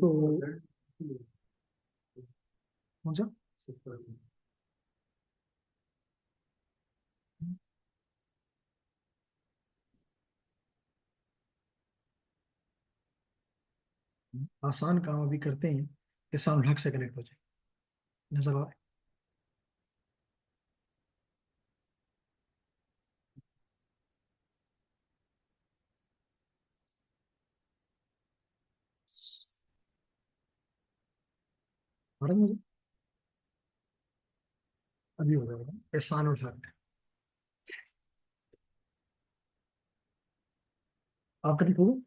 तो कौन सा आसान काम अभी करते हैं, एहसान हक से कनेक्ट हो जाए। नजर आ रहा है मुझे? अभी हो जाएगा एहसान और हक। आप कनेक्ट हो गए?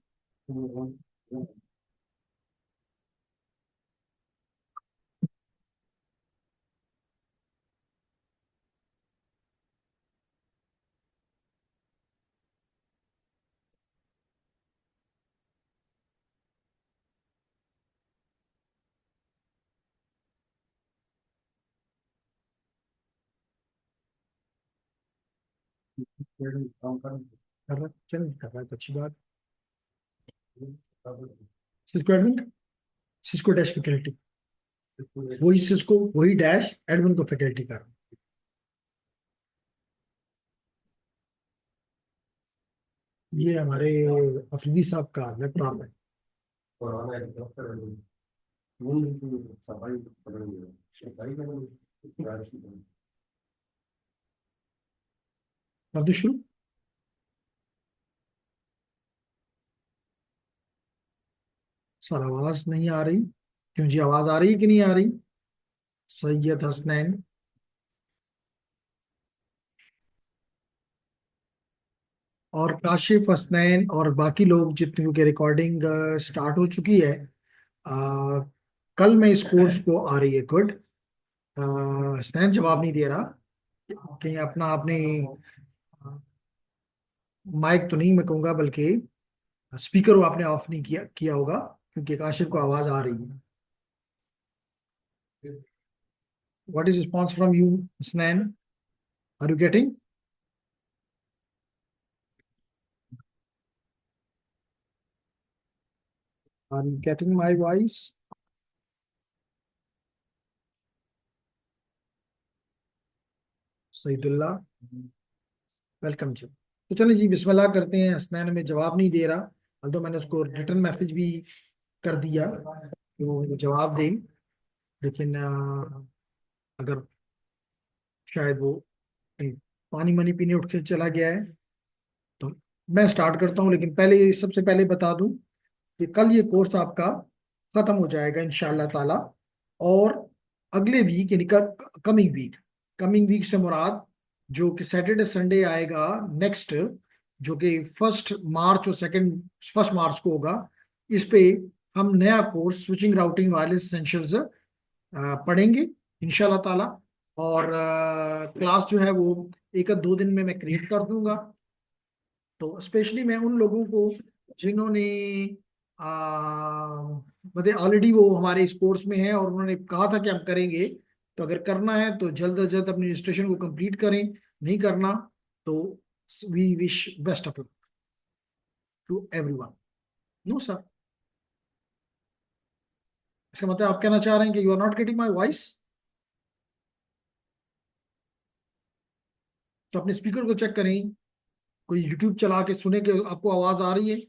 कर रहा चल कर रहा है तो अच्छी बात। Cisco admin, Cisco dash faculty, वही सिस्को वही डैश एडमिन को फैकल्टी कर। ये हमारे अफरीदी साहब का लैपटॉप है। कर दो शुरू। सर आवाज नहीं आ रही। क्यों जी, आवाज आ रही है कि नहीं आ रही? सैयद हसनैन और काशिफ हसनैन और बाकी लोग जितने की रिकॉर्डिंग स्टार्ट हो चुकी है। आ, कल मैं इस कोर्स को आ रही है गुड। हसनैन जवाब नहीं दे रहा। कहीं अपना आपने माइक तो नहीं मैं कहूंगा, बल्कि स्पीकर वो आपने ऑफ नहीं किया किया होगा, क्योंकि काशिफ को आवाज आ रही है। What is response from you Hasnain? Are you getting? Are you getting my voice? Saeedullah, welcome ji. तो चलिए जी बिस्मिल्लाह करते हैं। हसनैन हमें जवाब नहीं दे रहा, तो मैंने उसको रिटर्न मैसेज भी कर दिया कि वो जवाब दे। लेकिन अगर शायद वो कहीं पानी मनी पीने उठ के चला गया है, तो मैं स्टार्ट करता हूँ। लेकिन पहले सबसे पहले बता दूं कि कल ये कोर्स आपका खत्म हो जाएगा इंशाल्लाह ताला। और अगले वीक यानी कमिंग वीक से मुराद जो कि सैटरडे संडे आएगा नेक्स्ट, जो कि 1 मार्च और 1 मार्च को होगा, इस पे हम नया course switching routing wireless essentials पढ़ेंगे इंशाल्लाह ताला। और क्लास जो है वो 1 या 2 दिन में मैं क्रिएट कर दूंगा। तो स्पेशली मैं उन लोगों को जिन्होंने मतलब ऑलरेडी वो हमारे इस कोर्स में है और उन्होंने कहा था कि हम करेंगे, तो अगर करना है तो जल्द अज जल्द अपनी रजिस्ट्रेशन को कंप्लीट करें। नहीं करना तो we wish best of luck to everyone. No sir, इसका मतलब आप कहना चाह रहे हैं कि you are not getting my voice? तो अपने स्पीकर को चेक करें, कोई यूट्यूब चला के सुने कि आपको आवाज आ रही है।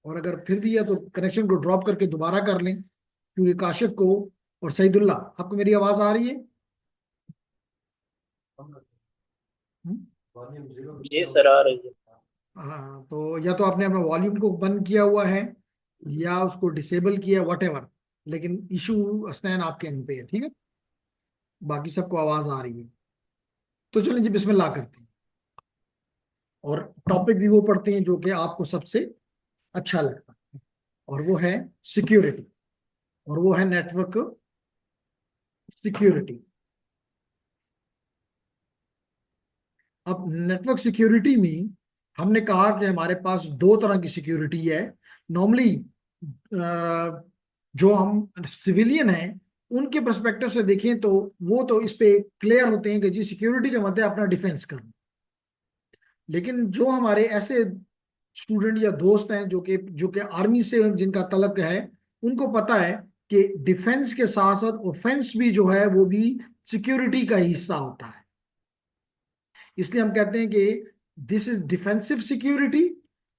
और अगर फिर भी है तो कनेक्शन को ड्रॉप करके दोबारा कर लें, क्योंकि काशिफ को और सईदुल्ला आपको मेरी आवाज आ रही है? हम्म? जी सर, आ रही है। हाँ, तो या तो आपने अपना वॉल्यूम को बंद किया हुआ है या उसको डिसेबल किया, वट एवर। लेकिन इशू हसनैन आपके एंड पे है, ठीक है? बाकी सबको आवाज आ रही है। तो चलिए जी बिस्मिल्लाह करते हैं और टॉपिक भी वो पढ़ते हैं जो कि आपको सबसे अच्छा लगता है, और वो है सिक्योरिटी, और वो है नेटवर्क सिक्योरिटी। अब नेटवर्क सिक्योरिटी में हमने कहा कि हमारे पास 2 तरह की सिक्योरिटी है। नॉर्मली जो हम सिविलियन हैं उनके परस्पेक्टिव से देखें तो वो तो इस पे क्लियर होते हैं कि जी सिक्योरिटी का मतलब है अपना डिफेंस करना। लेकिन जो हमारे ऐसे स्टूडेंट या दोस्त हैं जो कि आर्मी से जिनका तलक है, उनको पता है कि डिफेंस के साथ साथ ऑफेंस भी जो है वो भी सिक्योरिटी का ही हिस्सा होता है। इसलिए हम कहते हैं कि this is defensive security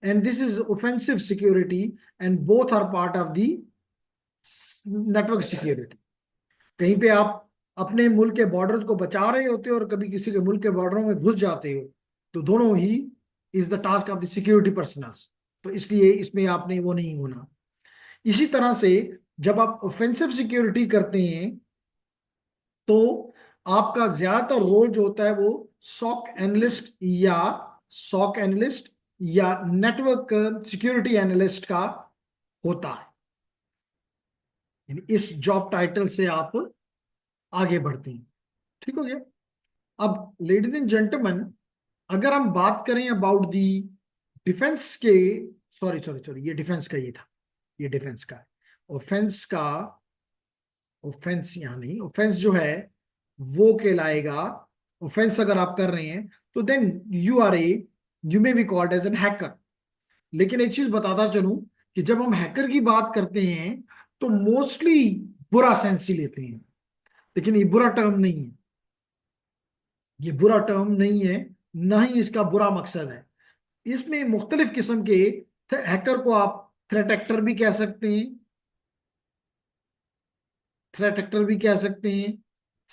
and this is offensive security, and both are part of the network security. कहीं पे आप अपने मुल्क के बॉर्डर्स को बचा रहे होते हो और कभी किसी के मुल्क के बॉर्डरों में घुस जाते हो, तो दोनों ही is the task of the security personnels. तो इसलिए इसमें आपने वो नहीं होना। इसी तरह से जब आप ऑफेंसिव सिक्योरिटी करते हैं तो आपका ज्यादातर रोल जो होता है वो सॉक एनालिस्ट या नेटवर्क सिक्योरिटी एनालिस्ट का होता है। यानी इस जॉब टाइटल से आप आगे बढ़ते हैं। ठीक हो गया। अब लेडीज एंड जेंटलमैन, अगर हम बात करें अबाउट दी डिफेंस के, सॉरी सॉरी सॉरी, ये डिफेंस का ये था, ये डिफेंस का है। ऑफेंस का, ऑफेंस यहाँ नहीं, ऑफेंस जो है वो कहलाएगा, ऑफेंस अगर आप कर रहे हैं तो then you may be called as an hacker. लेकिन एक चीज बताता चलूं कि जब हम हैकर की बात करते हैं तो मोस्टली बुरा सेंस ही लेते हैं, लेकिन ये बुरा टर्म नहीं है, ये बुरा टर्म नहीं है, ना ही इसका बुरा मकसद है। इसमें मुख्तलिफ किस्म के हैकर को आप थ्रेट एक्टर भी कह सकते हैं, थ्रेट एक्टर भी कह सकते हैं,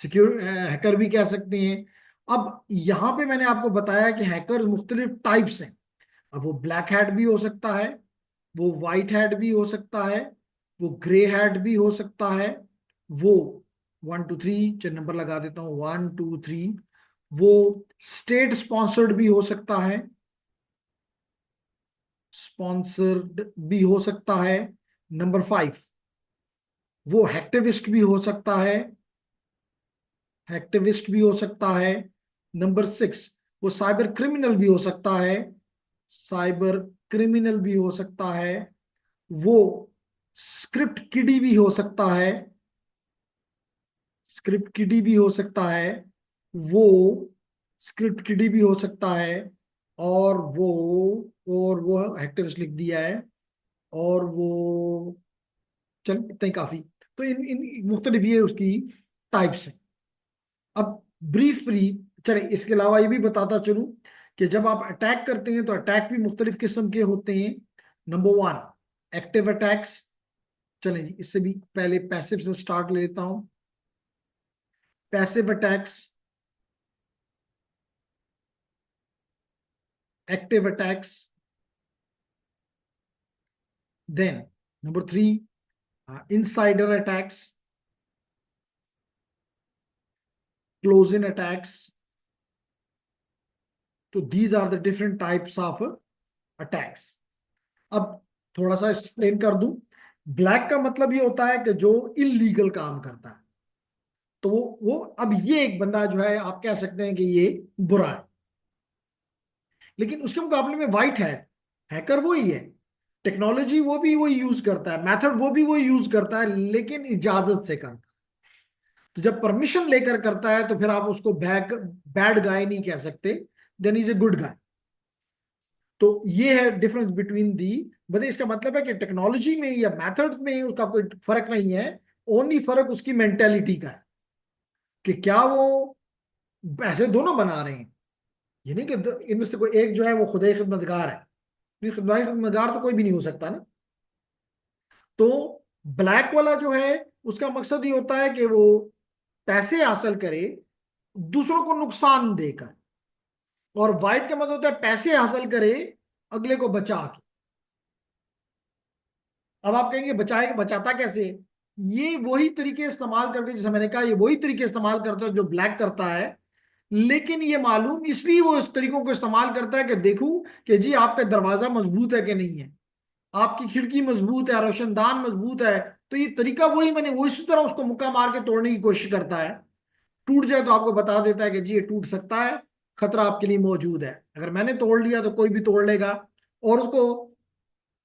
सिक्योर हैकर भी कह सकते हैं। अब यहां पे मैंने आपको बताया कि हैकर मुख्तलिफ टाइप्स हैं। अब वो ब्लैक हैट भी हो सकता है, वो वाइट हैट भी हो सकता है, वो ग्रे हैट भी हो सकता है, वो 1 2 3, चल नंबर लगा देता हूँ, 1 2 3, वो स्टेट स्पॉन्सर्ड भी हो सकता है, स्पॉन्सर्ड भी हो सकता है। नंबर 5, वो हैक्टिविस्ट भी हो सकता है, हैक्टिविस्ट भी हो सकता है। नंबर 6, वो साइबर क्रिमिनल भी हो सकता है, साइबर क्रिमिनल भी हो सकता है। वो स्क्रिप्ट किडी भी हो सकता है, स्क्रिप्ट किडी भी हो सकता है, वो स्क्रिप्ट किडी भी हो सकता है। और वो एक्टिविस्ट लिख दिया है, और वो, चल इतना ही काफी। तो इन मुख्तलिफ ये उसकी टाइप्स हैं। अब ब्रीफली चले इसके अलावा ये भी बताता चलूं कि जब आप अटैक करते हैं तो अटैक भी मुख्तलिफ किस्म के होते हैं। Number 1, active attacks. चलें जी, इससे भी पहले पैसिव से स्टार्ट लेता हूं। Passive attacks, active attacks, then number 3, insider attacks, close in attacks. तो these are the different types of attacks. अब थोड़ा सा एक्सप्लेन कर दूं। ब्लैक का मतलब ये होता है कि जो इलीगल काम करता है, तो वो अब ये एक बंदा जो है आप कह सकते हैं कि ये बुरा है। लेकिन उसके मुकाबले में व्हाइट है, हैकर वो ही है, टेक्नोलॉजी वो भी वही यूज करता है, मेथड वो भी वही यूज करता है, लेकिन इजाजत से करता है। तो जब परमिशन लेकर करता है तो फिर आप उसको बैड गाय नहीं कह सकते, then is a good guy. तो ये है डिफरेंस बिटवीन दी। मतलब इसका मतलब है कि टेक्नोलॉजी में या मेथड में उसका कोई फर्क नहीं है, ओनली फर्क उसकी मेंटेलिटी का है कि क्या वो पैसे दोनों बना रहे हैं। ये नहीं कि इनमें से कोई एक जो है वो खुदा खिदमतगार है, नहीं, खुदा खिदमतगार तो कोई भी नहीं हो सकता ना। तो ब्लैक वाला जो है उसका मकसद ये होता है कि वो पैसे हासिल करे दूसरों को नुकसान देकर, और व्हाइट का मतलब होता है पैसे हासिल करे अगले को बचा के। अब आप कहेंगे बचाए, बचाता कैसे? ये वही तरीके इस्तेमाल करके, जैसे मैंने कहा, ये वही तरीके इस्तेमाल करता है जो ब्लैक करता है, लेकिन ये मालूम इसलिए वो इस तरीकों को इस्तेमाल करता है कि देखूं कि जी आपका दरवाजा मजबूत है कि नहीं है, आपकी खिड़की मजबूत है, रोशनदान मजबूत है। तो ये तरीका वही, मैंने वो इसी तरह उसको मुक्का मार के तोड़ने की कोशिश करता है। टूट जाए तो आपको बता देता है कि जी ये टूट सकता है, खतरा आपके लिए मौजूद है। अगर मैंने तोड़ लिया तो कोई भी तोड़ लेगा, और उसको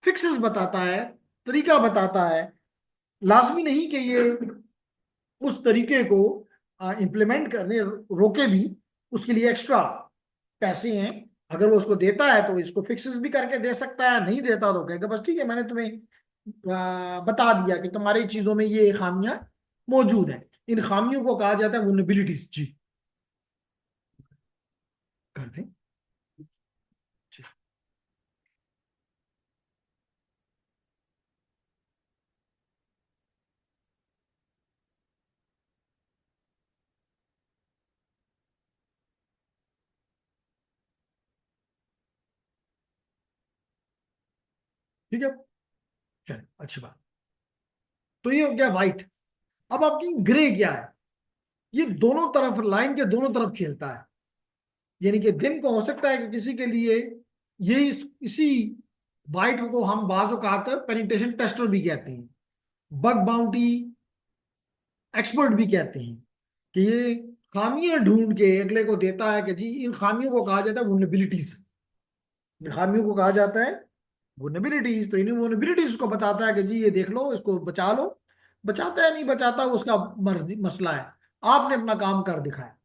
फिक्सेस बताता है, तरीका बताता है। लाजमी नहीं कि ये उस तरीके को इम्प्लीमेंट करने रोके भी, उसके लिए एक्स्ट्रा पैसे हैं। अगर वो उसको देता है तो इसको फिक्सेस भी करके दे सकता है, नहीं देता तो कहेगा बस ठीक है मैंने तुम्हें बता दिया कि तुम्हारी चीजों में ये खामियां मौजूद हैं। इन खामियों को कहा जाता है वल्नरेबिलिटीज। जी कर दें। जी, ठीक है। चलिए, अच्छी बात। तो ये हो गया वाइट। अब आपकी ग्रे क्या है? ये दोनों तरफ, लाइन के दोनों तरफ खेलता है। यानी कि दिन को हो सकता है कि किसी के लिए ये इसी वाइट को हम बाजू कहकर पेनिट्रेशन टेस्टर भी कहते हैं, बग बाउंटी एक्सपर्ट भी कहते हैं, कि ये खामियां ढूंढ के अगले को देता है कि जी इन खामियों को कहा जाता है वल्नरेबिलिटीज। इन खामियों को कहा जाता है वल्नरेबिलिटीज। तो इन वल्नरेबिलिटीज को बताता है कि जी ये देख लो, इसको बचा लो। बचाता है नहीं बचाता वो उसका मर्जी मसला है। आपने अपना काम कर दिखाया।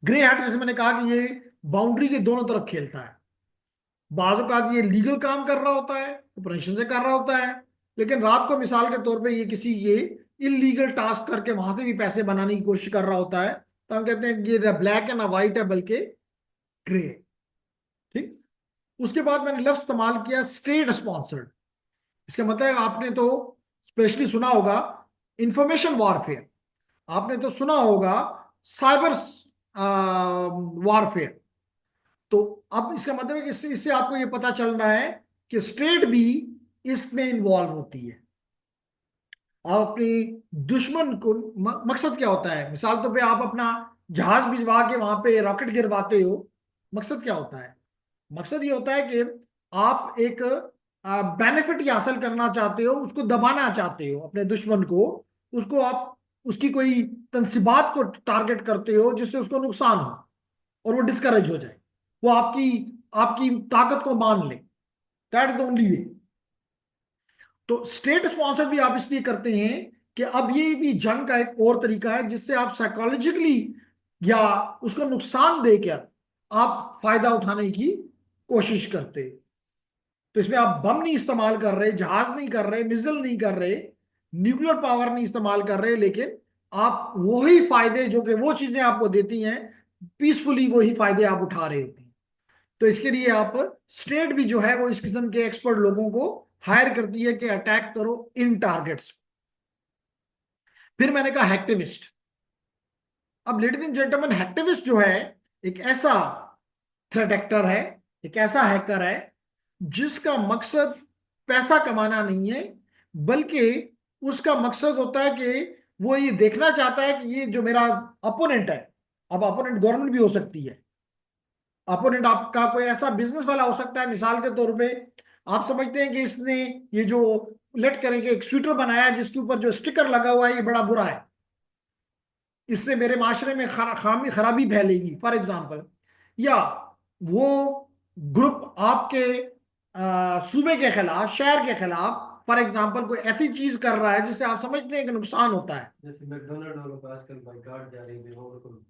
ग्रे हैट, जैसे मैंने कहा कि ये बाउंड्री के दोनों तरफ खेलता है। बाज़ औक़ात ये लीगल काम कर रहा होता है, ऑपरेशन से कर रहा होता है, लेकिन रात को मिसाल के तौर पे ये किसी ये इलीगल टास्क करके वहां से भी पैसे बनाने की कोशिश कर रहा होता है। तो हम कहते हैं कि ये ब्लैक है ना वाइट है, बल्कि ग्रे है। ठीक। उसके बाद मैंने लफ्ज इस्तेमाल किया स्टेट स्पॉन्सर्ड। इसका मतलब है, आपने तो स्पेशली सुना होगा इंफॉर्मेशन वॉरफेयर, आपने तो सुना होगा साइबर वॉरफेयर। तो अब इसका मतलब है कि इससे आपको ये पता चल रहा है कि स्टेट भी इसमें इन्वॉल्व होती है। आप अपनी दुश्मन को मकसद क्या होता है? मिसाल तो पे आप अपना जहाज भिजवा के वहां पे रॉकेट गिरवाते हो, मकसद क्या होता है? मकसद ये होता है कि आप एक बेनिफिट हासिल करना चाहते हो, उसको दबाना चाहते हो अपने दुश्मन को। उसको आप उसकी कोई तनसीबात को टारगेट करते हो जिससे उसको नुकसान हो और वो डिस्करेज हो जाए, वो आपकी आपकी ताकत को मान ले। That is the only way. तो स्टेट स्पॉन्सर भी आप इसलिए करते हैं कि अब ये भी जंग का एक और तरीका है जिससे आप साइकोलॉजिकली या उसको नुकसान देकर आप फायदा उठाने की कोशिश करते हैं। तो इसमें आप बम नहीं इस्तेमाल कर रहे, जहाज नहीं कर रहे, मिसाइल नहीं कर रहे, न्यूक्लियर पावर नहीं इस्तेमाल कर रहे, लेकिन आप वही फायदे जो कि वो चीजें आपको देती हैं, पीसफुली वही फायदे आप उठा रहे होते हैं। तो इसके लिए आप स्टेट भी जो है वो इस किस्म के एक्सपर्ट लोगों को हायर करती है कि अटैक करो इन टारगेट्स। फिर मैंने कहा हैक्टिविस्ट। अब लेडीज एंड जेंटलमैन, हैक्टिविस्ट जो है एक ऐसा थ्रेट एक्टर है, एक ऐसा हैकर है जिसका मकसद पैसा कमाना नहीं है, बल्कि उसका मकसद होता है कि वो ये देखना चाहता है कि ये जो मेरा अपोनेंट है, अब अपोनेंट गवर्नमेंट भी हो सकती है, अपोनेंट आपका कोई ऐसा बिजनेस वाला हो सकता है। मिसाल के तौर पे आप समझते हैं कि इसने ये जो लेट करेंगे एक स्वेटर बनाया है जिसके ऊपर जो स्टिकर लगा हुआ है ये बड़ा बुरा है, इससे मेरे माशरे में खामी खराबी फैलेगी फॉर एग्जाम्पल। या वो ग्रुप आपके सूबे के खिलाफ, शहर के खिलाफ फॉर एग्जाम्पल कोई ऐसी चीज कर रहा है जिससे आप समझते हैं कि नुकसान होता है। जैसे मैकडोनल्ड वालों को आजकल बाइकआउट जा रही है, वो बिल्कुल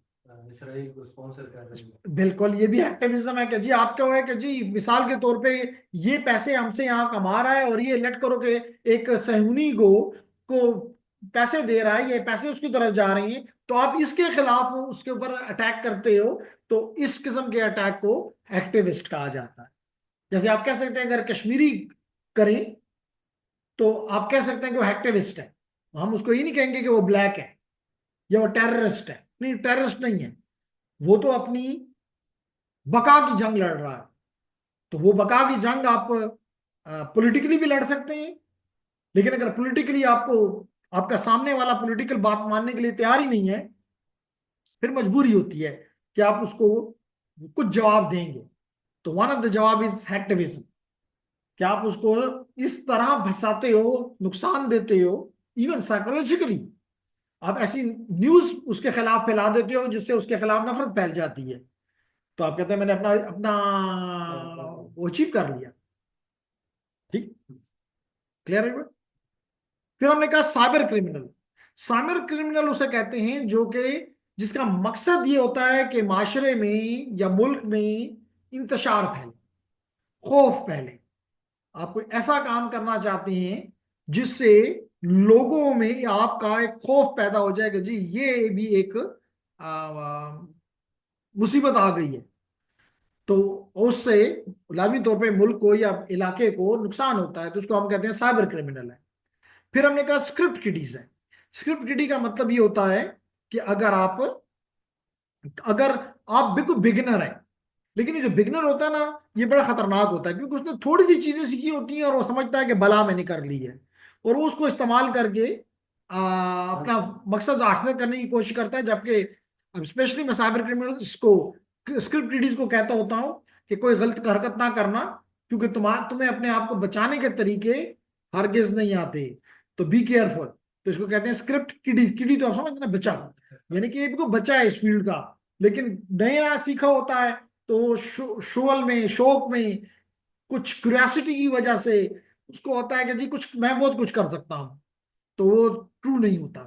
इसराइल को स्पॉन्सर कर रही है। बिल्कुल, ये भी एक्टिविज्म है कि जी आप क्या है कि जी मिसाल के तौर पे ये पैसे हमसे यहाँ कमा रहा है और ये लेट करो कि एक सहूनी को पैसे दे रहा है, ये पैसे उसकी तरफ जा रहे हैं, तो आप इसके खिलाफ उसके ऊपर अटैक करते हो। तो इस किस्म के अटैक को एक्टिविस्ट कहा जाता है। जैसे आप कह सकते हैं अगर कश्मीरी करें तो आप कह सकते हैं कि वो एक्टिविस्ट है, हम उसको ये नहीं कहेंगे कि वो ब्लैक है या वो टेररिस्ट है। नहीं, टेररिस्ट नहीं है, वो तो अपनी बका की जंग लड़ रहा है। तो वो बका की जंग आप पॉलिटिकली भी लड़ सकते हैं, लेकिन अगर पॉलिटिकली आपको आपका सामने वाला पॉलिटिकल बात मानने के लिए तैयार ही नहीं है, फिर मजबूरी होती है कि आप उसको कुछ जवाब देंगे। तो वन ऑफ द जवाब इज एक्टिविज्म, कि आप उसको इस तरह फंसाते हो, नुकसान देते हो, इवन साइकोलॉजिकली आप ऐसी न्यूज उसके खिलाफ फैला देते हो जिससे उसके खिलाफ नफरत फैल जाती है। तो आप कहते हैं मैंने अपना अपना वो अचीव कर लिया। ठीक, क्लियर है? फिर हमने कहा साइबर क्रिमिनल। साइबर क्रिमिनल उसे कहते हैं जो कि जिसका मकसद ये होता है कि माशरे में या मुल्क में इंतशार फैले, खौफ फैले। आप कोई ऐसा काम करना चाहते हैं जिससे लोगों में आपका एक खौफ पैदा हो जाएगा, जी ये भी एक मुसीबत आ गई है, तो उससे लाजमी तौर पे मुल्क को या इलाके को नुकसान होता है, तो उसको हम कहते हैं साइबर क्रिमिनल है। फिर हमने कहा स्क्रिप्ट किडीज है। स्क्रिप्ट किडी का मतलब ये होता है कि अगर आप बिल्कुल बिगिनर हैं, लेकिन ये जो बिगिनर होता है ना, ये बड़ा खतरनाक होता है, क्योंकि उसने थोड़ी सी चीजें सीखी होती हैं और वो समझता है कि भला मैंने कर ली है, और वो उसको इस्तेमाल करके अपना मकसद हासिल करने की कोशिश करता है। जबकि स्पेशली मैं साइबर क्रिमिनल्स को, स्क्रिप्ट किडीज को कहता होता हूँ कि कोई गलत हरकत ना करना, क्योंकि तुम्हें अपने आप को बचाने के तरीके हरगिज नहीं आते, तो बी केयरफुल। तो इसको कहते हैं स्क्रिप्ट किडी। किडी तो आप समझते हैं ना, बचा, यानी कि इनको बचा है इस फील्ड का, लेकिन नया सीखा होता है, तो शोल में, शौक में, कुछ क्यूरियोसिटी की वजह से उसको होता है कि जी कुछ मैं बहुत कुछ कर सकता हूं, तो वो ट्रू नहीं होता।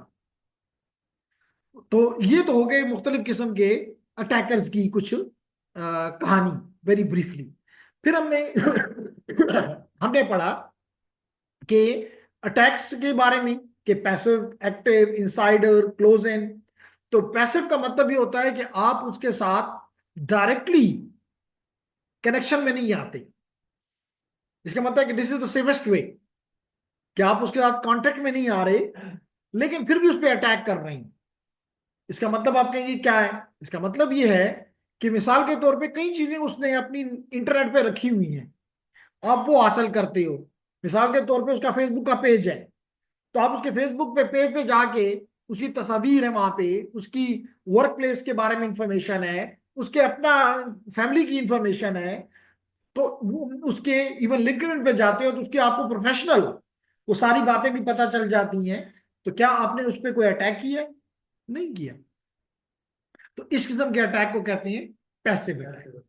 तो ये तो हो गए मुख्तलिफ किस्म के अटैकर्स की कुछ कहानी, वेरी ब्रीफली। फिर हमने हमने पढ़ा कि अटैक्स के बारे में, कि passive, active, insider, close in. तो पैसिव का मतलब ये होता है कि आप उसके साथ डायरेक्टली कनेक्शन में नहीं आते। इसका मतलब है कि this is the safest way, कि आप उसके साथ कांटेक्ट में नहीं आ रहे, लेकिन फिर भी उस पर अटैक कर रहे हैं। इसका मतलब आप कहेंगे क्या है? इसका मतलब ये है कि मिसाल के तौर पे कई चीजें उसने अपनी इंटरनेट पे रखी हुई हैं, आप वो हासिल करते हो। मिसाल के तौर पे उसका फेसबुक का पेज है, तो आप उसके फेसबुक पे पेज पे जाके, उसकी तस्वीर है वहां पे, उसकी वर्क प्लेस के बारे में इंफॉर्मेशन है, उसके अपना फैमिली की इंफॉर्मेशन है, तो उसके इवन लिंक्डइन पे जाते हो तो उसके आपको प्रोफेशनल वो सारी बातें भी पता चल जाती हैं। तो क्या आपने उस पर कोई अटैक किया? नहीं किया। तो इस किस्म के अटैक को कहते हैं पैसिव अटैक,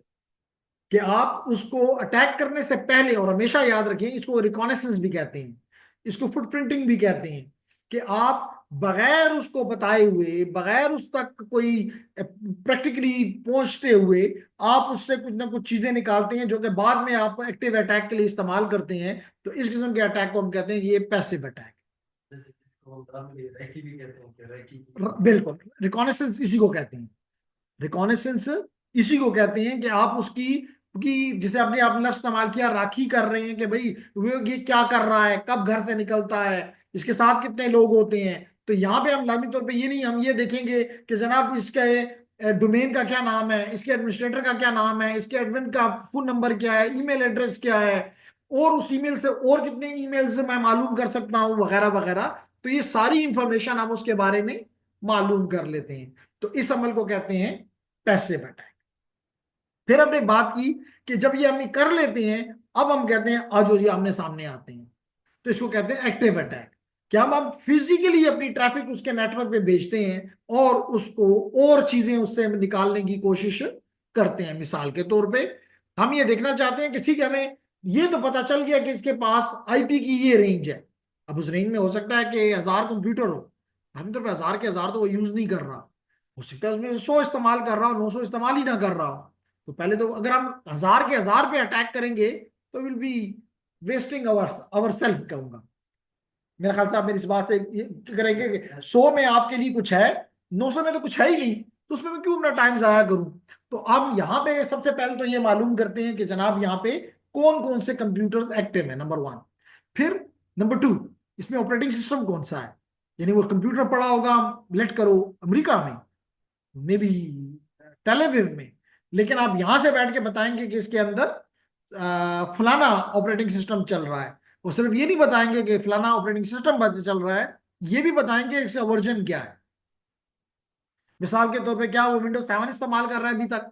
कि आप उसको अटैक करने से पहले, और हमेशा याद रखें इसको रिकॉनेसेंस भी कहते हैं, इसको फुटप्रिंटिंग भी कहते हैं, कि आप बगैर उसको बताए हुए, बगैर उस तक कोई प्रैक्टिकली पहुंचते हुए, आप उससे कुछ ना कुछ चीजें निकालते हैं जो कि बाद में आप एक्टिव अटैक के लिए इस्तेमाल करते हैं। तो इस किस्म के अटैक को हम कहते हैं ये पैसिव अटैक। जैसे जिसको हम रैकी भी कहते हैं, कि रैकी बिल्कुल, रिकॉनेसेंस इसी को कहते हैं। रिकॉनेसेंस इसी को कहते हैं कि आप उसकी, क्योंकि जिसे आपने आपने लफ्ज इस्तेमाल किया, राखी कर रहे हैं कि भाई वो ये क्या कर रहा है, कब घर से निकलता है, इसके साथ कितने लोग होते हैं। तो यहाँ पे हम लाजमी तौर पे ये नहीं, हम ये देखेंगे कि जनाब इसके डोमेन का क्या नाम है, इसके एडमिनिस्ट्रेटर का क्या नाम है, इसके एडमिन का फोन नंबर क्या है, ईमेल एड्रेस क्या है, और उस ईमेल से और कितने ईमेल से मैं मालूम कर सकता हूँ, वगैरह वगैरह। तो ये सारी इंफॉर्मेशन हम उसके बारे में मालूम कर लेते हैं। तो इस अमल को कहते हैं पैसिव अटैक। फिर हमने बात की कि जब ये हम कर लेते हैं, अब हम कहते हैं आज ये आमने सामने आते हैं, तो इसको कहते हैं एक्टिव अटैक। कि हम फिजिकली अपनी ट्रैफिक उसके नेटवर्क पे भेजते हैं और उसको और चीजें उससे निकालने की कोशिश करते हैं। मिसाल के तौर पे हम ये देखना चाहते हैं कि ठीक है, हमें ये तो पता चल गया कि इसके पास आईपी की ये रेंज है। अब उस रेंज में हो सकता है कि 1000 कंप्यूटर हो, हम तो 1000 के 1000 तो वो यूज नहीं कर रहा, हो सकता है उसमें 100 इस्तेमाल कर रहा हो, 900 इस्तेमाल ही ना कर रहा हो। तो पहले तो अगर हम 1000 के 1000 पे अटैक करेंगे तो will be wasting our self, कहूंगा। मेरे ख्याल से आप मेरी इस बात से ये करेंगे कि 100 में आपके लिए कुछ है, 900 में तो कुछ है ही नहीं, तो उसमें मैं क्यों अपना टाइम जाया करूं। तो हम यहाँ पे सबसे पहले तो ये मालूम करते हैं कि जनाब यहाँ पे कौन कौन से कंप्यूटर एक्टिव है, नंबर 1। फिर नंबर 2, इसमें ऑपरेटिंग सिस्टम कौन सा है। यानी वो कंप्यूटर पड़ा होगा, लेट करो अमेरिका में, मे बी टेलीविव में, लेकिन आप यहां से बैठ के बताएंगे कि इसके अंदर फलाना ऑपरेटिंग सिस्टम चल रहा है। वो सिर्फ ये नहीं बताएंगे कि फलाना ऑपरेटिंग सिस्टम चल रहा है, ये भी बताएंगे इसका वर्जन क्या है। मिसाल के तौर पे क्या वो विंडोज 7 इस्तेमाल कर रहा है अभी तक,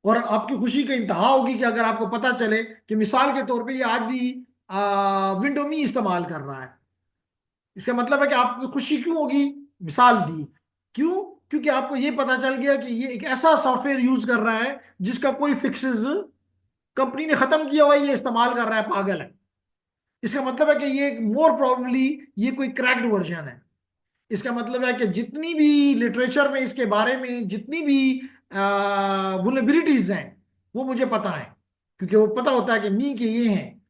और आपकी खुशी का इंतहा होगी कि अगर आपको पता चले कि मिसाल के तौर पे ये आज भी विंडो मी इस्तेमाल कर रहा है। इसका मतलब है कि आपकी खुशी क्यों होगी? मिसाल दी, क्यों? क्योंकि आपको ये पता चल गया कि ये एक ऐसा सॉफ्टवेयर यूज कर रहा है जिसका कोई फिक्सेस कंपनी ने खत्म किया हुआ है, ये इस्तेमाल कर रहा है, पागल है। इसका मतलब है कि ये मोर प्रोबेबली ये कोई क्रैक्ड वर्जन है। इसका मतलब है कि जितनी भी लिटरेचर में इसके बारे में जितनी भी वुलनरेबिलिटीज हैं वो मुझे पता है, क्योंकि वो पता होता है कि मी के ये हैं।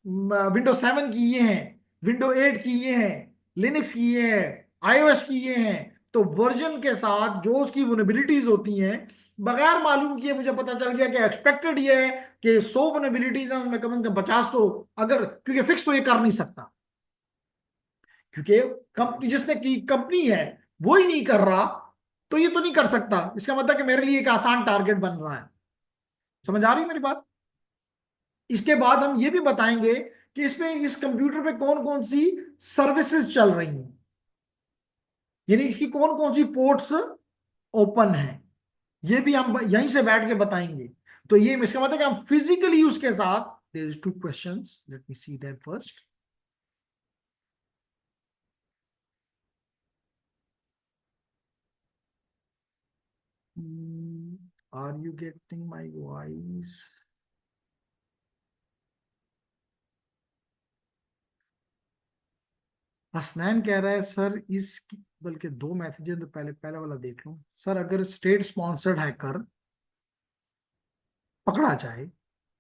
विंडो 7 की ये हैं, विंडो 8 की ये हैं, लिनक्स की ये है, आईओएस की ये हैं। तो वर्जन के साथ जो उसकी वनबिलिटीज होती हैं, बगैर मालूम किए मुझे पता चल गया कि एक्सपेक्टेड ये है कि 100 वनबिलिटीज हैं, उनमें कम से कम 50 तो, अगर क्योंकि फिक्स तो ये कर नहीं सकता, क्योंकि कंपनी जिसने की कंपनी है वो ही नहीं कर रहा, तो ये तो नहीं कर सकता। इसका मतलब कि मेरे लिए एक आसान टारगेट बन रहा है। समझ आ रही है मेरी बात? इसके बाद हम ये भी बताएंगे कि इसमें इस कंप्यूटर पे कौन कौन सी सर्विसेज चल रही हैं, यानी इसकी कौन कौन सी पोर्ट्स ओपन है, ये भी हम यहीं से बैठ के बताएंगे। तो ये इसका मतलब कि हम फिजिकली उसके साथ, there is two questions, let me see that first. Are you getting my voice? Hasnain कह रहा है सर इस, बल्कि दो मैसेज है, तो पहले पहले वाला देख लो सर। अगर स्टेट स्पॉन्सर्ड हैकर पकड़ा जाए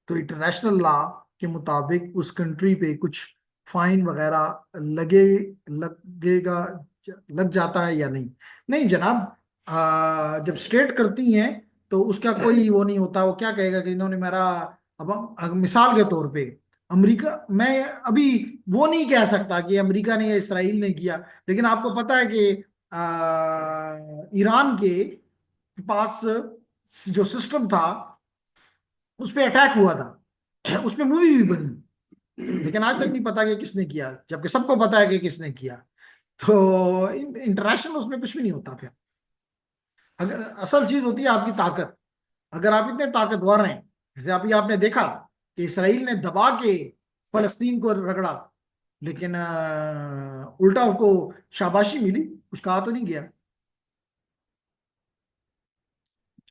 तो इंटरनेशनल लॉ के मुताबिक उस कंट्री पे कुछ फाइन वगैरह लगेगा, लग जाता है या नहीं? नहीं जनाब, जब स्टेट करती हैं तो उसका कोई वो नहीं होता। वो क्या कहेगा कि इन्होंने मेरा, अब मिसाल के तौर पे अमेरिका, मैं अभी वो नहीं कह सकता कि अमेरिका ने या इसराइल ने किया, लेकिन आपको पता है कि ईरान के पास जो सिस्टम था उस पे अटैक हुआ था, उस पे मूवी भी बनी, लेकिन आज तक नहीं पता कि किसने किया, जबकि सबको पता है कि किसने किया। तो इंटरनेशनल उसमें कुछ भी नहीं होता फिर। अगर असल चीज होती है आपकी ताकत, अगर आप इतने ताकतवर हैं, जैसे अभी आपने देखा कि इसराइल ने दबा के फलस्तीन को रगड़ा, लेकिन उल्टा उसको शाबाशी मिली, कुछ कहा तो नहीं गया।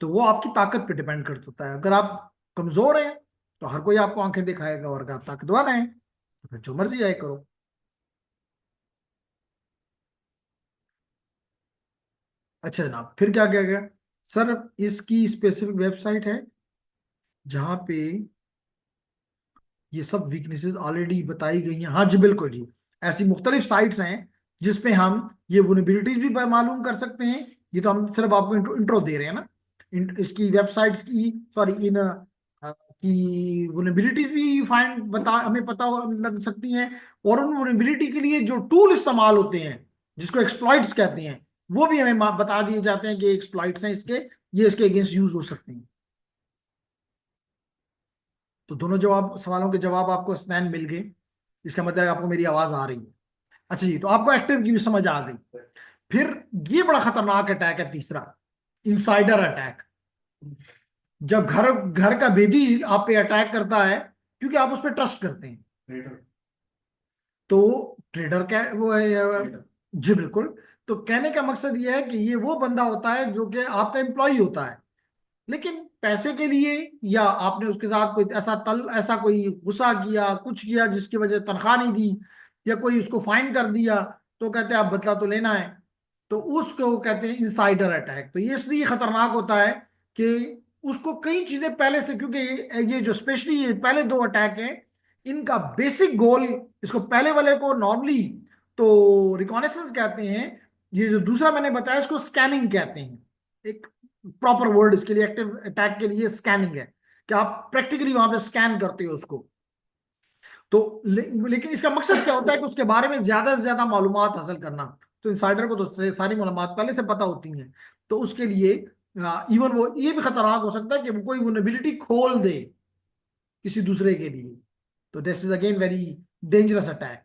तो वो आपकी ताकत पे डिपेंड कर होता है। अगर आप कमजोर हैं तो हर कोई आपको आंखें दिखाएगा, और अगर आप ताकतवर हैं तो फिर जो मर्जी आए करो। अच्छा जनाब, फिर क्या क्या गया सर? इसकी स्पेसिफिक वेबसाइट है जहाँ पे ये सब वीकनेसेस ऑलरेडी बताई गई हैं। हाँ जी बिल्कुल जी, ऐसी मुख्तलिफ साइट्स हैं जिसपे हम ये वनबिलिटीज भी मालूम कर सकते हैं। ये तो हम सिर्फ आपको इंट्रो दे रहे हैं ना, इसकी वेबसाइट्स की, सॉरी इन की वनबिलिटीज भी फाइंड बता हमें पता लग सकती हैं। और उन वनबिलिटी के लिए जो टूल इस्तेमाल होते हैं, जिसको एक्सप्लॉइट्स कहते हैं, वो भी हमें बता दिए जाते हैं कि एक्सप्लॉइट्स हैं इसके, ये इसके अगेंस्ट यूज हो सकते हैं। तो दोनों जवाब, सवालों के जवाब आपको स्नैन मिल गए, इसका मतलब है आपको मेरी आवाज आ रही है। अच्छा जी, तो आपको एक्टिव की भी समझ आ गई। फिर ये बड़ा खतरनाक अटैक है तीसरा, इनसाइडर अटैक। जब घर घर का भेदी आप पे अटैक करता है, क्योंकि आप उस पर ट्रस्ट करते हैं। तो ट्रेडर क्या वो है जी बिल्कुल। तो कहने का मकसद ये है कि ये वो बंदा होता है जो कि आपका एम्प्लॉय होता है, लेकिन पैसे के लिए, या आपने उसके साथ कोई ऐसा कोई गुस्सा किया, कुछ किया जिसकी वजह से तनख्वाह नहीं दी, या कोई उसको फाइन कर दिया, तो कहते हैं आप बदला तो लेना है। तो उसको कहते हैं इनसाइडर अटैक। तो ये इसलिए खतरनाक होता है कि उसको कई चीजें पहले से, क्योंकि ये जो स्पेशली ये पहले दो अटैक हैं, इनका बेसिक गोल, इसको पहले वाले को नॉर्मली तो रिकॉनेसेंस कहते हैं, ये जो दूसरा मैंने बताया इसको स्कैनिंग कहते हैं। एक प्रॉपर वर्ड इसके लिए, एक्टिव अटैक के लिए स्कैनिंग है, कि आप प्रैक्टिकली वहां पे स्कैन करते हो उसको। तो लेकिन इसका मकसद क्या होता है कि उसके बारे में ज्यादा से ज्यादा मालूमात हासिल करना। तो इंसाइडर को तो सारी मालूमात पहले से पता होती हैं। तो उसके लिए इवन वो ये भी खतरनाक हो सकता है कि वो कोई वनबिलिटी खोल दे किसी दूसरे के लिए। तो this is again very dangerous attack.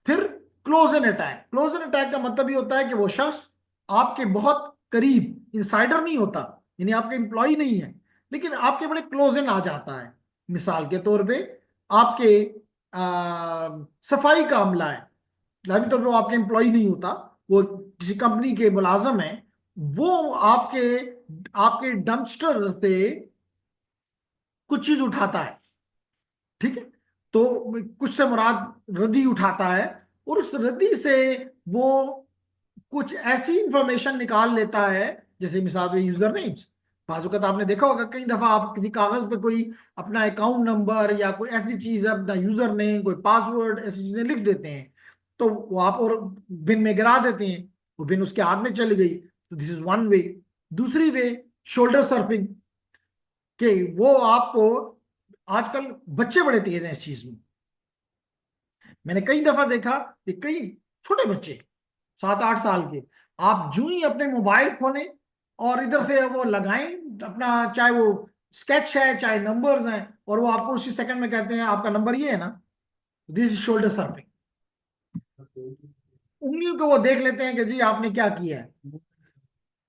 फिर close in attack. Close in attack का मतलब ये होता है कि वो शख्स आपके बहुत करीब, इंसाइडर नहीं होता, यानी आपका एम्प्लॉय नहीं है, लेकिन आपके बड़े क्लोज इन आ जाता है। मिसाल के तौर पे आपके सफाई का अमला है, लाजमी तौर पर वो आपके एम्प्लॉय नहीं होता, वो किसी कंपनी के मुलाजम है, वो आपके आपके डंपस्टर से कुछ चीज उठाता है, ठीक है? तो कुछ से मुराद रद्दी उठाता है, और उस रद्दी से वो कुछ ऐसी इंफॉर्मेशन निकाल लेता है, जैसे मिसाल में यूजर नेम्स, बाजूकत आपने देखा होगा कई दफा आप किसी कागज पे कोई अपना अकाउंट नंबर या कोई ऐसी चीज, अपना यूजर नेम, कोई पासवर्ड, ऐसी चीजें लिख देते हैं, तो वो आप और बिन में गिरा देते हैं, वो बिन उसके हाथ में चली गई। तो दिस इज वन वे। दूसरी वे, शोल्डर सर्फिंग, कि वो आपको, आजकल बच्चे बड़े तेज हैं इस चीज में। मैंने कई दफा देखा कि कई छोटे बच्चे 7-8 साल के, आप जो ही अपने मोबाइल खोलें और इधर से वो लगाएं अपना, चाहे वो स्केच है चाहे नंबर्स हैं, और वो आपको उसी सेकंड में कहते हैं आपका नंबर ये है ना। This is shoulder surfing. उंगलियों को वो देख लेते हैं कि जी आपने क्या किया है।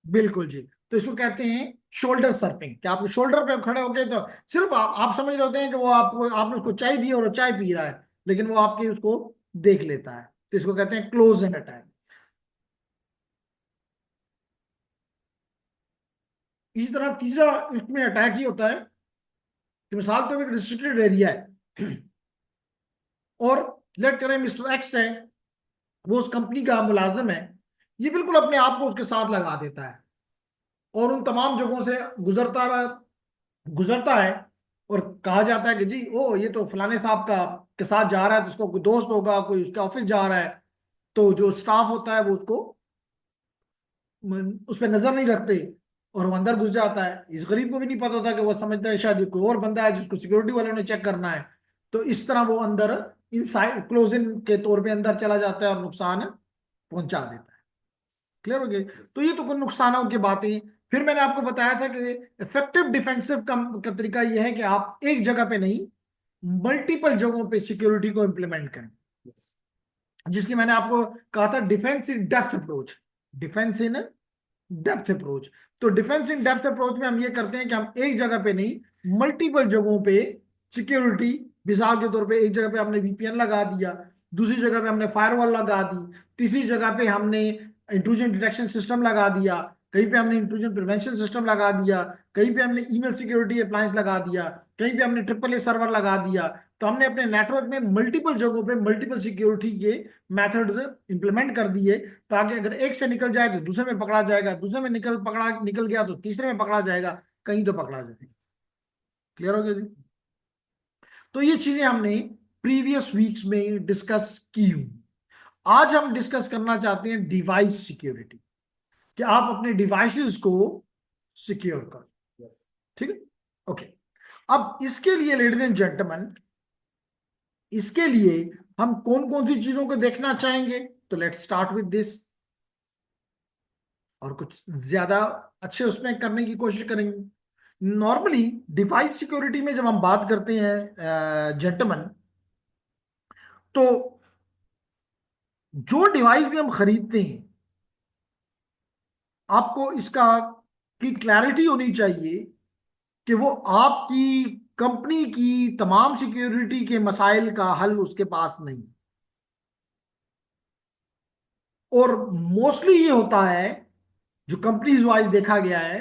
बिल्कुल जी। तो इसको कहते हैं शोल्डर सर्फिंग, कि आप शोल्डर पे खड़े होके, तो सिर्फ आप समझ रहे होते हैं कि वो आपको, आपने उसको चाय दी और वो चाय पी रहा है, लेकिन वो आपकी उसको देख लेता है। तो इसको कहते हैं क्लोज एंड अटैक। इसी तरह तीसरा इसमें अटैक ही होता है कि मिसाल तो एक रिस्ट्रिक्टेड एरिया है और लेट करें मिस्टर एक्स है, वो उस कंपनी का मुलाजिम है, ये बिल्कुल अपने आप को उसके साथ लगा देता है और उन तमाम जगहों से गुजरता है, और कहा जाता है कि जी ओ ये तो फलाने साहब का के साथ जा रहा है, तो उसको कोई दोस्त होगा, कोई उसके ऑफिस जा रहा है। तो जो स्टाफ होता है वो उसको उस पर नजर नहीं रखते और वो अंदर घुस जाता है। इस गरीब को भी नहीं पता था कि वो समझता है शायद कोई और बंदा है जिसको सिक्योरिटी वालों ने चेक करना है। तो इस तरह वो अंदर इन साइड क्लोज इन के तौर पे अंदर चला जाता है और नुकसान पहुंचा देता है। क्लियर हो गया? तो ये तो कुछ नुकसानों की बातें। फिर मैंने आपको बताया था कि इफेक्टिव डिफेंसिव का तरीका यह है कि आप एक जगह पे नहीं, मल्टीपल जगहों पे सिक्योरिटी को इंप्लीमेंट करें, जिसकी मैंने आपको कहा था defence in depth approach. Defence in depth approach. तो डिफेंस इन डेप्थ अप्रोच में हम ये करते हैं कि हम एक जगह पे नहीं, मल्टीपल जगहों पे सिक्योरिटी, मिसाल के तौर पे एक जगह पे हमने वीपीएन लगा दिया, दूसरी जगह पे हमने फायरवॉल लगा दी, तीसरी जगह पे हमने इंट्रूजन डिटेक्शन सिस्टम लगा दिया, कहीं पे हमने इंट्रूजन प्रिवेंशन सिस्टम लगा दिया, कहीं पे हमने ईमेल सिक्योरिटी अप्लायंस लगा दिया, कहीं पे हमने ट्रिपल ए सर्वर लगा दिया। तो हमने अपने नेटवर्क में मल्टीपल जगहों पे मल्टीपल सिक्योरिटी के मेथड्स इंप्लीमेंट कर दिए, ताकि अगर एक से निकल जाए तो दूसरे में पकड़ा जाएगा, दूसरे में निकल गया तो तीसरे में पकड़ा जाएगा, कहीं तो पकड़ा जाएगा। क्लियर हो गया जी? तो ये चीजें हमने प्रीवियस वीक्स में डिस्कस की हुई। आज हम डिस्कस करना चाहते हैं डिवाइस सिक्योरिटी, कि आप अपने डिवाइसेस को सिक्योर करो। ठीक है? ओके। अब इसके लिए लेडीज एंड जेंटलमैन, इसके लिए हम कौन कौन सी चीजों को देखना चाहेंगे, तो लेट्स स्टार्ट विद दिस, और कुछ ज्यादा अच्छे उसमें करने की कोशिश करेंगे। नॉर्मली डिवाइस सिक्योरिटी में जब हम बात करते हैं जेंटलमैन, तो जो डिवाइस भी हम खरीदते हैं, आपको इसका की क्लैरिटी होनी चाहिए कि वो आपकी कंपनी की तमाम सिक्योरिटी के मसाइल का हल उसके पास नहीं। और मोस्टली ये होता है, जो कंपनीज वाइज देखा गया है,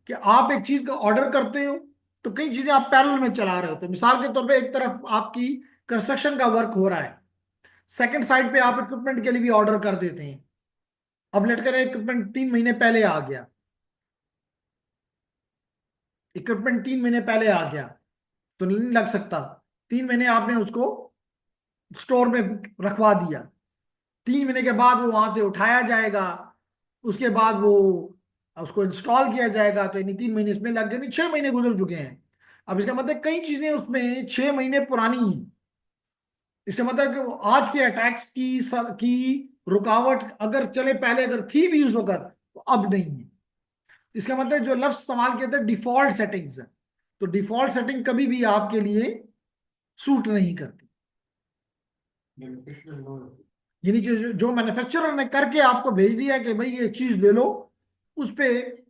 कि आप एक चीज का ऑर्डर करते हो तो कई चीजें आप पैरेलल में चला रहे होते हो। मिसाल के तौर पे एक तरफ आपकी कंस्ट्रक्शन का वर्क हो रहा है, सेकंड साइड पे आप इक्विपमेंट के लिए भी ऑर्डर कर देते हैं। अब लेट कर इक्विपमेंट 3 महीने पहले आ गया, इक्विपमेंट 3 महीने पहले आ गया, तो नहीं लग सकता। 3 महीने आपने उसको स्टोर में रखवा दिया, 3 महीने के बाद वो वहां से उठाया जाएगा, उसके बाद वो उसको इंस्टॉल किया जाएगा, तो यानी 3 महीने इसमें लग गए, नहीं 6 महीने गुजर चुके हैं। अब इसका मतलब कई चीजें उसमें 6 महीने पुरानी ही। इसका मतलब कि वो आज के अटैक्स की रुकावट अगर चले पहले अगर थी भी उस वक्त, तो अब नहीं है। इसका मतलब जो लफ्ज इस्तेमाल किया था डिफॉल्ट सेटिंग्स है, तो डिफॉल्ट सेटिंग कभी भी आपके लिए सूट नहीं करती। यानी कि जो मैन्युफैक्चरर ने करके आपको भेज दिया कि भाई ये चीज ले लो, उस पे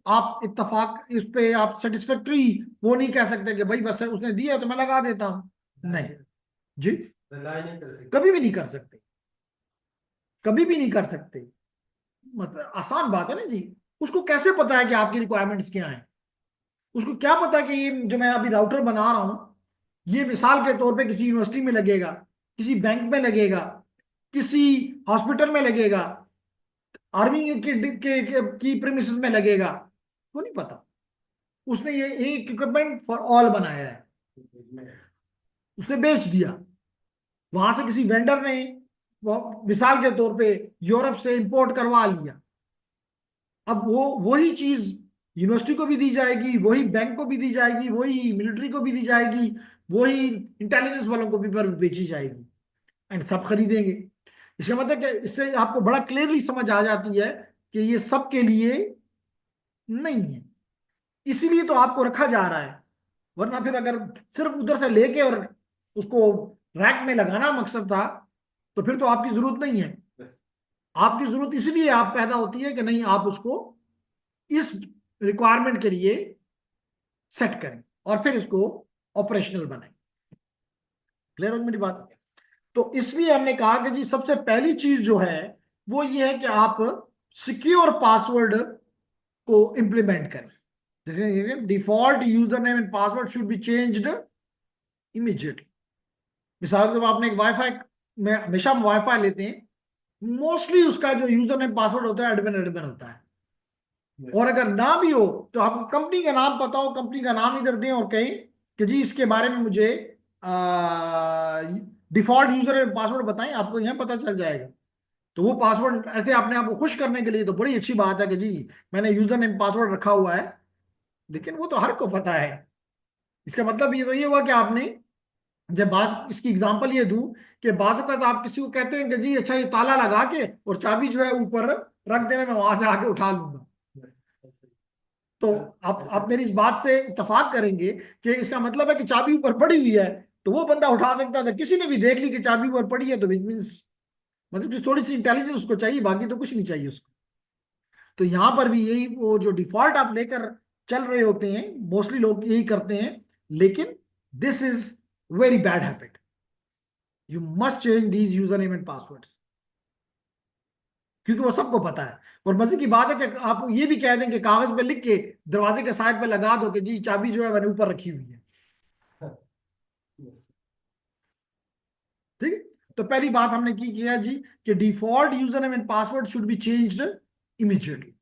आप इत्तेफाक, इस पे आप सेटिस्फैक्ट्री वो नहीं कह सकते कि भाई बस उसने दिया तो मैं लगा देता हूं। नहीं जी, रिलाई नहीं कर सकते। कभी भी नहीं कर सकते, कभी भी नहीं कर सकते। मतलब आसान बात है ना जी। उसको कैसे पता है कि आपकी रिक्वायरमेंट्स क्या हैं? उसको क्या पता कि ये जो मैं अभी राउटर बना रहा हूं, ये मिसाल के तौर पे किसी यूनिवर्सिटी में लगेगा, किसी बैंक में लगेगा, किसी हॉस्पिटल में लगेगा, आर्मी की प्रीमिसेस में लगेगा? वो नहीं पता। उसने ये एक इक्विपमेंट फॉर ऑल बनाया है, उसने बेच दिया। वहां से किसी वेंडर ने मिसाल के तौर पे यूरोप से इंपोर्ट करवा लिया। अब वो वही चीज यूनिवर्सिटी को भी दी जाएगी, वही बैंक को भी दी जाएगी, वही मिलिट्री को भी दी जाएगी, वही इंटेलिजेंस वालों को भी पर बेची जाएगी, एंड सब खरीदेंगे। इसका मतलब कि इससे आपको बड़ा क्लियरली समझ आ जाती है कि ये सबके लिए नहीं है, इसीलिए तो आपको रखा जा रहा है। वरना फिर अगर सिर्फ उधर से लेके और उसको रैक में लगाना मकसद था, तो फिर तो आपकी जरूरत नहीं है। आपकी जरूरत इसलिए आप पैदा होती है कि नहीं, आप उसको इस रिक्वायरमेंट के लिए सेट करें और फिर इसको ऑपरेशनल बनाएं। क्लियर हो मेरी बात? तो इसलिए हमने कहा कि जी सबसे पहली चीज जो है वो ये है कि आप सिक्योर पासवर्ड को इंप्लीमेंट करें। जैसे default user name and password should be changed immediately. मिसाल के तौर पर आपने एक वाईफाई में, हमेशा हम वाईफाई लेते हैं, मोस्टली उसका जो यूजर नेम पासवर्ड होता है एडमिन एडमिन होता है। और अगर ना भी हो तो आपको कंपनी का नाम पता हो, कंपनी का नाम इधर दें और कहें कि जी इसके बारे में मुझे डिफॉल्ट यूजर पासवर्ड बताएं, आपको यहाँ पता चल जाएगा। तो वो पासवर्ड ऐसे अपने आप को खुश करने के लिए तो बड़ी अच्छी बात है कि जी मैंने यूजर नेम पासवर्ड रखा हुआ है, लेकिन वो तो हर को पता है। इसका मतलब ये तो ये हुआ कि आपने, जब बाज इसकी एग्जांपल ये दूं कि बाजू का तो आप किसी को कहते हैं कि जी अच्छा ये ताला लगा के और चाबी जो है ऊपर रख देना, मैं वहां से आके उठा लूंगा। तो आप मेरी इस बात से इत्तेफाक करेंगे कि इसका मतलब है कि चाबी ऊपर पड़ी हुई है, तो वो बंदा उठा सकता था। किसी ने भी देख ली कि चाबी ऊपर पड़ी है तो इट मीन्स मतलब कि थोड़ी सी इंटेलिजेंस उसको चाहिए, बाकी तो कुछ नहीं चाहिए उसको। तो यहां पर भी यही वो जो डिफॉल्ट आप लेकर चल रहे होते हैं, मोस्टली लोग यही करते हैं, लेकिन this is very bad habit. You must change these user name and passwords, क्योंकि वो सबको पता है। और मजे की बात है कि आप ये भी कह दें कि कागज पे लिख के दरवाजे के साइड पे लगा दो कि जी चाबी जो है मैंने ऊपर रखी हुई है। ठीक है? तो पहली बात हमने की किया जी कि default user name and password should be changed immediately.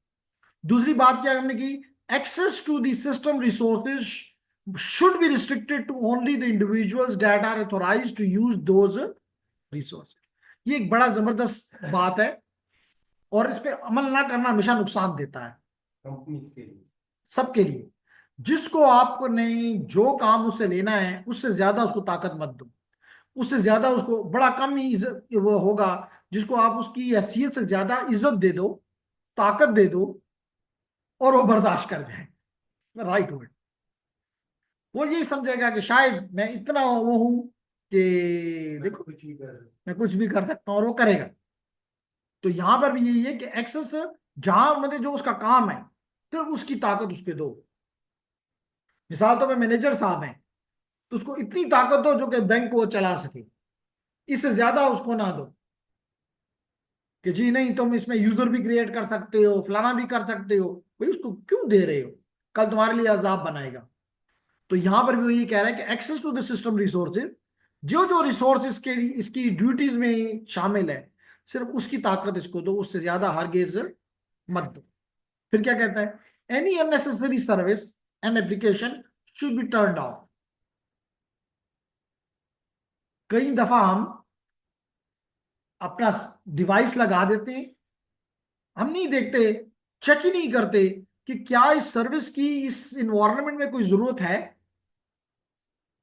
दूसरी बात क्या हमने की, access to the system resources should be restricted to only the individuals that are authorized to use those resources। ये एक बड़ा जबरदस्त बात है और इस पे अमल ना करना हमेशा नुकसान देता है कंपनीज के लिए, सबके लिए। जिसको आपने जो काम उससे लेना है उससे ज्यादा उसको ताकत मत दो, उससे ज्यादा उसको बड़ा कम ही वो होगा। जिसको आप उसकी हैसियत से ज्यादा इज्जत दे दो, ताकत दे दो और वो बर्दाश्त कर जाए, राइट वर्ड। वो यही समझेगा कि शायद मैं इतना वो हूं कि देखो कुछ भी कर मैं कुछ भी कर सकता हूं, और वो करेगा। तो यहां पर भी यही है कि एक्सेस जहां मतलब जो उसका काम है तो उसकी ताकत उसके दो। मिसाल तो में मैनेजर साहब हैं तो उसको इतनी ताकत दो जो कि बैंक को वो चला सके, इससे ज्यादा उसको ना दो कि जी नहीं तुम इसमें यूजर भी क्रिएट कर सकते हो, फलाना भी कर सकते हो। भाई उसको क्यों दे रहे हो, कल तुम्हारे लिए अजाब बनाएगा। तो यहां पर भी वो ये कह रहा है कि access to the system resources, जो जो रिसोर्सेज के इसकी ड्यूटीज में शामिल है सिर्फ उसकी ताकत इसको दो, उससे ज्यादा हरगिज मत दो। फिर क्या कहता है, any unnecessary service and application should be turned of. कई दफा हम अपना डिवाइस लगा देते हैं, हम नहीं देखते, चेक ही नहीं करते कि क्या इस सर्विस की इस इन्वायरमेंट में कोई जरूरत है,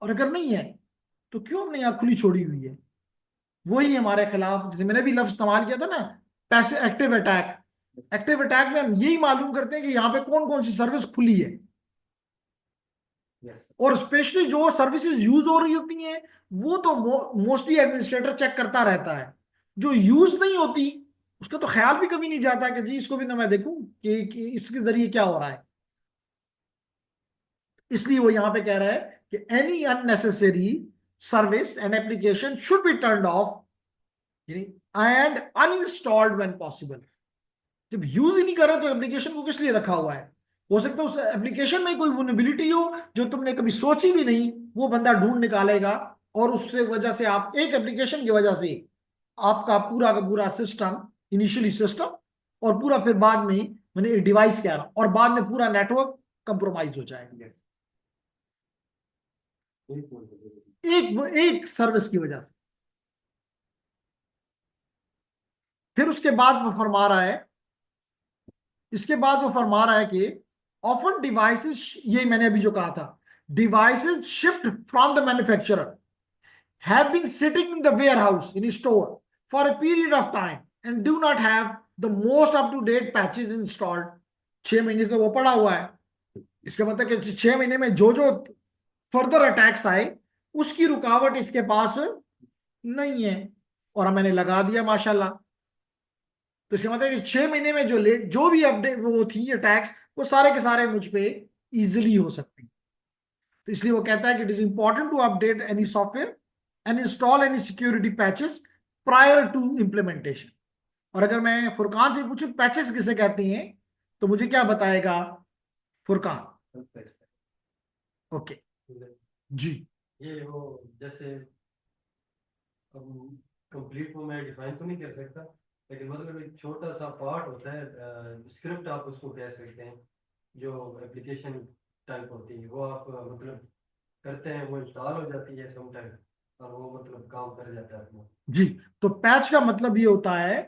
और अगर नहीं है तो क्यों हमने यहाँ खुली छोड़ी हुई है। वही हमारे खिलाफ, जैसे मैंने भी लफ्ज इस्तेमाल किया था ना, पैसे एक्टिव अटैक। एक्टिव अटैक में हम यही मालूम करते हैं कि यहाँ पे कौन कौन सी सर्विस खुली है, यस और स्पेशली जो सर्विसेज यूज हो रही होती हैं वो तो मोस्टली एडमिनिस्ट्रेटर चेक करता रहता है। जो यूज नहीं होती उसका तो ख्याल भी कभी नहीं जाता कि जी इसको भी ना मैं देखूं कि इसके जरिए क्या हो रहा है। इसलिए वो यहां पे कह रहा है कि any unnecessary service and application should be turned of and uninstalled when possible. जब यूज ही नहीं कर रहे तो एप्लीकेशन को किस लिए रखा हुआ है। हो सकता है उस एप्लीकेशन में कोई वल्नरेबिलिटी हो जो तुमने कभी सोची भी नहीं, वो बंदा ढूंढ निकालेगा, और उससे वजह से आप एक एप्लीकेशन की वजह से आपका पूरा का पूरा सिस्टम, इनिशियली सिस्टम और पूरा फिर बाद में मैंने डिवाइस क्या रहा और बाद में पूरा नेटवर्क कंप्रोमाइज हो जाएगा, बिल्कुल। एक सर्विस की वजह से। फिर उसके बाद वो फरमा रहा है, इसके बाद वो फरमा रहा है कि ऑफन डिवाइसेस, ये मैंने अभी जो कहा था, devices shift from the manufacturer have been sitting in the warehouse in store for a period of time and do not have the most up to date patches installed। 6 महीने से वो पड़ा हुआ है, इसका मतलब कि 6 महीने में जो जो फर्दर अटैक्स आए उसकी रुकावट इसके पास नहीं है, और मैंने लगा दिया माशाल्लाह। तो इसका मतलब कि 6 महीने में जो भी अपडेट वो थी अटैक्स, वो सारे के सारे मुझ पे इजिली हो सकते हैं। तो इसलिए वो कहता है कि it is important to update any software and install any security patches prior to implementation. और अगर मैं फुरकान से पूछूं पैचेस किसे कहते हैं, तो मुझे क्या बताएगा फुरकान? ओके जी। ये वो जैसे अब कंप्लीट को मैं डिफाइन तो नहीं कर सकता, लेकिन मतलब एक छोटा सा पार्ट होता है, स्क्रिप्ट आप उसको कह सकते हैं, जो एप्लीकेशन टाइप होती है वो आप मतलब करते हैं, वो इंस्टॉल हो जाती है सम टाइम, और वो मतलब काम कर जाता है अपना। जी, तो पैच का मतलब ये होता है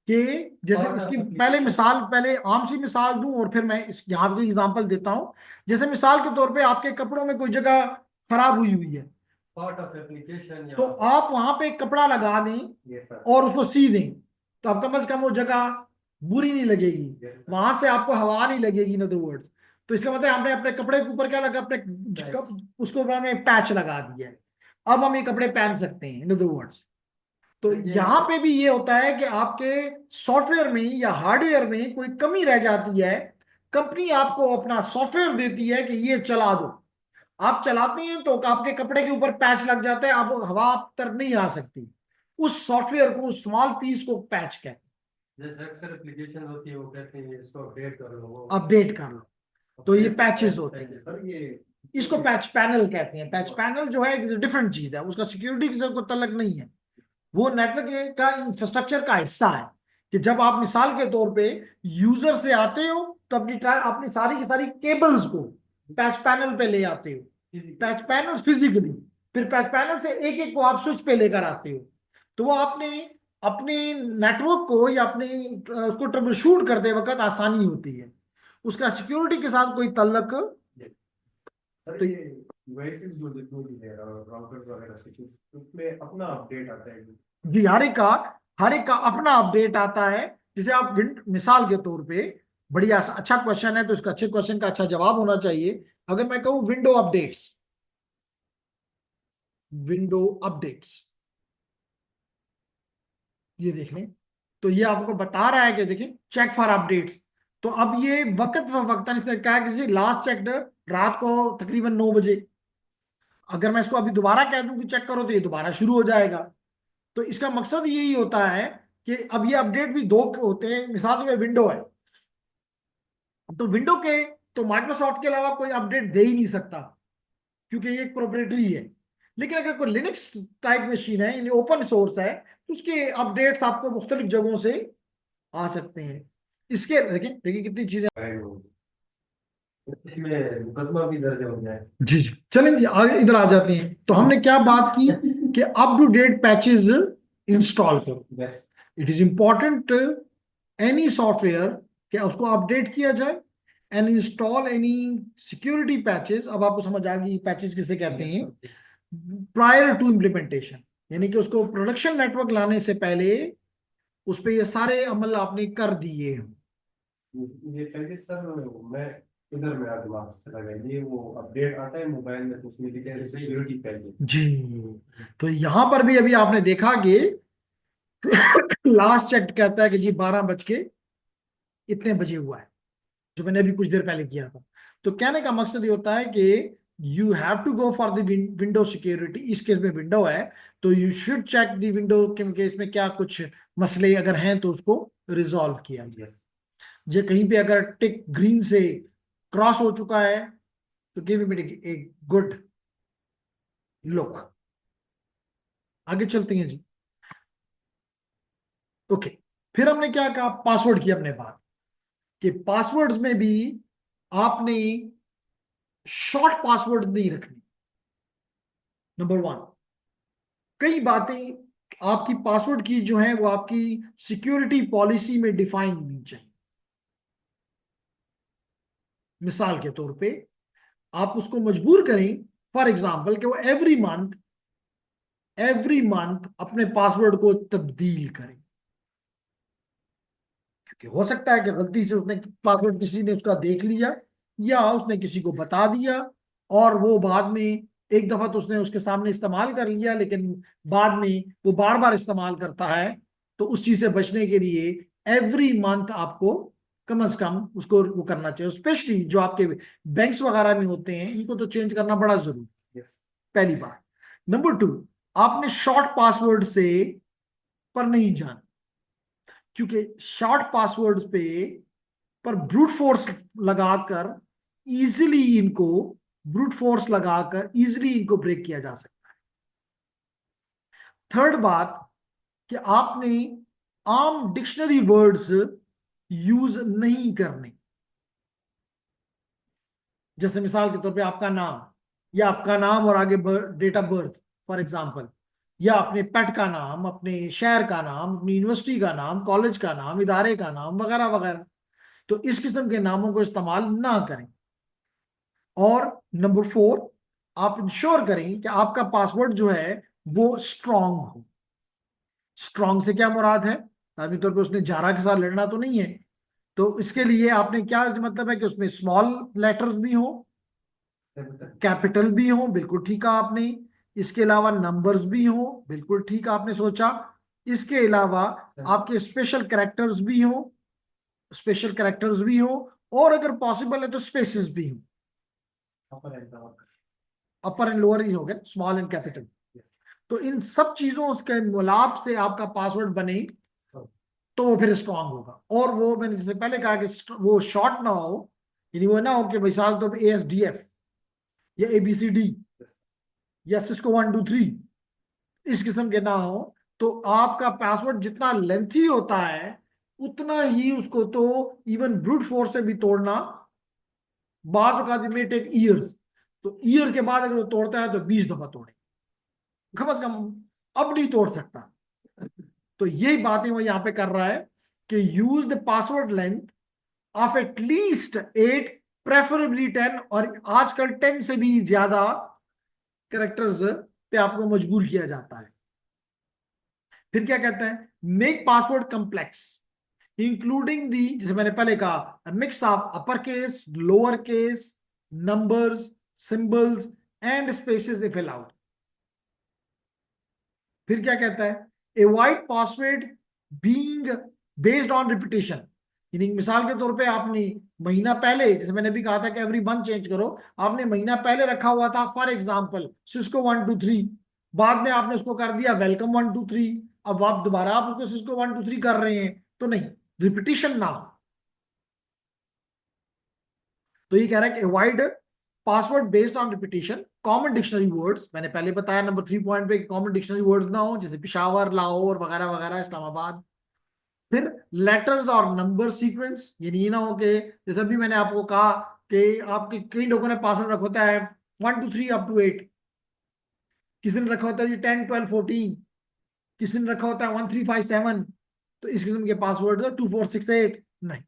कि जैसे Part of इसकी application। पहले आम सी मिसाल दूं और फिर मैं इस यहाँ पे एग्जांपल देता हूं। जैसे मिसाल के तौर पे आपके कपड़ों में कोई जगह खराब हुई हुई है, पार्ट ऑफ एप्लीकेशन तो या। आप वहां पे एक कपड़ा लगा दें यस सर। और उसको सी दें, तो आप कम से कम वो जगह बुरी नहीं लगेगी, यस सर। वहां से आपको हवा नहीं लगेगी इन अदर वर्ड्स। तो इसका मतलब हमने अपने कपड़े के ऊपर क्या लगा, अपने उसको ऊपर में पैच लगा दिया है, अब हम ये कपड़े पहन सकते हैं इन अदर वर्ड्स। तो यहां पे भी ये होता है कि आपके सॉफ्टवेयर में या हार्डवेयर में कोई कमी रह जाती है, कंपनी आपको अपना सॉफ्टवेयर देती है कि ये चला दो, आप चलाते हैं तो आपके कपड़े के ऊपर पैच लग जाता है, आप हवा आप तर नहीं आ सकती, उस सॉफ्टवेयर को, उस स्मॉल पीस को पैच कहते हैं। जैसे अक्सर एप्लीकेशन होती है वो कहते हैं इसको अपडेट कर लो, वो अपडेट कर लो, तो ये पैचेस होते हैं। सर ये इसको पैच पैनल कहते हैं। पैच पैनल जो है डिफरेंट चीज है, उसका सिक्योरिटी से कोई तल्लक नहीं है, वो नेटवर्क का इंफ्रास्ट्रक्चर का हिस्सा है। कि जब आप मिसाल के तौर पे यूजर से आते हो तो अपनी सारी की सारी केबल्स को पैच पैनल पे ले आते हो, पैच पैनल फिजिकली, फिर पैच पैनल से एक एक को आप स्विच पे लेकर आते हो, तो वो आपने अपने नेटवर्क को या अपने उसको ट्रबल शूट करते वक्त आसानी होती है, उसका सिक्योरिटी के साथ कोई तल्लक। सर ये डिवाइसेस जो जितनी भी है राउटर्स वगैरह स्विचेस उसमें अपना अपडेट आता है। जी, हर एक का अपना अपडेट आता है। जैसे आप मिसाल के तौर पे, बढ़िया अच्छा क्वेश्चन है, तो इसका अच्छे क्वेश्चन का अच्छा जवाब होना चाहिए। अगर मैं कहूं विंडो अपडेट्स, विंडो अपडेट्स, ये देख लें, तो ये आपको बता रहा है कि देखिए चेक फॉर अपडेट्स। तो अब ये वक्त व वक्तन इसने कहा है कि लास्ट चेक रात को तकरीबन 9 बजे, अगर मैं इसको अभी दोबारा कह दूं कि चेक करो तो ये दोबारा शुरू हो जाएगा। तो इसका मकसद यही होता है कि अब ये अपडेट भी दो होते हैं। मिसाल में विंडो है, तो विंडो के तो माइक्रोसॉफ्ट के अलावा कोई अपडेट दे ही नहीं सकता, क्योंकि ये एक प्रोप्राइटरी है। लेकिन अगर कोई लिनक्स टाइप मशीन है, यानी ओपन सोर्स है, तो उसके अपडेट्स आपको मुख्तलिफ जगहों से आ सकते हैं। इसके देखिए देखिए कितनी चीजें। इसमें मुकदमा भी दर्ज हो जाए। जी जी, चलें जी आगे इधर आ जाते हैं। तो हमने क्या बात की कि up to date patches install करो। Yes. It is important any software कि उसको अपडेट किया जाए and install any security patches. अब आपको समझ आ गई पैचेस किसे कहते हैं, प्रायर टू इम्प्लीमेंटेशन, यानी कि उसको प्रोडक्शन नेटवर्क लाने से पहले उस पर ये सारे अमल आपने कर दिए हैं। ये पहले सर मैं इधर मेरा दिमाग चला गया, ये वो अपडेट आता है मोबाइल में तो उसमें लिखा है सिक्योरिटी पहले। जी, तो यहां पर भी अभी आपने देखा कि लास्ट चेक कहता है कि जी 12 बज के इतने बजे हुआ है, जो मैंने अभी कुछ देर पहले किया था। तो कहने का मकसद ये होता है कि you have to go for the window security. इस केस में विंडो है तो you should check the window, क्योंकि इसमें क्या कुछ मसले अगर हैं तो उसको रिजॉल्व किया जाए। ये कहीं पे अगर टिक ग्रीन से क्रॉस हो चुका है तो give it a good look. आगे चलते हैं जी। ओके, फिर हमने क्या कहा, पासवर्ड की हमने बात कि पासवर्ड्स में भी आपने शॉर्ट पासवर्ड नहीं रखनी, नंबर वन। कई बातें आपकी पासवर्ड की जो है वो आपकी सिक्योरिटी पॉलिसी में डिफाइन होनी चाहिए। मिसाल के तौर पे आप उसको मजबूर करें फॉर एग्जाम्पल कि वो एवरी मंथ अपने पासवर्ड को तब्दील करें, क्योंकि हो सकता है कि गलती से उसने पासवर्ड किसी ने उसका देख लिया या उसने किसी को बता दिया और वो बाद में एक दफा तो उसने उसके सामने इस्तेमाल कर लिया, लेकिन बाद में वो बार बार इस्तेमाल करता है। तो उस चीज से बचने के लिए एवरी मंथ आपको कम से कम उसको वो करना चाहिए। स्पेशली जो आपके बैंक्स वगैरह में होते हैं, इनको तो चेंज करना बड़ा जरूरी है, पहली बात। नंबर टू, आपने शॉर्ट पासवर्ड से पर नहीं जाना, क्योंकि शॉर्ट पासवर्ड पे पर ब्रूट फोर्स लगाकर इजीली इनको ब्रेक किया जा सकता है। थर्ड बात कि आपने आम डिक्शनरी वर्ड्स यूज नहीं करने। जैसे मिसाल के तौर पे आपका नाम, या आपका नाम और आगे date of birth for example, या अपने पेट का नाम, अपने शहर का नाम, अपनी यूनिवर्सिटी का नाम, कॉलेज का नाम, इदारे का नाम वगैरह वगैरह। तो इस किस्म के नामों को इस्तेमाल ना करें। और नंबर फोर, आप इंश्योर करें कि आपका पासवर्ड जो है वो स्ट्रांग हो। स्ट्रांग से क्या मुराद है? लाजमी तौर पे उसने जारा के साथ लड़ना तो नहीं है, तो इसके लिए आपने क्या मतलब है कि उसमें स्मॉल लेटर्स भी हो, कैपिटल भी हो, बिल्कुल ठीक है आपने। इसके अलावा नंबर्स भी हो, बिल्कुल ठीक आपने सोचा। इसके अलावा आपके स्पेशल कैरेक्टर्स भी हो, और अगर पॉसिबल है तो स्पेसेस भी हो। अपर एंड लोअर ही हो गए, स्मॉल एंड कैपिटल। तो इन सब चीजों के मिलाप से आपका पासवर्ड बने तो वो फिर स्ट्रांग होगा। और वो मैंने जैसे पहले कहा कि वो शॉर्ट ना हो, यानी वो ना हो कि मिसाल तो ASDF या ABCD या सिस्को 1 2 3 इस किस्म के ना हो। तो आपका पासवर्ड जितना लेंथी होता है उतना ही उसको तो इवन ब्रूट फोर्स से भी तोड़ना बाज औकात में टेक ईयर्स। तो ईयर के बाद अगर वो तोड़ता है तो 20 दफा तोड़े, कम से कम। अब नहीं तोड़ सकता। तो यही बातें वो यहां पे कर रहा है कि use the password length of at least 8, preferably 10, और आजकल 10 से भी ज्यादा कैरेक्टर्स पे आपको मजबूर किया जाता है। फिर क्या कहता है? Make password complex including the, जैसे मैंने पहले कहा, mix of upper case, lower case, numbers, symbols and spaces if allowed. फिर क्या कहता है? Avoid password being based on repetition. यानी मिसाल के तौर पे आपने महीना पहले, जैसे मैंने भी कहा था कि एवरी मंथ चेंज करो, आपने महीना पहले रखा हुआ था फॉर एग्जांपल सिस्को 1 2 3, बाद में आपने उसको कर दिया वेलकम 1 2 3, अब आप दोबारा आप उसको सिस्को 1 2 3 कर रहे हैं, तो नहीं, रिपीटिशन ना हो। तो ये कह रहा है कि avoid password based on repetition, common dictionary words, मैंने पहले बताया नंबर 3 पॉइंट पे, कॉमन डिक्शनरी वर्ड्स ना हो, जैसे पिशावर, लाहौर वगैरह वगैरह, इस्लामाबाद। फिर लेटर्स और नंबर सीक्वेंस, ये ना हो कि जैसे अभी मैंने आपको कहा कि आपके कई लोगों ने पासवर्ड रखा होता है 1 2 3 up to 8, किसी ने रखा होता है जी 10 12 14, किसी ने रखा होता है 1 3 5 7। तो इस किस्म के पासवर्ड 2 4 6 8 नहीं।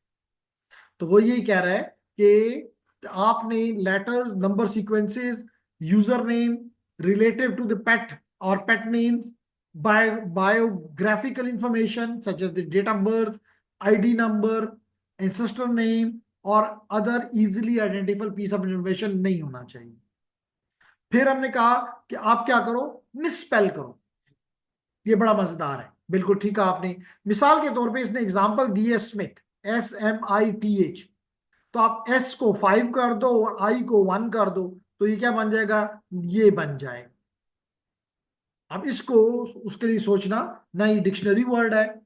तो वो यही कह रहा है कि आपने letters, number sequences, user name relative to the pet or pet names, biographical information such as the date of birth, ID number, ancestor name और other easily identifiable piece of information नहीं होना चाहिए। फिर हमने कहा कि आप क्या करो, मिसस्पेल करो। ये बड़ा मजेदार है, बिल्कुल ठीक है आपने। मिसाल के तौर पे इसने एग्जांपल दी है स्मिथ, SMITH। तो आप S को 5 कर दो और I को 1 कर दो, तो ये क्या बन जाएगा? ये बन जाएगा। अब इसको उसके लिए सोचना, ना ये डिक्शनरी वर्ड है,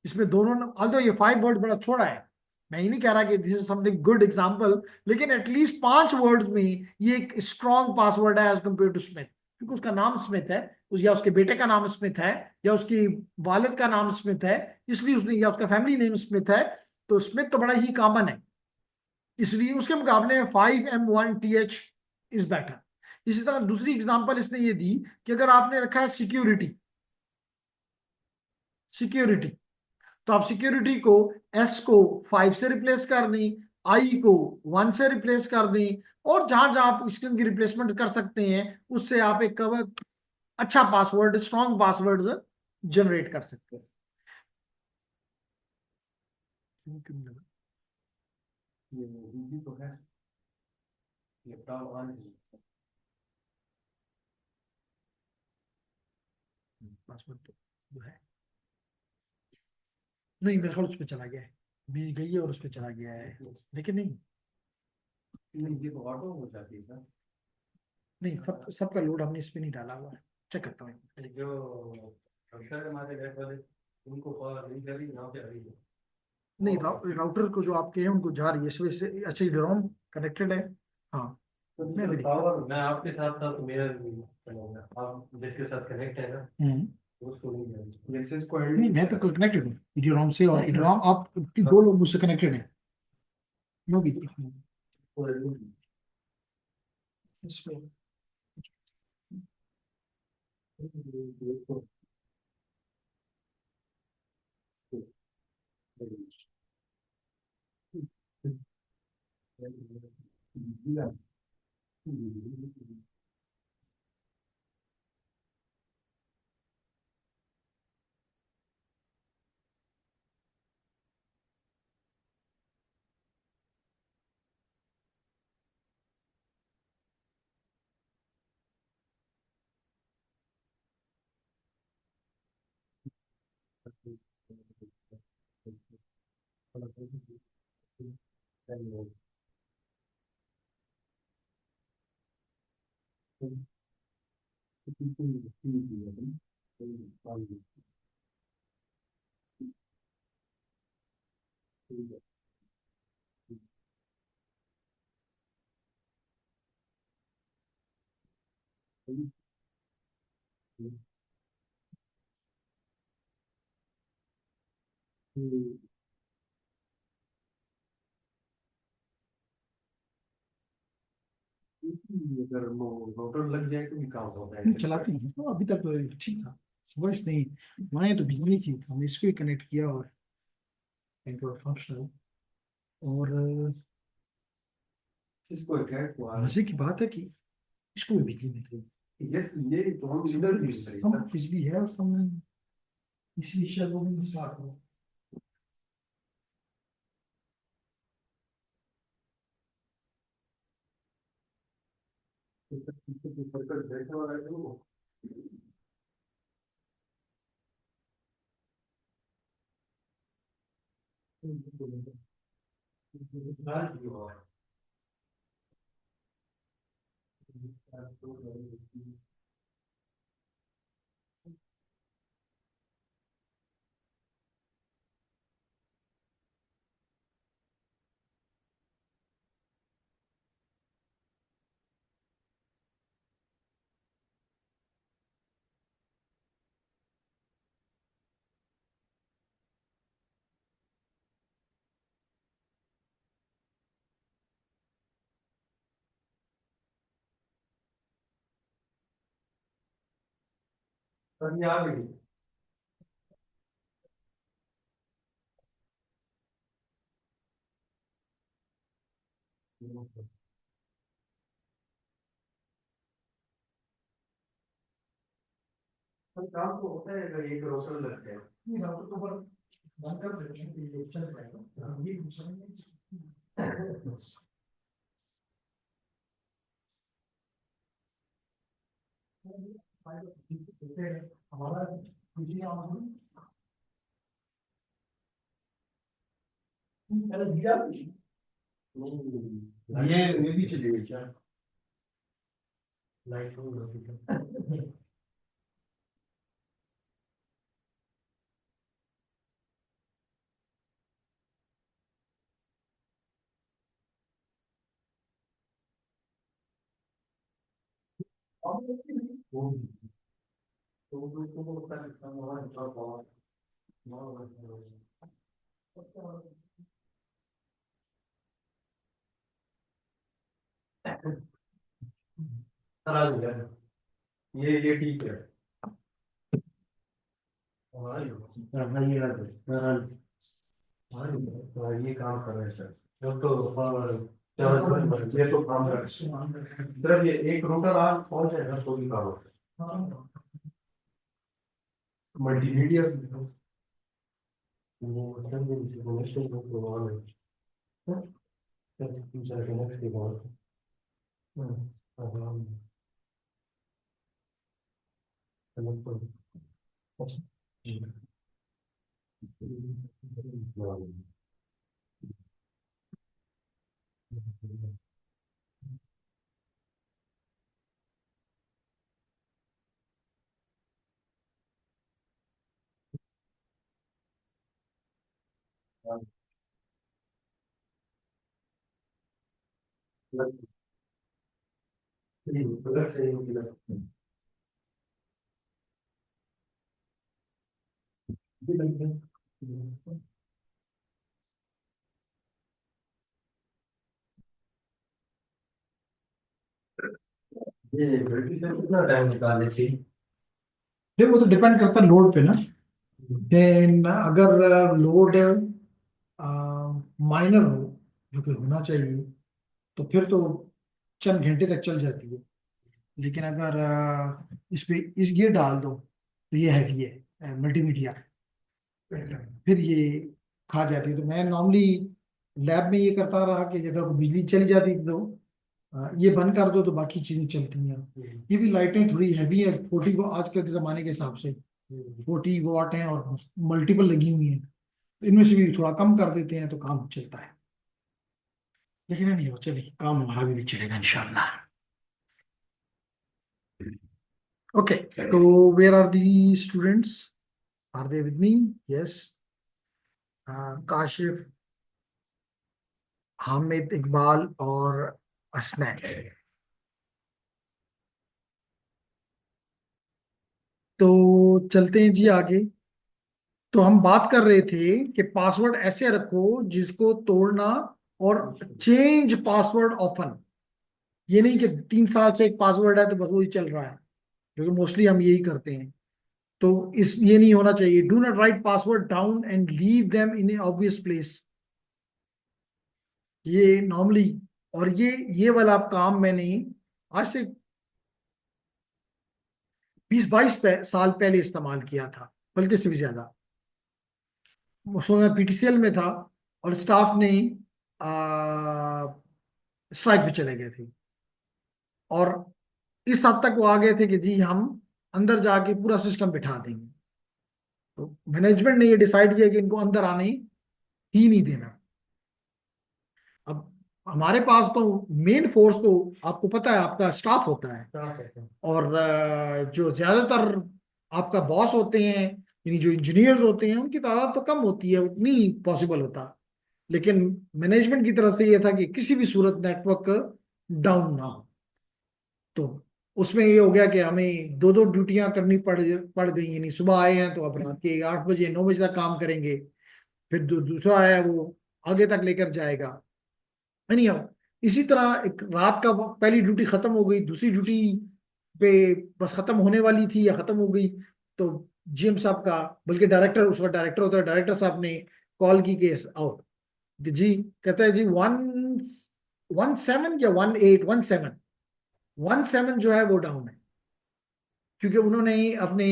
इसमें दोनों, although ये 5 वर्ड बड़ा छोड़ा है, मैं ये नहीं कह रहा कि this is something good example, लेकिन एटलीस्ट 5 वर्ड्स में ये एक स्ट्रॉन्ग पासवर्ड है एज कंपेयर टू स्मिथ, क्योंकि उसका नाम स्मिथ है, या उसके बेटे का नाम स्मिथ है, या उसकी वालिद का नाम स्मिथ है, इसलिए उसने, या उसका फैमिली नेम स्मिथ है। तो स्मिथ तो बड़ा ही कॉमन है। इसलिए उसके मुकाबले में 5M1TH इज बेटर। इसी तरह दूसरी एग्जांपल इसने ये दी कि अगर आपने रखा है सिक्योरिटी, सिक्योरिटी, तो आप सिक्योरिटी को एस को 5 से रिप्लेस कर दें, आई को 1 से रिप्लेस कर दें, और जहां जहां आप इसकी रिप्लेसमेंट कर सकते हैं उससे आप एक अच्छा पासवर्ड, स्ट्रॉन्ग पासवर्ड जनरेट कर सकते हैं। ये हिंदी तो है, ये काम ऑन है। पासवर्ड तो जो है, नहीं मेरे ख्याल उस पर चला गया है, बीच गई है और उस पर चला गया है, लेकिन नहीं, नहीं, ये तो ऑटो हो जाती है सर। नहीं सब सबका लोड हमने इस पे नहीं डाला हुआ है, चेक करता हूँ। जो अक्षर हमारे घर वाले, उनको कॉल नहीं करी, यहाँ पे आ रही है। नहीं राउटर को जो आपके हैं उनको जा रही है इस वजह से। अच्छा, ड्रोन कनेक्टेड है, हाँ तो मैं भी पावर मैं आपके साथ था तो मेरा भी चलेगा, आप जिसके साथ कनेक्ट है ना उसको नहीं जाएगा। मैसेज को नहीं मैं तो कनेक्टेड हूँ ईडीरोम से, और ईडीरोम आप दो लोग मुझसे कनेक्टेड हैं, मैं भी देखूँ इसमें। अगर वो रोटर लग जाए तो भी काम होता है। चलाते हैं तो अभी तक तो ठीक था, सुबह इसने वहाँ तो बिजली थी तो हमने इसको ही कनेक्ट किया और फंक्शनल। और इसको अटैक हुआ है। मजे की बात है कि इसको भी बिजली मिल रही यस, ये तो हम इधर भी मिल है, रही सब है। बिजली है और सब, इसलिए शायद वो भी स्टार्ट हो। सर्कट बैठा हुआ है वो। अभी आ गई। पर काम तो होता है अगर एक रोशन लगते हैं। नहीं राउटर तो पर बंद कर देते हैं, ये चल जाएगा, ये दूसरा नहीं। हमारा बिजली ऑन पहले दिया ये भी चलेगी क्या? लाइट हो गई। तो सर आ जाएगा, ये ठीक है। हाँ ये आ जाए, हाँ ये काम कर रहे हैं सर। ये तो काम कर रहे हैं सिर्फ, ये एक रूटर आज पहुंच जाएगा तो भी काम होगा। मल्टीमीडिया ये गलती से कितना टाइम निकाले थी। देखो वो तो डिपेंड करता है लोड पे ना। देन अगर लोड माइनर हो, जो कि होना चाहिए, तो फिर तो चंद घंटे तक चल जाती है। लेकिन अगर इस पे ये डाल दो तो ये हैवी है मल्टीमीडिया, फिर ये खा जाती है। तो मैं नॉर्मली लैब में ये करता रहा कि अगर वो बिजली चली जाती थी तो ये बंद कर दो तो बाकी चीजें चलती हैं। ये भी लाइटें थोड़ी हैवी है, 40 वो आजकल के जमाने के हिसाब से 40 वॉट हैं और मल्टीपल लगी हुई हैं, तो इनमें से भी थोड़ा कम कर देते हैं तो काम चलता है। लेकिन नहीं हो, चलिए काम हमारा भी चलेगा इंशाल्लाह। ओके, तो where are the students, are they with me? Yes, Kashif, Hamid, Iqbal और असनैन। तो चलते हैं जी आगे। तो हम बात कर रहे थे कि पासवर्ड ऐसे रखो जिसको तोड़ना, और चेंज पासवर्ड ऑफन। ये नहीं कि 3 साल से एक पासवर्ड है तो बस वही चल रहा है, क्योंकि मोस्टली हम यही करते हैं। तो इस ये नहीं होना चाहिए। Do not right password down and leave them in A obvious place, ये नॉर्मली। और ये वाला काम मैंने आज से 20-22 साल पहले इस्तेमाल किया था, बल्कि इससे भी ज्यादा। उसमें मैं पीटीसीएल में था और स्टाफ ने स्ट्राइक पे चले गए थे, और इस हद तक वो आ गए थे कि जी हम अंदर जाके पूरा सिस्टम बिठा देंगे। तो मैनेजमेंट ने ये डिसाइड किया कि इनको अंदर आने ही नहीं देना। अब हमारे पास तो मेन फोर्स तो आपको पता है आपका स्टाफ होता है, और जो ज्यादातर आपका बॉस होते हैं, यानी जो इंजीनियर्स होते हैं, उनकी तादाद तो कम होती है, उतनी पॉसिबल होता। लेकिन मैनेजमेंट की तरफ से ये था कि किसी भी सूरत नेटवर्क डाउन ना हो। तो उसमें ये हो गया कि हमें दो दो ड्यूटियां करनी पड़ गई। यानी सुबह आए हैं तो अब रात के 8 बजे 9 बजे तक काम करेंगे, फिर दूसरा है वो आगे तक लेकर जाएगा। नहीं, अब इसी तरह एक रात का पहली ड्यूटी खत्म हो गई, दूसरी ड्यूटी पे बस खत्म होने वाली थी या खत्म हो गई, तो जीएम साहब का, बल्कि डायरेक्टर, उसका डायरेक्टर होता है, डायरेक्टर साहब ने कॉल की केस आउट कि जी, कहता है जी 117 या 17 जो है वो डाउन है। क्योंकि उन्होंने अपने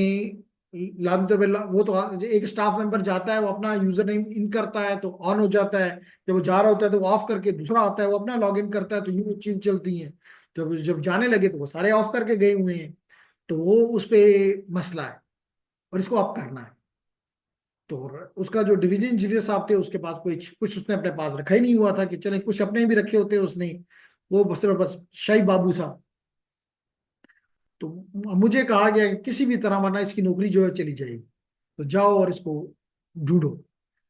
वो तो एक स्टाफ मेंबर जाता है, वो अपना यूजर नेम इन करता है तो ऑन हो जाता है, जब वो जा रहा होता है तो वो ऑफ करके दूसरा आता है, वो अपना लॉग इन करता है, तो यूं चीज चलती है। तो जब जाने लगे तो वो सारे ऑफ करके गए हुए हैं, तो वो उस पे मसला है और इसको ऑफ करना है। तो उसका जो डिवीजन इंजीनियर साहब थे, उसके पास कोई कुछ उसने अपने पास रखा ही नहीं हुआ था कि चले कुछ अपने भी रखे होते उसने, वो बस शाही बाबू था। तो मुझे कहा गया कि किसी भी तरह, वरना इसकी नौकरी जो है चली जाएगी, तो जाओ और इसको ढूंढो।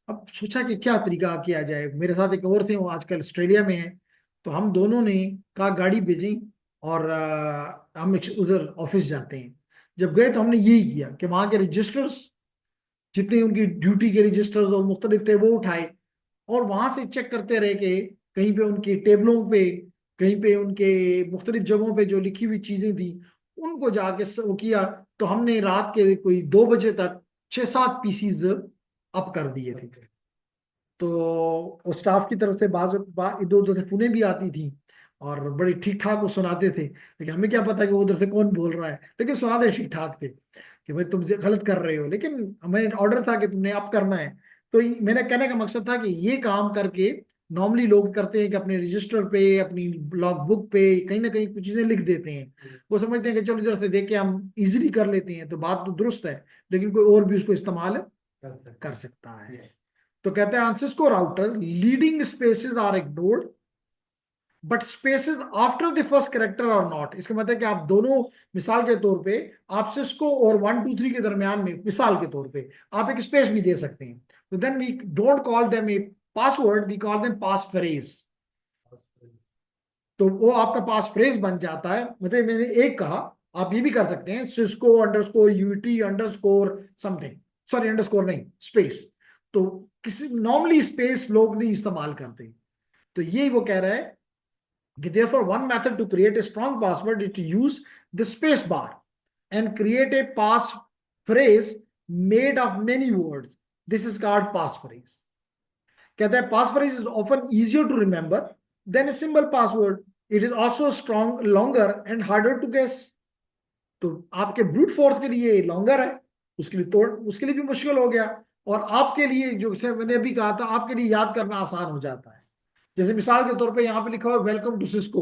अब सोचा कि क्या तरीका किया जाए। मेरे साथ एक और थे, वो आजकल ऑस्ट्रेलिया में है। तो हम दोनों ने कहा गाड़ी भेजें और हम उधर ऑफिस जाते हैं। जब गए तो हमने यही किया कि वहां के रजिस्टर्स, जितने उनकी ड्यूटी के रजिस्टर्स और मुख्तलिफ थे, वो उठाए और वहां से चेक करते रहे कि कहीं पे उनकी टेबलों पे कहीं पे उनके मुख्तलिफ जगहों पे जो लिखी हुई चीजें थी उनको जाके वो किया। तो हमने रात के कोई 2 बजे तक 6-7 पीसीज अप कर दिए थे। तो वो स्टाफ की तरफ से इधर उधर से फोनें भी आती थी और बड़ी ठीक ठाक वो सुनाते थे, लेकिन हमें क्या पता कि वो उधर से कौन बोल रहा है, लेकिन सुनाते ठीक ठाक थे कि भाई तुम गलत कर रहे हो, लेकिन हमें ऑर्डर था कि तुमने अप करना है। तो मेरा कहने का मकसद था कि ये काम करके नॉर्मली लोग करते हैं कि अपने रजिस्टर पे, अपनी लॉग बुक पे कहीं ना कहीं कुछ चीजें लिख देते हैं। वो समझते हैं कि चलो इधर से देख के हम इजीली कर लेते हैं, तो बात तो दुरुस्त है, लेकिन कोई और भी उसको इस्तेमाल कर सकता है। तो कहते हैं आंसर्स को router leading spaces are ignored but spaces after the first character are not. इसका मतलब कि आप दोनों, मिसाल के तौर पे आप सिस्को और 1 2 3 के दरमियान में मिसाल के तौर पे आप एक स्पेस भी दे सकते हैं। तो then we don't call them a password, we call them pass phrase. तो वो आपका पास फ्रेज बन जाता है। मतलब मैंने एक कहा, आप ये भी कर सकते हैं Cisco underscore UT underscore something, sorry underscore नहीं, स्पेस। तो किसी नॉर्मली स्पेस लोग नहीं इस्तेमाल करते। तो ये वो कह रहा है कि therefore one method to create a strong password is to use the space bar and create a pass phrase made of many words. This is called passphrase. कहता है passphrase is often easier to remember than a simple password. It is also strong, longer and harder to guess. तो आपके brute force के लिए longer है, उसके लिए भी मुश्किल हो गया, और आपके लिए जो मैंने अभी कहा था आपके लिए याद करना आसान हो जाता है। जैसे मिसाल के तौर पे यहाँ पे लिखा हुआ वेलकम टू सिस्को।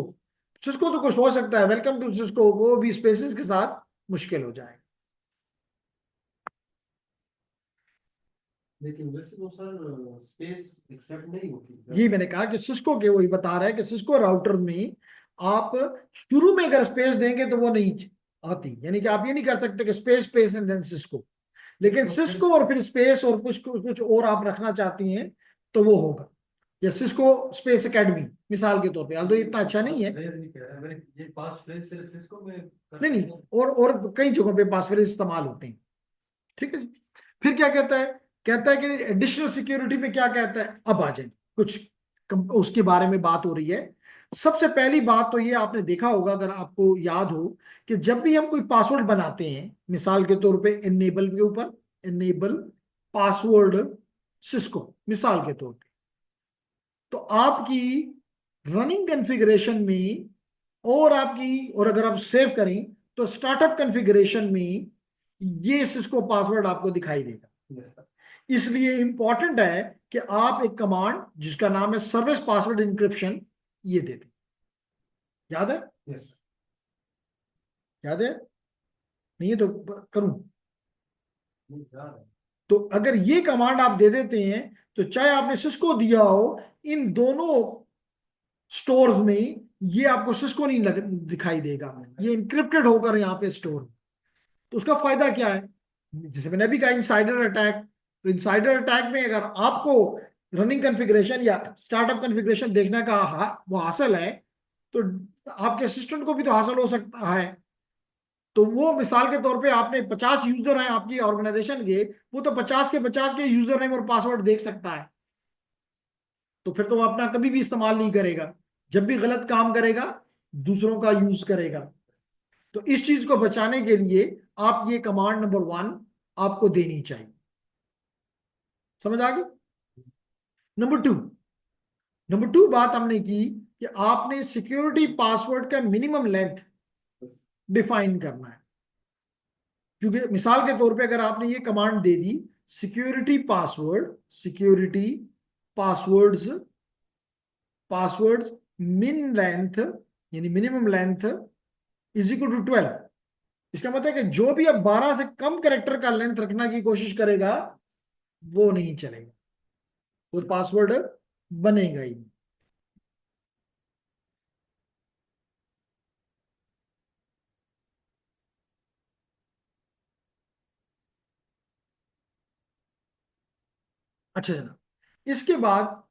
सिस्को तो कोई सोच सकता है, वेलकम टू सिस्को वो भी स्पेसिस के साथ मुश्किल हो जाएगा। लेकिन वैसे तो सर स्पेस एक्सेप्ट नहीं होती ये सर। मैंने कहा कि सिस्को के वही बता रहा है कि सिस्को राउटर में आप शुरू में अगर स्पेस देंगे तो वो नहीं आती, यानी कि आप ये नहीं कर सकते कि space space and then Cisco. लेकिन तो फिर सिस्को और फिर स्पेस और कुछ कुछ और आप रखना चाहती हैं तो वो होगा। या सिस्को स्पेस एकेडमी मिसाल के तौर पे, हाल तो इतना अच्छा नहीं है। फ्रेज नहीं कह रहा मैं, ये पास फ्रेज सिर्फ इसको में कर नहीं नहीं, सकता हूँ। और कई जगहों पे पासवर्ड इस्तेमाल होते हैं। ठीक है जी। फिर क्या कहता है, कहता है कि एडिशनल सिक्योरिटी में क्या कहता है, अब आ जाए कुछ उसके बारे में बात हो रही है। सबसे पहली बात तो ये आपने देखा होगा, अगर आपको याद हो, कि जब भी हम कोई पासवर्ड बनाते हैं, मिसाल के तौर पे इनेबल के ऊपर, इनेबल पासवर्ड सिस्को मिसाल के तौर पे, तो आपकी रनिंग कॉन्फ़िगरेशन में और अगर आप सेव करें तो स्टार्टअप कॉन्फ़िगरेशन में ये सिस्को पासवर्ड आपको दिखाई देगा। Yes, sir. इसलिए इंपॉर्टेंट है कि आप एक कमांड जिसका नाम है सर्विस पासवर्ड इंक्रिप्शन ये दे दें। याद है? Yes, sir. याद है? नहीं है तो करूं? नहीं, याद है। तो अगर ये कमांड आप दे देते हैं तो चाहे आपने सिस्को दिया हो, इन दोनों स्टोर्स में ये आपको सिस्को नहीं दिखाई देगा, ये इंक्रिप्टेड होकर यहाँ पे स्टोर। तो उसका फायदा क्या है? जैसे मैंने अभी कहा इनसाइडर अटैक, तो इनसाइडर अटैक में अगर आपको रनिंग कॉन्फ़िगरेशन या स्टार्टअप कॉन्फ़िगरेशन देखने का वो हासिल है, तो आपके असिस्टेंट को भी तो हासिल हो सकता है। तो वो मिसाल के तौर पे आपने 50 यूजर हैं आपकी ऑर्गेनाइजेशन के, वो तो 50 के यूजर नेम और पासवर्ड देख सकता है। तो फिर तो वो अपना कभी भी इस्तेमाल नहीं करेगा, जब भी गलत काम करेगा दूसरों का यूज करेगा। तो इस चीज को बचाने के लिए आप ये कमांड नंबर 1 आपको देनी चाहिए। समझ आ गई? नंबर 2 बात हमने की कि आपने सिक्योरिटी पासवर्ड का मिनिमम लेंथ डिफाइन करना है। क्योंकि मिसाल के तौर पे अगर आपने ये कमांड दे दी security passwords passwords min length, यानी minimum length is equal to 12, इसका मतलब है कि जो भी अब 12 से कम कैरेक्टर का लेंथ रखने की कोशिश करेगा वो नहीं चलेगा, वो पासवर्ड बनेगा ही नहीं। अच्छा जनाब, इसके बाद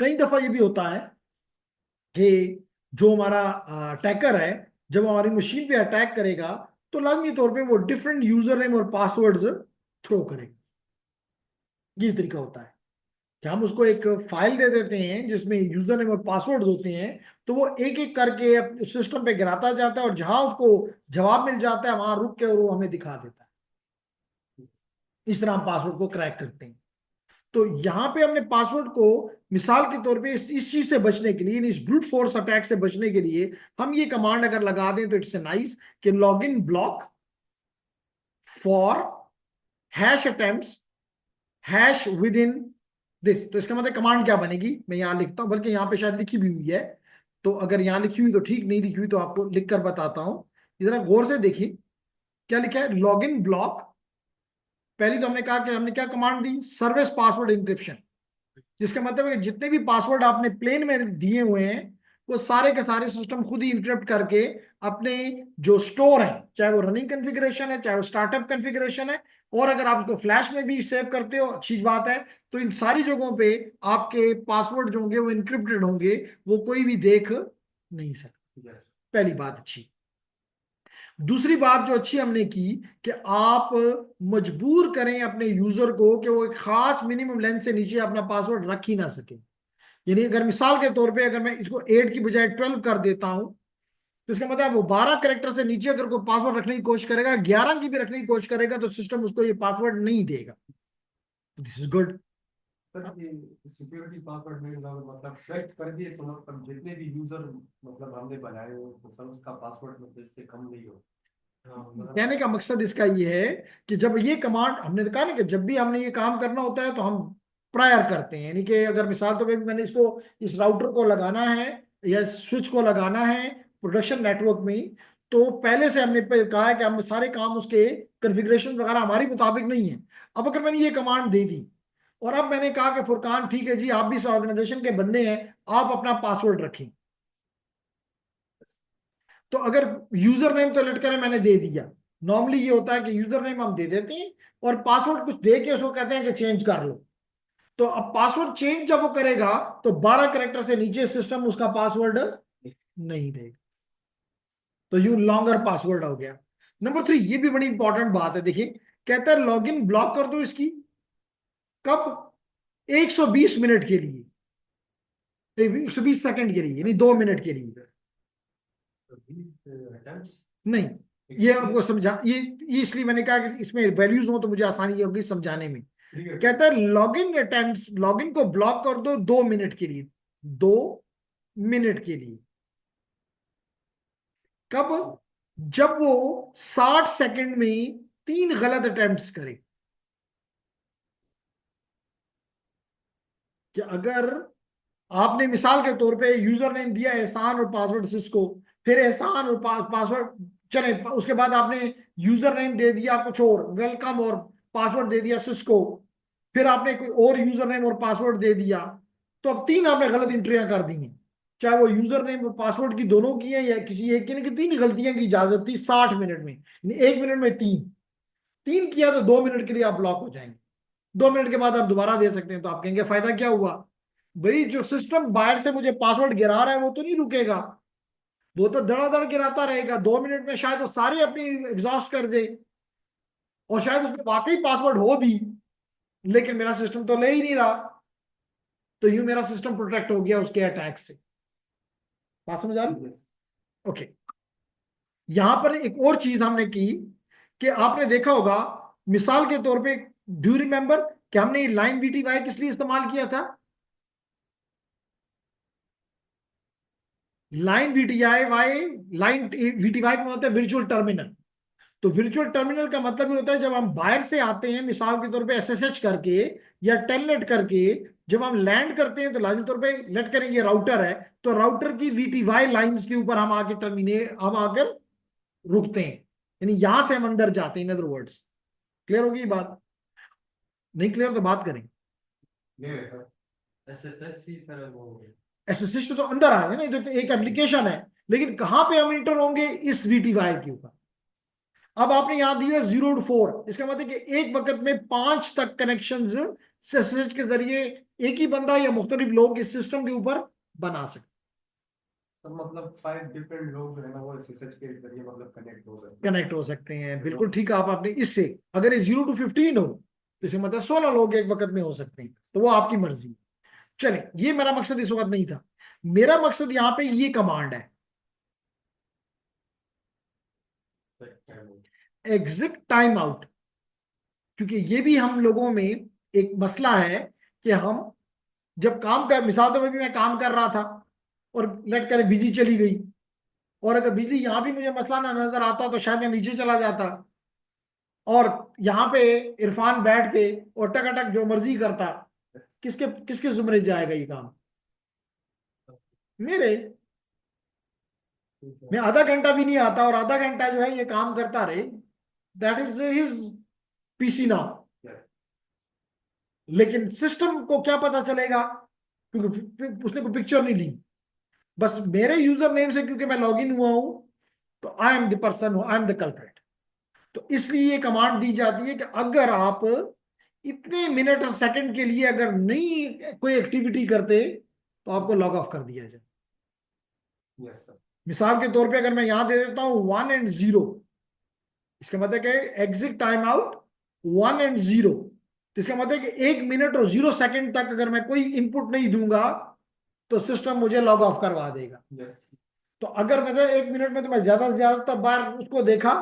कई दफा ये भी होता है कि जो हमारा अटैकर है जब हमारी मशीन पे अटैक करेगा तो लाजमी तौर पे वो डिफरेंट यूजर नेम और पासवर्ड्स थ्रो करेगा। ये तरीका होता है कि हम उसको एक फाइल दे देते हैं जिसमें यूजर नेम और पासवर्ड होते हैं, तो वो एक एक करके सिस्टम पे गिराता जाता है, और जहां उसको जवाब मिल जाता है वहां रुक के और वो हमें दिखा देता है। इस तरह हम पासवर्ड को क्रैक करते हैं। तो यहाँ पे हमने पासवर्ड को मिसाल के तौर पे इस चीज से बचने के लिए, इस ब्रूट फोर्स अटैक से बचने के लिए, हम ये कमांड अगर लगा दें तो इट्स नाइस कि log in block for hash attempts hash with in this. तो इसका मतलब कमांड क्या बनेगी, मैं यहां लिखता हूं, बल्कि यहां पे शायद लिखी भी हुई है, तो अगर यहां लिखी हुई तो ठीक, नहीं लिखी हुई तो आपको लिख कर बताता हूं। जरा गौर से देखिए क्या लिखा है, लॉग इन ब्लॉक। पहली तो हमने कहा कि हमने क्या कमांड दी, सर्विस पासवर्ड इंक्रिप्शन, जिसका मतलब है कि जितने भी पासवर्ड आपने प्लेन में दिए हुए हैं वो सारे के सारे सिस्टम खुद ही इंक्रिप्ट करके अपने जो स्टोर है, चाहे वो रनिंग कॉन्फ़िगरेशन है, चाहे वो स्टार्टअप कॉन्फ़िगरेशन है, और अगर आप उसको फ्लैश में भी सेव करते हो अच्छी बात है, तो इन सारी जगहों पे आपके पासवर्ड जो होंगे वो इंक्रिप्टेड होंगे, वो कोई भी देख नहीं सकता। पहली बात अच्छी। दूसरी बात जो अच्छी हमने की कि आप मजबूर करें अपने यूजर को कि वो एक खास मिनिमम लेंथ से नीचे अपना पासवर्ड रख ही ना सके। यानी अगर मिसाल के तौर पे अगर मैं इसको 8 की बजाय 12 कर देता हूं, तो इसका मतलब वो 12 कैरेक्टर से नीचे अगर कोई पासवर्ड रखने की कोशिश करेगा, 11 की भी रखने की कोशिश करेगा, तो सिस्टम उसको ये पासवर्ड नहीं देगा। This is good. सर ये सिक्योरिटी पासवर्ड में मतलब सेलेक्ट कर दिए तो मतलब जितने भी यूजर मतलब हमने बनाए हो तो सब उसका पासवर्ड मतलब इससे कम नहीं हो। हाँ मतलब कहने का मकसद इसका ये है कि जब ये कमांड, हमने तो कहा ना कि जब भी हमने ये काम करना होता है तो हम प्रायर करते हैं, यानी कि अगर मिसाल तो मैंने इसको, इस राउटर को लगाना है या स्विच को लगाना है प्रोडक्शन नेटवर्क में, तो पहले से हमने कहा है कि हम सारे काम उसके कॉन्फ़िगरेशन वगैरह हमारी मुताबिक नहीं है। अब अगर मैंने ये कमांड दे दी और अब मैंने कहा कि फुरकान ठीक है जी, आप भी इस ऑर्गेनाइजेशन के बंदे हैं, आप अपना पासवर्ड रखें, तो अगर यूजर नेम तो लटकने मैंने दे दिया, नॉर्मली ये होता है कि यूजर नेम हम दे देते हैं और पासवर्ड कुछ दे के उसको कहते हैं कि चेंज कर लो। तो अब पासवर्ड चेंज जब वो करेगा तो 12 कैरेक्टर से नीचे सिस्टम उसका पासवर्ड नहीं देगा, तो यू लॉन्गर पासवर्ड हो गया। नंबर 3, ये भी बड़ी इंपॉर्टेंट बात है, देखिए कहता है लॉगिन ब्लॉक कर दो इसकी, कब, 120 मिनट के लिए, 120 सेकंड के लिए, यानी 2 मिनट के लिए। 20 attempts नहीं, ये आपको समझा, ये इसलिए मैंने कहा कि इसमें वैल्यूज हो तो मुझे आसानी होगी समझाने में। कहता है लॉगिन अटेम्प्ट्स, लॉगिन को ब्लॉक कर दो 2 मिनट के लिए, 2 मिनट के लिए। कब, जब वो 60 सेकंड में 3 गलत अटेम्प्ट्स करे। कि अगर आपने मिसाल के तौर पे यूजर नेम दिया एहसान और पासवर्ड सिस्को, फिर एहसान और पासवर्ड चले, उसके बाद आपने यूजर नेम दे दिया कुछ और, वेलकम, और पासवर्ड दे दिया सिस्को, फिर आपने कोई और यूजर नेम और पासवर्ड दे दिया, तो अब 3 आपने गलत एंट्रियां कर दी हैं, चाहे वो यूजर नेम और पासवर्ड की दोनों की है या किसी एक की, नहीं कि 3 गलतियां की इजाजत थी 60 मिनट में, 1 मिनट में 3, 3 किया तो 2 मिनट के लिए आप ब्लॉक हो जाएंगे। 2 मिनट के बाद आप दोबारा दे सकते हैं, तो आप कहेंगे फायदा क्या हुआ, भाई जो सिस्टम बाहर से मुझे पासवर्ड गिरा रहा है वो तो नहीं रुकेगा, वो तो धड़ाधड़ गिराता रहेगा, 2 मिनट में शायद वो सारे अपनी एग्जॉस्ट कर दे, और शायद उसमें वाकई पासवर्ड हो भी, लेकिन मेरा सिस्टम तो ले ही नहीं रहा, तो यूं मेरा सिस्टम प्रोटेक्ट हो गया उसके अटैक से। बात समझ आ रही? ओके। यहां पर एक और चीज हमने की कि आपने देखा होगा, मिसाल के तौर पे, डू रिमेंबर कि हमने लाइन वीटीवाई किस लिए इस्तेमाल किया था, लाइन वीटीआई वाई, लाइन वीटीवाई का होता है वर्चुअल टर्मिनल। तो वर्चुअल टर्मिनल का मतलब ये होता है जब हम बाहर से आते हैं मिसाल के तौर पे एसएसएच करके या टेलनेट करके, जब हम लैंड करते हैं तो लाजमी तौर पे लेट करेंगे, राउटर है तो राउटर की वीटीवाई लाइंस के ऊपर हम आके हम आकर रुकते हैं, यानी यहां से हम अंदर जाते हैं, इन अदर वर्ड्स। क्लियर होगी ये बात? नहीं क्लियर तो बात करें। एसएसएच सर वो एसएसएच तो अंदर आएंगे ना, इधर तो एक एप्लीकेशन है, लेकिन कहां पे हम इंटर होंगे, इस वीटीवाई के ऊपर। अब आपने यहां दिया 0 to 4, इसका मतलब कि एक वक्त में 5 तक कनेक्शन एसएसएच के जरिए एक ही बंदा या मुख्तलिफ लोग इस सिस्टम के ऊपर बना सकते, तो मतलब 5 डिफरेंट लोग जो है ना वो एसएसएच के जरिए मतलब कनेक्ट हो सकते हैं। कनेक्ट हो सकते हैं। बिल्कुल ठीक है, आपने इससे, अगर ये 0 to 15 हो तो इसका मतलब 16 लोग एक वक्त में हो सकते हैं, तो वो आपकी मर्जी। चले, ये मेरा मकसद इस वक्त नहीं था। मेरा मकसद यहाँ पे ये कमांड है, एग्जिट टाइम आउट। क्योंकि ये भी हम लोगों में एक मसला है कि हम जब काम कर, मिसाल तो में भी मैं काम कर रहा था और लेट करें बिजली चली गई, और अगर बिजली यहां भी मुझे मसला ना नजर आता तो शायद मैं नीचे चला जाता, और यहाँ पे इरफान बैठ के और टकाटक जो मर्जी करता, किसके किसके जुमरे जाएगा ये काम? मेरे। मैं आधा घंटा भी नहीं आता और आधा घंटा जो है ये काम करता रहे, that is his PC now. लेकिन सिस्टम को क्या पता चलेगा, क्योंकि उसने कोई पिक्चर नहीं ली। बस मेरे यूजर नेम से क्योंकि मैं लॉगिन हुआ हूं, तो I am the person, I am the culprit. तो इसलिए ये कमांड दी जाती है कि अगर आप इतने मिनट और सेकंड के लिए अगर नहीं कोई एक्टिविटी करते तो आपको लॉग ऑफ कर दिया जाए। Yes sir. मिसाल के तौर पे अगर मैं यहां दे देता हूं 1 and 0, इसका मतलब है एग्जिट टाइम आउट 1 and 0, तो इसका मतलब है कि 1 मिनट और 0 सेकंड तक अगर मैं कोई इनपुट नहीं दूंगा तो सिस्टम मुझे लॉग ऑफ करवा देगा। यस। तो अगर मतलब 1 मिनट में तो मैं ज्यादा से ज्यादा बार उसको देखा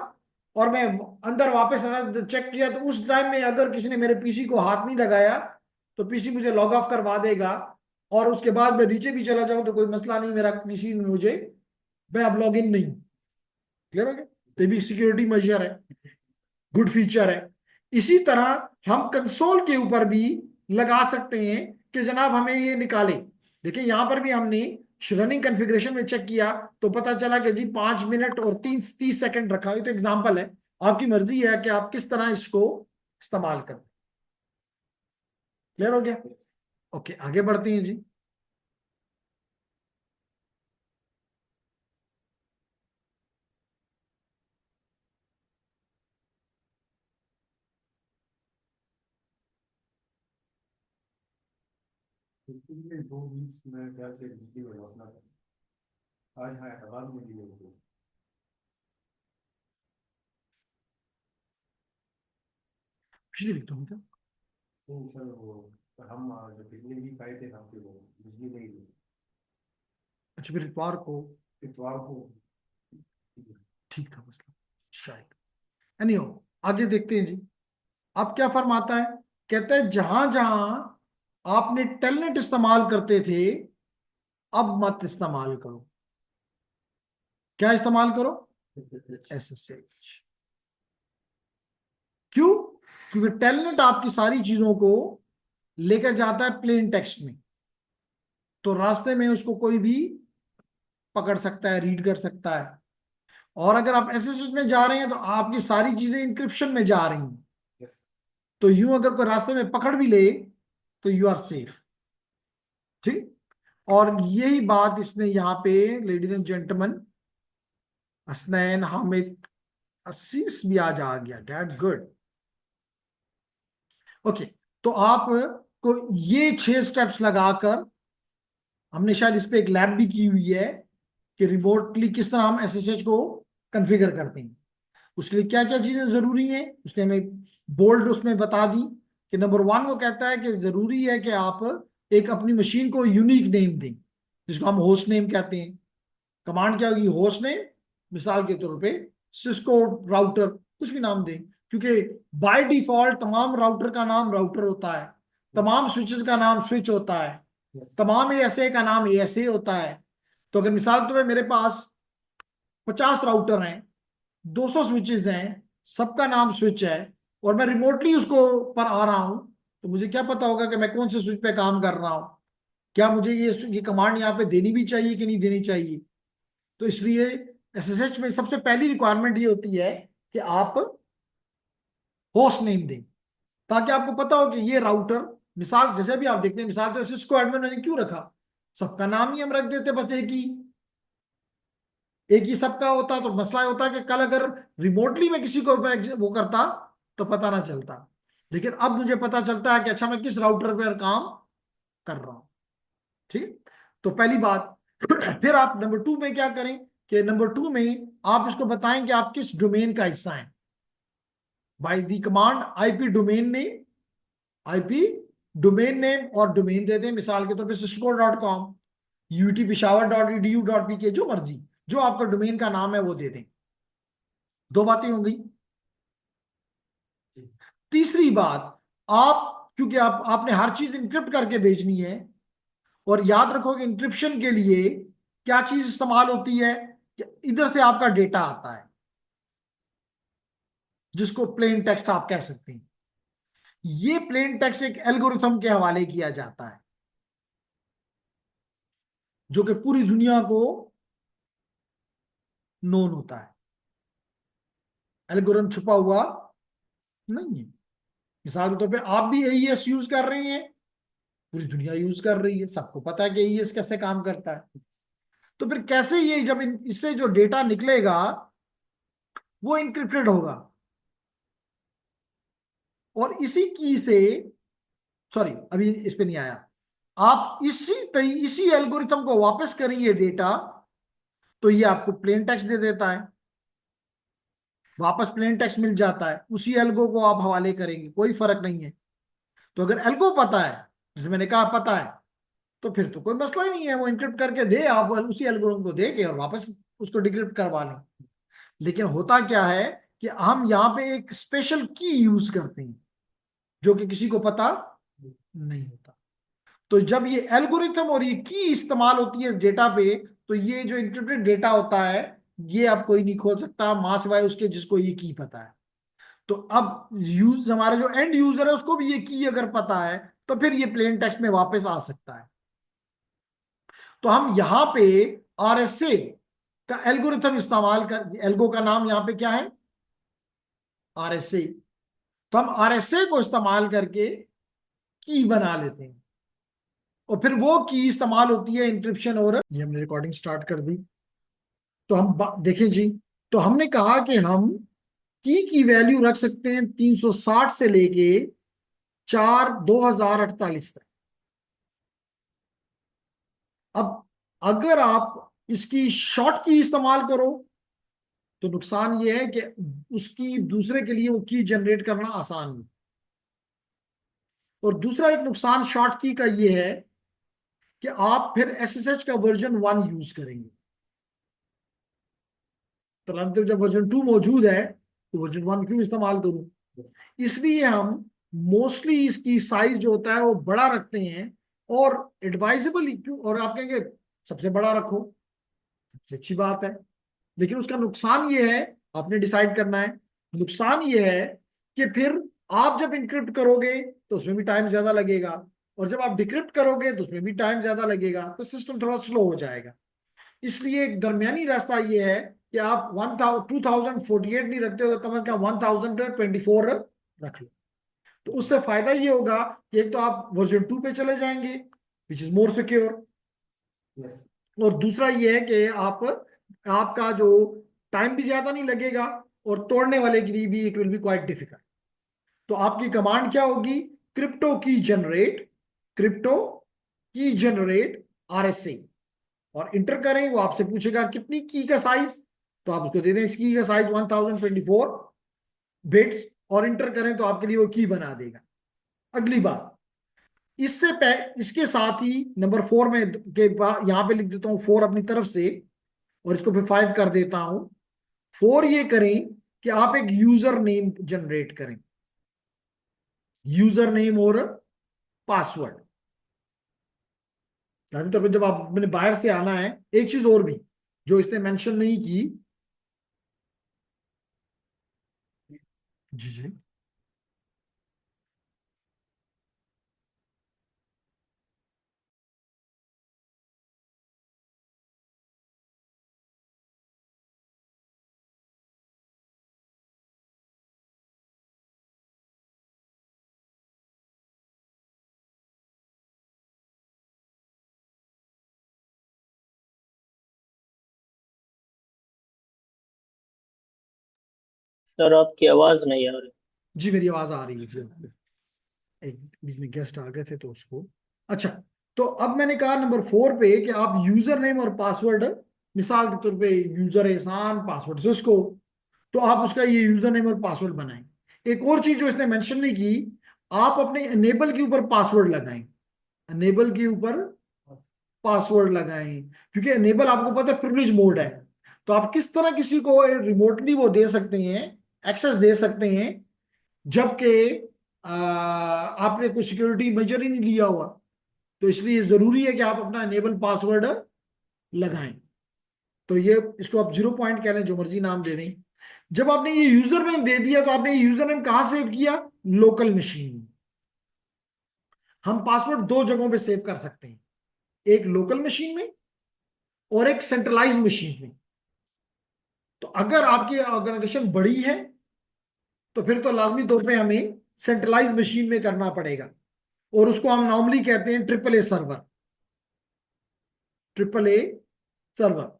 और मैं अंदर वापस चेक किया, तो उस टाइम में अगर किसी ने मेरे पीसी को हाथ नहीं लगाया तो पीसी मुझे लॉग ऑफ करवा देगा, और उसके बाद मैं नीचे भी चला जाऊं तो कोई मसला नहीं, मेरा पीसी में मुझे, मैं अब लॉग इन नहीं। क्लियर हो गया? तो ये भी सिक्योरिटी मेजर है, गुड फीचर है। इसी तरह हम कंसोल के ऊपर भी लगा सकते हैं कि जनाब हमें ये निकाले। देखिए यहां पर भी हमने रनिंग कॉन्फ़िगरेशन में चेक किया तो पता चला कि जी 5 मिनट और 30 सेकंड रखा है। तो एग्जांपल है, आपकी मर्जी है कि आप किस तरह इसको इस्तेमाल करें। क्लियर हो गया? ओके, आगे बढ़ते हैं जी। पिछले 2 वीक्स में घर से बिजली का मसला था। आज हाँ हैदराबाद में भी नहीं थी। पिछली वीक तो नहीं था। नहीं सर, वो हम जो पिछले वीक आए थे हफ्ते को बिजली नहीं थी। अच्छा, फिर इतवार को इतवार को। ठीक था मसला शायद। एनीहो, आगे देखते हैं जी। अब क्या फरमाता है? कहता है जहां जहां आपने टेलनेट इस्तेमाल करते थे अब मत इस्तेमाल करो। क्या इस्तेमाल करो? SSH। क्यों? क्योंकि टेलनेट आपकी सारी चीजों को लेकर जाता है प्लेन टेक्स्ट में, तो रास्ते में उसको कोई भी पकड़ सकता है, रीड कर सकता है। और अगर आप SSH में जा रहे हैं तो आपकी सारी चीजें इंक्रिप्शन में जा रही हैं, तो यूं अगर कोई रास्ते में पकड़ भी ले तो यू आर सेफ। ठीक। और यही बात इसने यहाँ पे, ladies and gentleman, Hasnain Hamid असीस भी आज आ गया, दैट्स गुड। ओके, तो आप को ये 6 स्टेप्स लगाकर, हमने शायद इस पे एक लैब भी की हुई है कि रिमोटली किस तरह हम SSH को कॉन्फ़िगर करते हैं। उसके लिए क्या क्या चीजें जरूरी हैं उसने हमें बोल्ड उसमें बता दी। कि नंबर 1 वो कहता है कि जरूरी है कि आप एक अपनी मशीन को यूनिक नेम दें, जिसको हम होस्ट नेम कहते हैं। कमांड क्या होगी? Host name. मिसाल के तौर पे सिस्को राउटर, कुछ भी नाम दें, क्योंकि बाय डिफॉल्ट तमाम राउटर का नाम राउटर होता है, तमाम स्विचेस का नाम स्विच होता है, तमाम ASA का नाम ASA होता है। तो अगर मिसाल के तौर पे मेरे पास 50 राउटर हैं, 200 स्विचेस हैं, सबका नाम स्विच है, और मैं रिमोटली उसको पर आ रहा हूं, तो मुझे क्या पता होगा कि मैं कौन से स्विच पे काम कर रहा हूं? क्या मुझे ये कमांड यहाँ पे देनी भी चाहिए कि नहीं देनी चाहिए? तो इसलिए SSH में सबसे पहली रिक्वायरमेंट ये होती है कि आप होस्ट नेम दें, ताकि आपको पता हो कि ये राउटर, मिसाल जैसे भी आप देखते हैं, मिसाल तो सिस्को एडमिन मैंने क्यों रखा? सबका नाम ही हम रख देते, बस एक ही सबका होता तो मसला होता कि कल अगर रिमोटली मैं किसी को वो करता तो पता ना चलता। लेकिन अब मुझे पता चलता है कि अच्छा मैं किस राउटर पर काम कर रहा हूं। ठीक है, तो पहली बात। फिर आप नंबर 2 में क्या करें कि नंबर 2 में आप इसको बताएं कि आप किस डोमेन का हिस्सा हैं। By the command IP domain name IP domain name और डोमेन दे दें, मिसाल के तौर पे cisco.com, utpeshawar.edu.pk, जो मर्जी, जो आपका डोमेन का नाम है वो दे दें। दो बातें हो गई। तीसरी बात, आप क्योंकि आपने हर चीज इंक्रिप्ट करके भेजनी है, और याद रखोगे इंक्रिप्शन के लिए क्या चीज इस्तेमाल होती है कि इधर से आपका डेटा आता है जिसको प्लेन टेक्स्ट आप कह सकते हैं। ये प्लेन टेक्स्ट एक एल्गोरिथम के हवाले किया जाता है जो कि पूरी दुनिया को नोन होता है। एल्गोरिथम छुपा हुआ नहीं है। मिसाल के तौर पे आप भी एईएस यूज कर रहे हैं, पूरी दुनिया यूज कर रही है, सबको पता है कि एईएस कैसे काम करता है। तो फिर कैसे ये जब इससे जो डेटा निकलेगा वो इंक्रिप्टेड होगा, और इसी की से, सॉरी अभी इस पे नहीं आया, आप इसी एल्गोरिथम को वापस करेंगे डेटा, तो ये आपको प्लेन टेक्स्ट दे देता है, वापस प्लेन टेक्स्ट मिल जाता है, उसी एल्गो को आप हवाले करेंगे, कोई फर्क नहीं है। तो अगर एल्गो पता है, जैसे मैंने कहा पता है, तो फिर तो कोई मसला ही नहीं है, वो इंक्रिप्ट करके दे, आप उसी एल्गोरिथम को दे के और वापस उसको डिक्रिप्ट करवा लें। लेकिन होता क्या है कि हम यहाँ पे एक स्पेशल की यूज करते हैं जो कि किसी को पता नहीं होता। तो जब ये एल्गोरिथम और ये की इस्तेमाल होती है इस डेटा पे, तो ये जो इंक्रिप्टेड डेटा होता है ये अब कोई नहीं खोल सकता मां सिवाय उसके जिसको ये की पता है। तो अब हमारे जो एंड यूजर है उसको भी ये की अगर पता है तो फिर ये प्लेन टेक्स्ट में वापस आ सकता है। तो हम यहां पे आरएसए का एल्गोरिथम इस्तेमाल कर, एल्गो का नाम यहां पे क्या है, आरएसए। तो हम आरएसए को इस्तेमाल करके की बना लेते हैं, और फिर वो की इस्तेमाल होती है इंक्रिप्शन। और ये हमने रिकॉर्डिंग स्टार्ट कर दी। तो हम देखें जी, तो हमने कहा कि हम की वैल्यू रख सकते हैं 360 से लेके 4/2048 तक। अब अगर आप इसकी शॉर्ट की इस्तेमाल करो तो नुकसान ये है कि उसकी दूसरे के लिए वो की जनरेट करना आसान है। और दूसरा एक नुकसान शॉर्ट की का ये है कि आप फिर एसएसएच का वर्जन 1 यूज करेंगे, तो जब वर्जन 2 मौजूद है तो वर्जन 1 क्यों इस्तेमाल करूं। इसलिए हम मोस्टली इसकी साइज जो होता है वो बड़ा रखते हैं, और एडवाइजेबल क्यों, और आप कहेंगे सबसे बड़ा रखो, सबसे अच्छी बात है, लेकिन उसका नुकसान ये है, आपने डिसाइड करना है। नुकसान ये है कि फिर आप जब इंक्रिप्ट करोगे तो उसमें भी टाइम ज्यादा लगेगा, और जब आप डिक्रिप्ट करोगे तो उसमें भी टाइम ज्यादा लगेगा, तो सिस्टम थोड़ा स्लो हो जाएगा। इसलिए एक दरमियानी रास्ता ये है कि आप 2048 नहीं रखते हो तो कम से कम 1024 रख लो। तो उससे फायदा ये होगा कि एक तो आप वर्जन 2 पे चले जाएंगे विच इज मोर सिक्योर, और दूसरा ये है कि आपका जो टाइम भी ज्यादा नहीं लगेगा, और तोड़ने वाले के लिए भी it will be quite difficult. तो आपकी कमांड क्या होगी, क्रिप्टो की जनरेट आरएसए, और इंटर करें, वो आपसे पूछेगा कितनी की का साइज, तो आप उसको दे दें इसकी का साइज 1024 बिट्स, और इंटर करें तो आपके लिए वो की बना देगा। अगली बात, इसके साथ ही नंबर 4 में के बाद यहां पे लिख देता हूं 4 अपनी तरफ से, और इसको फिर 5 कर देता हूं। 4 ये करें कि आप एक यूजर नेम जनरेट करें, यूजर नेम और पासवर्ड। तौर पर जब आपने बाहर से आना है, एक चीज और भी जो इसने मेंशन नहीं की, जी जी सर आपकी आवाज नहीं आ रही। जी मेरी आवाज आ रही है जी। एक बीच में गेस्ट आ गए थे तो उसको, अच्छा। तो अब मैंने कहा नंबर 4 पे कि आप यूजर नेम और पासवर्ड, मिसाल के तौर पे यूजर एहसान, पासवर्ड सिस्को, तो आप उसका ये यूजर नेम और पासवर्ड बनाएं। एक और चीज जो इसने मेंशन नहीं की, आप अपने एनेबल के ऊपर पासवर्ड लगाएं, एनेबल के ऊपर पासवर्ड लगाएं, क्योंकि एनेबल आपको पता है प्रिविलेज मोड है। तो आप किस तरह किसी को रिमोटली वो दे सकते हैं, एक्सेस दे सकते हैं, जबकि आपने कोई सिक्योरिटी मेजर ही नहीं लिया हुआ। तो इसलिए जरूरी है कि आप अपना एनेबल पासवर्ड लगाएं। तो ये इसको आप 0 पॉइंट कह लें, जो मर्जी नाम दे दें। जब आपने ये यूजर नेम दे दिया तो आपने ये यूजर नेम कहां सेव किया? लोकल मशीन में। हम पासवर्ड दो जगहों पे सेव कर सकते हैं, एक लोकल मशीन में और एक सेंट्रलाइज मशीन में। तो अगर आपकी ऑर्गेनाइजेशन बड़ी है तो फिर तो लाजमी तौर पे हमें सेंट्रलाइज मशीन में करना पड़ेगा, और उसको हम नॉर्मली कहते हैं triple A server, triple A server.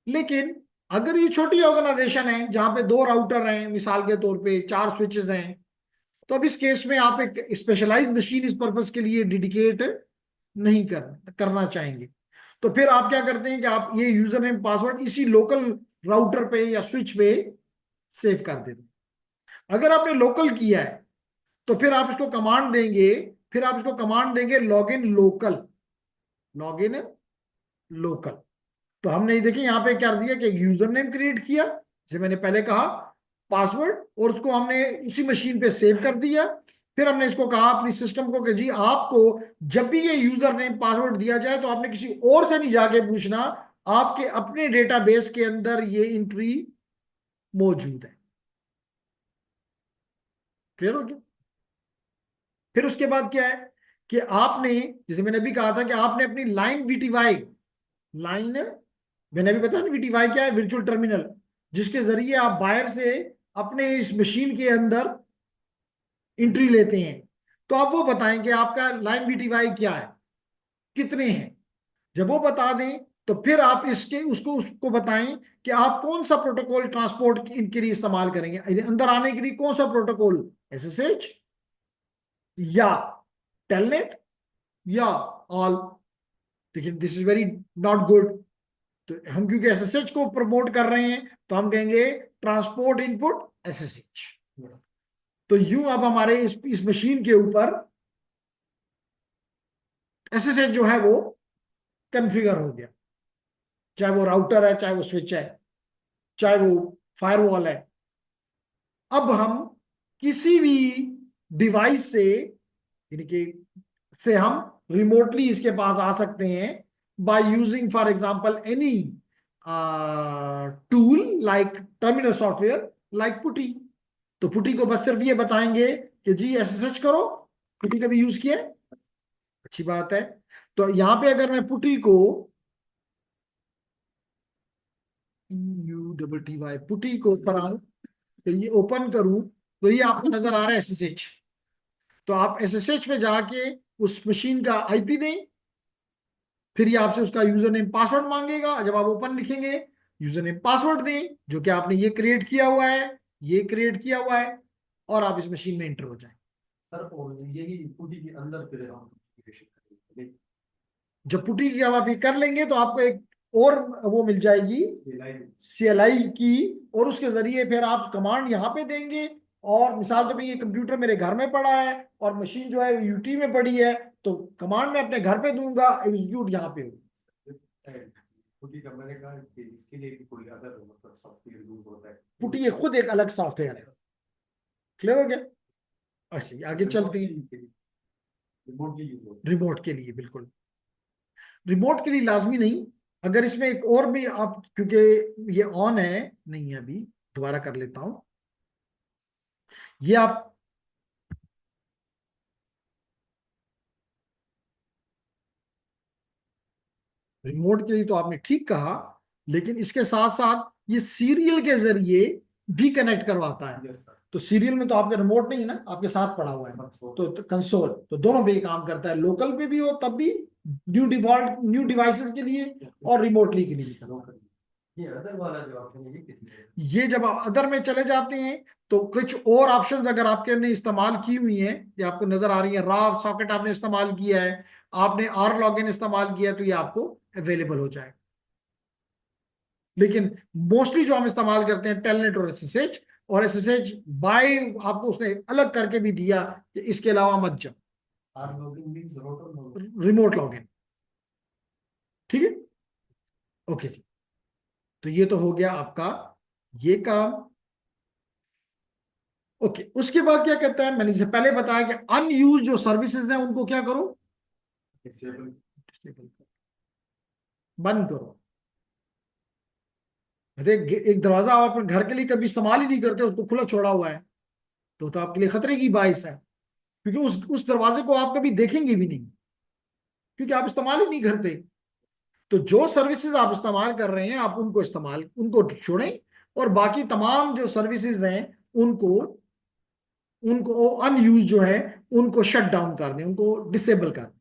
लेकिन अगर ये छोटी ऑर्गेनाइजेशन है जहां पे 2 राउटर हैं, मिसाल के तौर पे 4 स्विचेस हैं, तो अब इस केस में आप एक स्पेशलाइज्ड मशीन इस पर्पस के लिए डेडिकेट नहीं करना चाहेंगे। तो फिर आप क्या करते हैं कि आप ये यूजर नेम पासवर्ड इसी लोकल राउटर पे या स्विच पे सेव कर देते हैं। अगर आपने लोकल किया है तो फिर आप इसको कमांड देंगे, फिर आप इसको कमांड देंगे लॉगिन लोकल, लॉगिन लोकल। तो हमने ये देखिए यहाँ पे क्या दिया कि यूजर नेम क्रिएट किया, जैसे मैंने पहले कहा, पासवर्ड, और उसको हमने उसी मशीन पे सेव कर दिया। फिर हमने इसको कहा अपनी सिस्टम को कि जी आपको जब भी ये यूजर नेम पासवर्ड दिया जाए तो आपने किसी और से नहीं जाके पूछना, आपके अपने डेटाबेस के अंदर ये एंट्री मौजूद है। क्लियर हो गया? फिर उसके बाद क्या है कि आपने, जैसे मैंने अभी कहा था कि आपने अपनी लाइन वीटीवाई, लाइन, मैंने अभी बताया ना वीटीवाई क्या है, वर्चुअल टर्मिनल, जिसके जरिए आप बाहर से अपने इस मशीन के अंदर एंट्री लेते हैं। तो आप वो बताएं कि आपका लाइन वीटीवाई क्या है, कितने हैं। जब वो बता दें तो फिर आप इसके उसको उसको बताएं कि आप कौन सा प्रोटोकॉल ट्रांसपोर्ट इनके लिए इस्तेमाल करेंगे, अंदर आने के लिए कौन सा प्रोटोकॉल, एसएसएच या टेलनेट या ऑल। लेकिन this is very not good. तो हम क्योंकि एसएसएच को प्रमोट कर रहे हैं तो हम कहेंगे ट्रांसपोर्ट इनपुट एसएसएच। तो यूं अब हमारे इस मशीन के ऊपर एसएसएच जो है वो कॉन्फ़िगर हो गया, चाहे वो राउटर है, चाहे वो स्विच है, चाहे वो फायरवॉल है। अब हम किसी भी डिवाइस से, यानी कि से हम रिमोटली इसके पास आ सकते हैं by using for example any tool like terminal software like PuTTY. तो पुटी को बस सिर्फ ये बताएंगे कि जी एसएसएच करो। पुटी कभी यूज किया है? अच्छी बात है। तो यहां पे अगर मैं पुटी को UTTY पुटी को ऊपर आऊं तो ये ओपन करूं तो ये आपको नजर आ रहा है एसएसएच। तो आप एसएसएच में जाके उस मशीन का आईपी दें, फिर ये आपसे उसका यूजर नेम पासवर्ड मांगेगा। जब आप ओपन लिखेंगे, यूजर नेम पासवर्ड दें जो कि आपने ये क्रिएट किया हुआ है, ये क्रिएट किया हुआ है, और आप इस मशीन में एंटर हो जाए। सर और यही पुटी के अंदर फिर हम configuration करेंगे। जब पुटी की आप ये कर लेंगे तो आपको एक और वो मिल जाएगी CLI की, और उसके जरिए फिर आप कमांड यहाँ पे देंगे। और मिसाल तो ये कंप्यूटर मेरे घर में पड़ा है और मशीन जो है यूटी में पड़ी है, तो कमांड मैं अपने घर पे दूंगा, एग्जीक्यूट यहाँ पे होगा। पुटी का मैंने कहा कि इसके लिए भी कोई अदर मतलब सॉफ्टवेयर यूज होता है। पुटी ये खुद एक अलग सॉफ्टवेयर है। क्लियर हो गया? अच्छा आगे चलते हैं। रिमोटली यूज होता है। रिमोट के लिए बिल्कुल, रिमोट के लिए लाजमी नहीं। अगर इसमें एक और भी आप, क्योंकि ये ऑन है नहीं है अभी, दोबारा कर लेता हूं। ये आप रिमोट के लिए तो आपने ठीक कहा, लेकिन इसके साथ साथ ये सीरियल के जरिए भी कनेक्ट करवाता है। Yes, sir. तो सीरियल में तो आपका रिमोट नहीं है ना, आपके साथ पड़ा हुआ है। तो कंसोल तो दोनों पे ये काम करता है, लोकल पे भी हो तब भी, न्यू डिवाइसेस के लिए और रिमोटली के लिए। ये अदर वाला जो ऑप्शन है ये किसमें? ये जब आप अदर में चले जाते हैं तो कुछ और ऑप्शंस अगर आपके ने इस्तेमाल की हुई हैं, ये आपको नजर आ रही है, रॉ सॉकेट आपने इस्तेमाल किया है, आपने आर लॉगिन इस्तेमाल किया है, तो ये आपको अवेलेबल हो जाएगा। लेकिन मोस्टली जो हम इस्तेमाल करते हैं टेलनेट और एसएसएच, और एसएसएच बाय आपको उसने अलग करके भी दिया कि इसके अलावा मत जाओ, R login means router login. Remote login. ठीक है, ओके जी। तो ये तो हो गया आपका ये काम। ओके, उसके बाद क्या कहता है, मैंने जैसे पहले बताया कि अनयूज जो सर्विसेज हैं उनको क्या करो, डिसेबल। Disable करो, बंद करो। देख, एक दरवाजा आप अपने घर के लिए कभी इस्तेमाल ही नहीं करते, उसको खुला छोड़ा हुआ है, तो आपके लिए खतरे की बाइस है, क्योंकि उस दरवाजे को आप कभी देखेंगे भी नहीं, क्योंकि आप इस्तेमाल ही नहीं करते। तो जो सर्विसेज आप इस्तेमाल कर रहे हैं आप उनको छोड़ें, और बाकी तमाम जो सर्विसेज हैं उनको उनको अनयूज जो है उनको शट डाउन कर दें, उनको डिसेबल कर दें।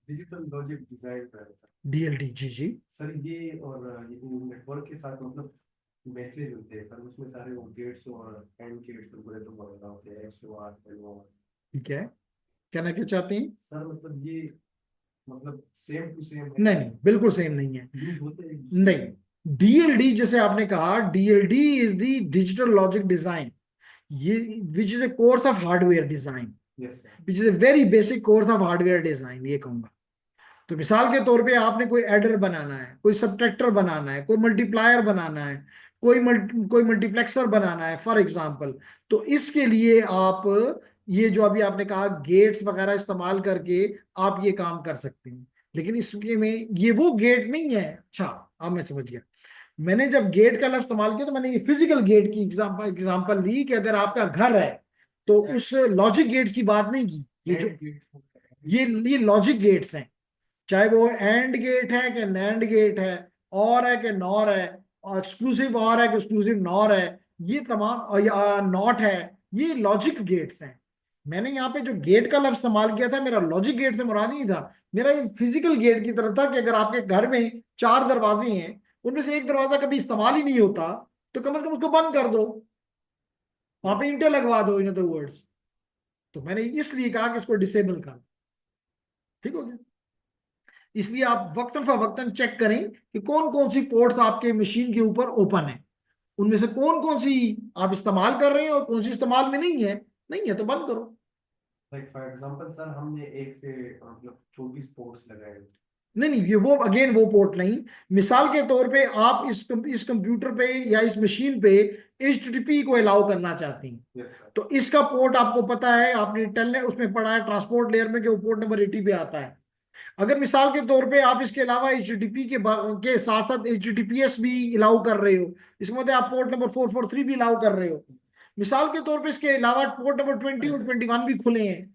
डिजिटल लॉजिक डिजाइन कर रहा डीएलडी, जी जी। सर ये, और ये नेटवर्क के साथ मतलब मैसेज होते हैं सर, उसमें सारे वो गेट्स और एंड गेट्स और पूरे तो वगैरह होते हैं, X O R L O R. ठीक है, कहना क्या चाहते हैं? सर मतलब ये मतलब सेम टू सेम है, नहीं नहीं, बिल्कुल सेम नहीं है। यूज होते हैं एक दूसरे नहीं, डीएलडी जैसे आपने कहा, DLD is the digital logic design, ये which is a course of hardware design, में? Yes sir. Which is a very basic course of hardware design, ये कहूंगा। तो मिसाल के तौर पे आपने कोई एडर बनाना है, कोई सबट्रैक्टर बनाना है, कोई मल्टीप्लायर बनाना है, कोई मल्टीप्लेक्सर बनाना है फॉर एग्जांपल, तो इसके लिए आप ये जो अभी आपने कहा गेट्स वगैरह इस्तेमाल करके आप ये काम कर सकते हैं। लेकिन इसके में ये वो गेट नहीं है। अच्छा, अब मैं समझ गया। मैंने जब गेट का लफ्ज इस्तेमाल किया तो मैंने ये फिजिकल गेट की एग्जांपल ली कि अगर आपका घर है तो उस लॉजिक गेट्स की बात नहीं की। ये जो ये लॉजिक गेट्स हैं, चाहे वो एंड गेट है कि नैंड गेट है, और है कि नॉर है, और एक्सक्लूसिव और है कि एक्सक्लूसिव नॉर है, ये तमाम, और या नॉट है, ये लॉजिक गेट्स हैं। मैंने यहाँ पे जो गेट का लफ्ज इस्तेमाल किया था, मेरा लॉजिक गेट से मुराद नहीं था, मेरा ये फिजिकल गेट की तरफ था कि अगर आपके घर में 4 दरवाजे हैं, उनमें से एक दरवाजा कभी इस्तेमाल ही नहीं होता, तो कम से कम उसको बंद कर दो, वहां पे ईंटें लगवा दो, इन अदर वर्ड्स। तो मैंने इसलिए कहा कि इसको डिसेबल कर दो। ठीक हो गया? इसलिए आप वक्तन फवक्तन चेक करें कि कौन कौन सी पोर्ट्स आपके मशीन के ऊपर ओपन है, उनमें से कौन कौन सी आप इस्तेमाल कर रहे हैं और कौन सी इस्तेमाल में नहीं है तो बंद करो। लाइक फॉर एग्जांपल सर हमने एक से मतलब 24 पोर्ट्स लगाए। नहीं नहीं, ये वो अगेन वो पोर्ट नहीं। मिसाल के तौर पे आप इस कंप्यूटर पे या इस मशीन पे HTTP को अलाउ करना चाहते हैं, यस सर। तो इसका पोर्ट आपको पता है, आपने टेलनेट उसमें पढ़ा है ट्रांसपोर्ट लेयर में कि वो पोर्ट नंबर 80 पे आता है। अगर मिसाल के तौर पे आप इसके अलावा HTTP के साथ साथ HTTPS भी अलाउ कर रहे हो, इसका मतलब आप पोर्ट नंबर 443 भी अलाउ कर रहे हो। मिसाल के तौर पे इसके अलावा पोर्ट नंबर 20 और 21 भी खुले हैं,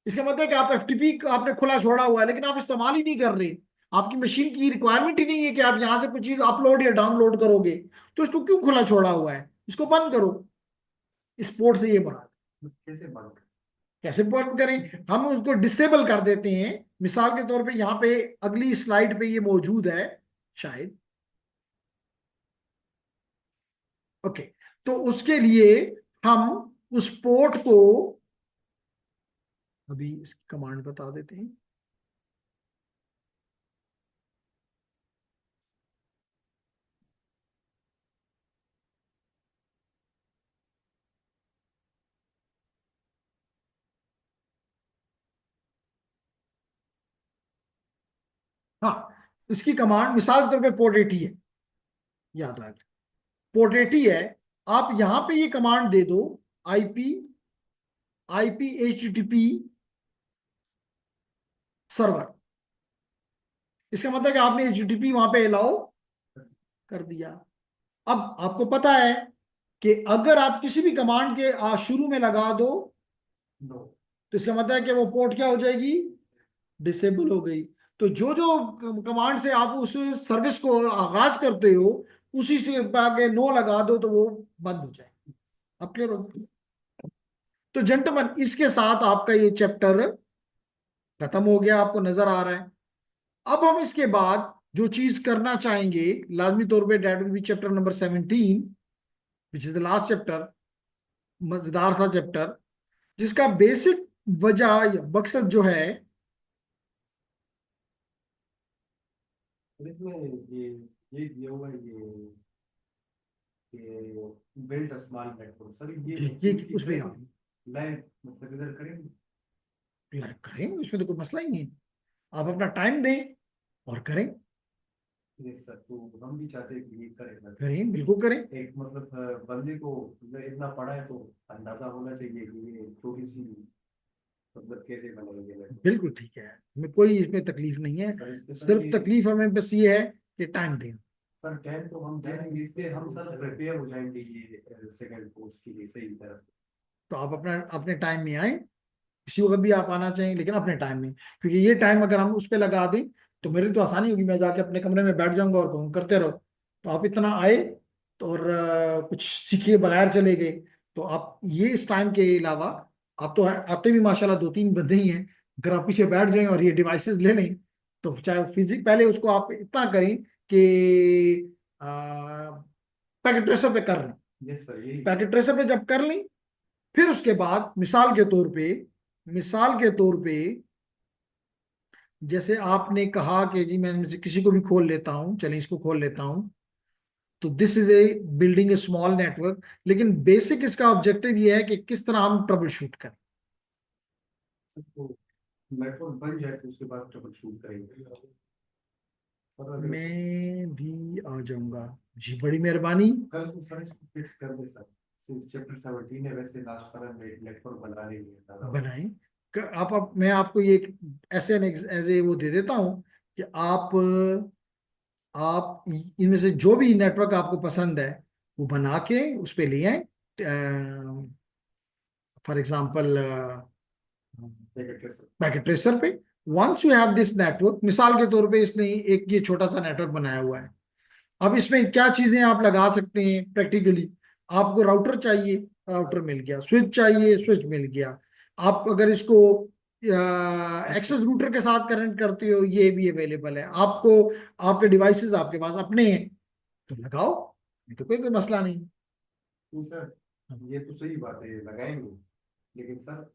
इसका मतलब है कि आप FTP आपने खुला छोड़ा हुआ है लेकिन आप इस्तेमाल ही नहीं कर रहे। आपकी मशीन की रिक्वायरमेंट ही नहीं है कि आप यहाँ से कुछ चीज अपलोड या डाउनलोड करोगे, तो इसको क्यों खुला छोड़ा हुआ है? इसको बंद करो। इस पोर्ट से ये बना, कैसे बंद करें? कैसे बंद करें? हम उसको डिसेबल कर देते हैं। मिसाल के तौर पे यहाँ पे अगली स्लाइड पे ये मौजूद है शायद। ओके, तो उसके लिए हम उस पोर्ट को अभी इसकी कमांड बता देते हैं। हाँ, इसकी कमांड मिसाल के तौर पे पोर्ट 80 है, याद आ गया, पोर्ट 80 है। आप यहां पे ये कमांड दे दो, आईपी HTTP सर्वर। इसका मतलब कि आपने HTTP वहां पे अलाउ कर दिया। अब आपको पता है कि अगर आप किसी भी कमांड के शुरू में लगा दो, नो। तो इसका मतलब है कि वो पोर्ट क्या हो जाएगी, डिसेबल हो गई। तो जो जो कमांड से आप उस सर्विस को आगाज करते हो, उसी से आगे नो लगा दो तो वो बंद हो जाए। अब क्लियर हो गया? तो जेंटलमैन, इसके साथ आपका ये चैप्टर खत्म हो गया, आपको नजर आ रहा है। अब हम इसके बाद जो चीज करना चाहेंगे लाजमी तौर पे, that will be chapter number 17 which is the last chapter. मजेदार था चैप्टर, जिसका बेसिक वजह या मकसद जो है, और इसमें ये ये दिया हुआ है ये built a small network sir, ये उसमें आप लाइव मतलब इधर करेंगे। लाइव करें, उसमें तो कोई मसला ही नहीं है। आप अपना टाइम दें और करें। यस सर, तो हम भी चाहते हैं कि ये करें सर। करें, बिल्कुल करें। एक मतलब बंदे को मतलब इतना पढ़ा है तो अंदाजा होना चाहिए कि ये छोटी सी मतलब कैसे बनाएंगे नेटवर्क। बिल्कुल ठीक है, हमें कोई इसमें तकलीफ नहीं है। सर इसके सर सिर्फ ये तकलीफ हमें बस ये है कि टाइम दें। सर टाइम तो हम दे देंगे, इसलिए हम सर प्रिपेयर हो जाएंगे ये सेकंड कोर्स के लिए सही तरह। तो आप अपना अपने टाइम में आए, किसी वक्त भी आप आना चाहिए, लेकिन अपने टाइम में, क्योंकि ये टाइम अगर हम उस पर लगा दें तो मेरी तो आसानी होगी, मैं जाके अपने कमरे में बैठ जाऊंगा और कहूँ करते रहो। तो आप इतना आए तो और कुछ सीखे बगैर चले गए। तो आप ये इस टाइम के अलावा, आप तो आते भी माशाल्लाह दो तीन बंदे ही हैं, अगर आप पीछे बैठ जाएं और ये डिवाइसेस ले लें, तो चाहे फिजिक पहले उसको आप इतना करें कि पैकेट ट्रेसर पे कर लें। यस सर यही। पैकेट ट्रेसर पे जब कर लें, फिर उसके बाद मिसाल के तौर पे जैसे आपने कहा कि जी मैं इनमें से किसी को भी खोल लेता हूं, चलिए इसको खोल लेता हूं, तो this is a building A small network. लेकिन बेसिक इसका ऑब्जेक्टिव ये है कि किस तरह हम ट्रबल शूट करें। तो नेटवर्क बन जाए तो उसके बाद ट्रबल शूट करेंगे। और अगर मैं भी आ जाऊंगा जी, बड़ी मेहरबानी। कल को सर इसको फिक्स कर दे सर, सिर्फ चैप्टर 17 है, वैसे लास्ट सर हम नेटवर्क बना लेंगे ज़्यादा। बनाएं। मैं आपको ये ऐसे एज ए वो दे देता हूं कि आप इनमें से जो भी नेटवर्क आपको पसंद है वो बना के उस पे ले आए। For example sir packet tracer पे, once you have this network, मिसाल के तौर पे इसने एक ये छोटा सा नेटवर्क बनाया हुआ है। अब इसमें क्या चीजें आप लगा सकते हैं प्रैक्टिकली। आपको राउटर चाहिए, राउटर मिल गया। स्विच चाहिए, स्विच मिल गया। आप अगर इसको एक्सेस रूटर के साथ कनेक्ट करते हो, ये भी अवेलेबल है आपको। आपके डिवाइसेस आपके पास अपने हैं तो लगाओ, ये तो कोई मसला नहीं। नहीं सर, ये तो सही बात है लगाएंगे, लेकिन सर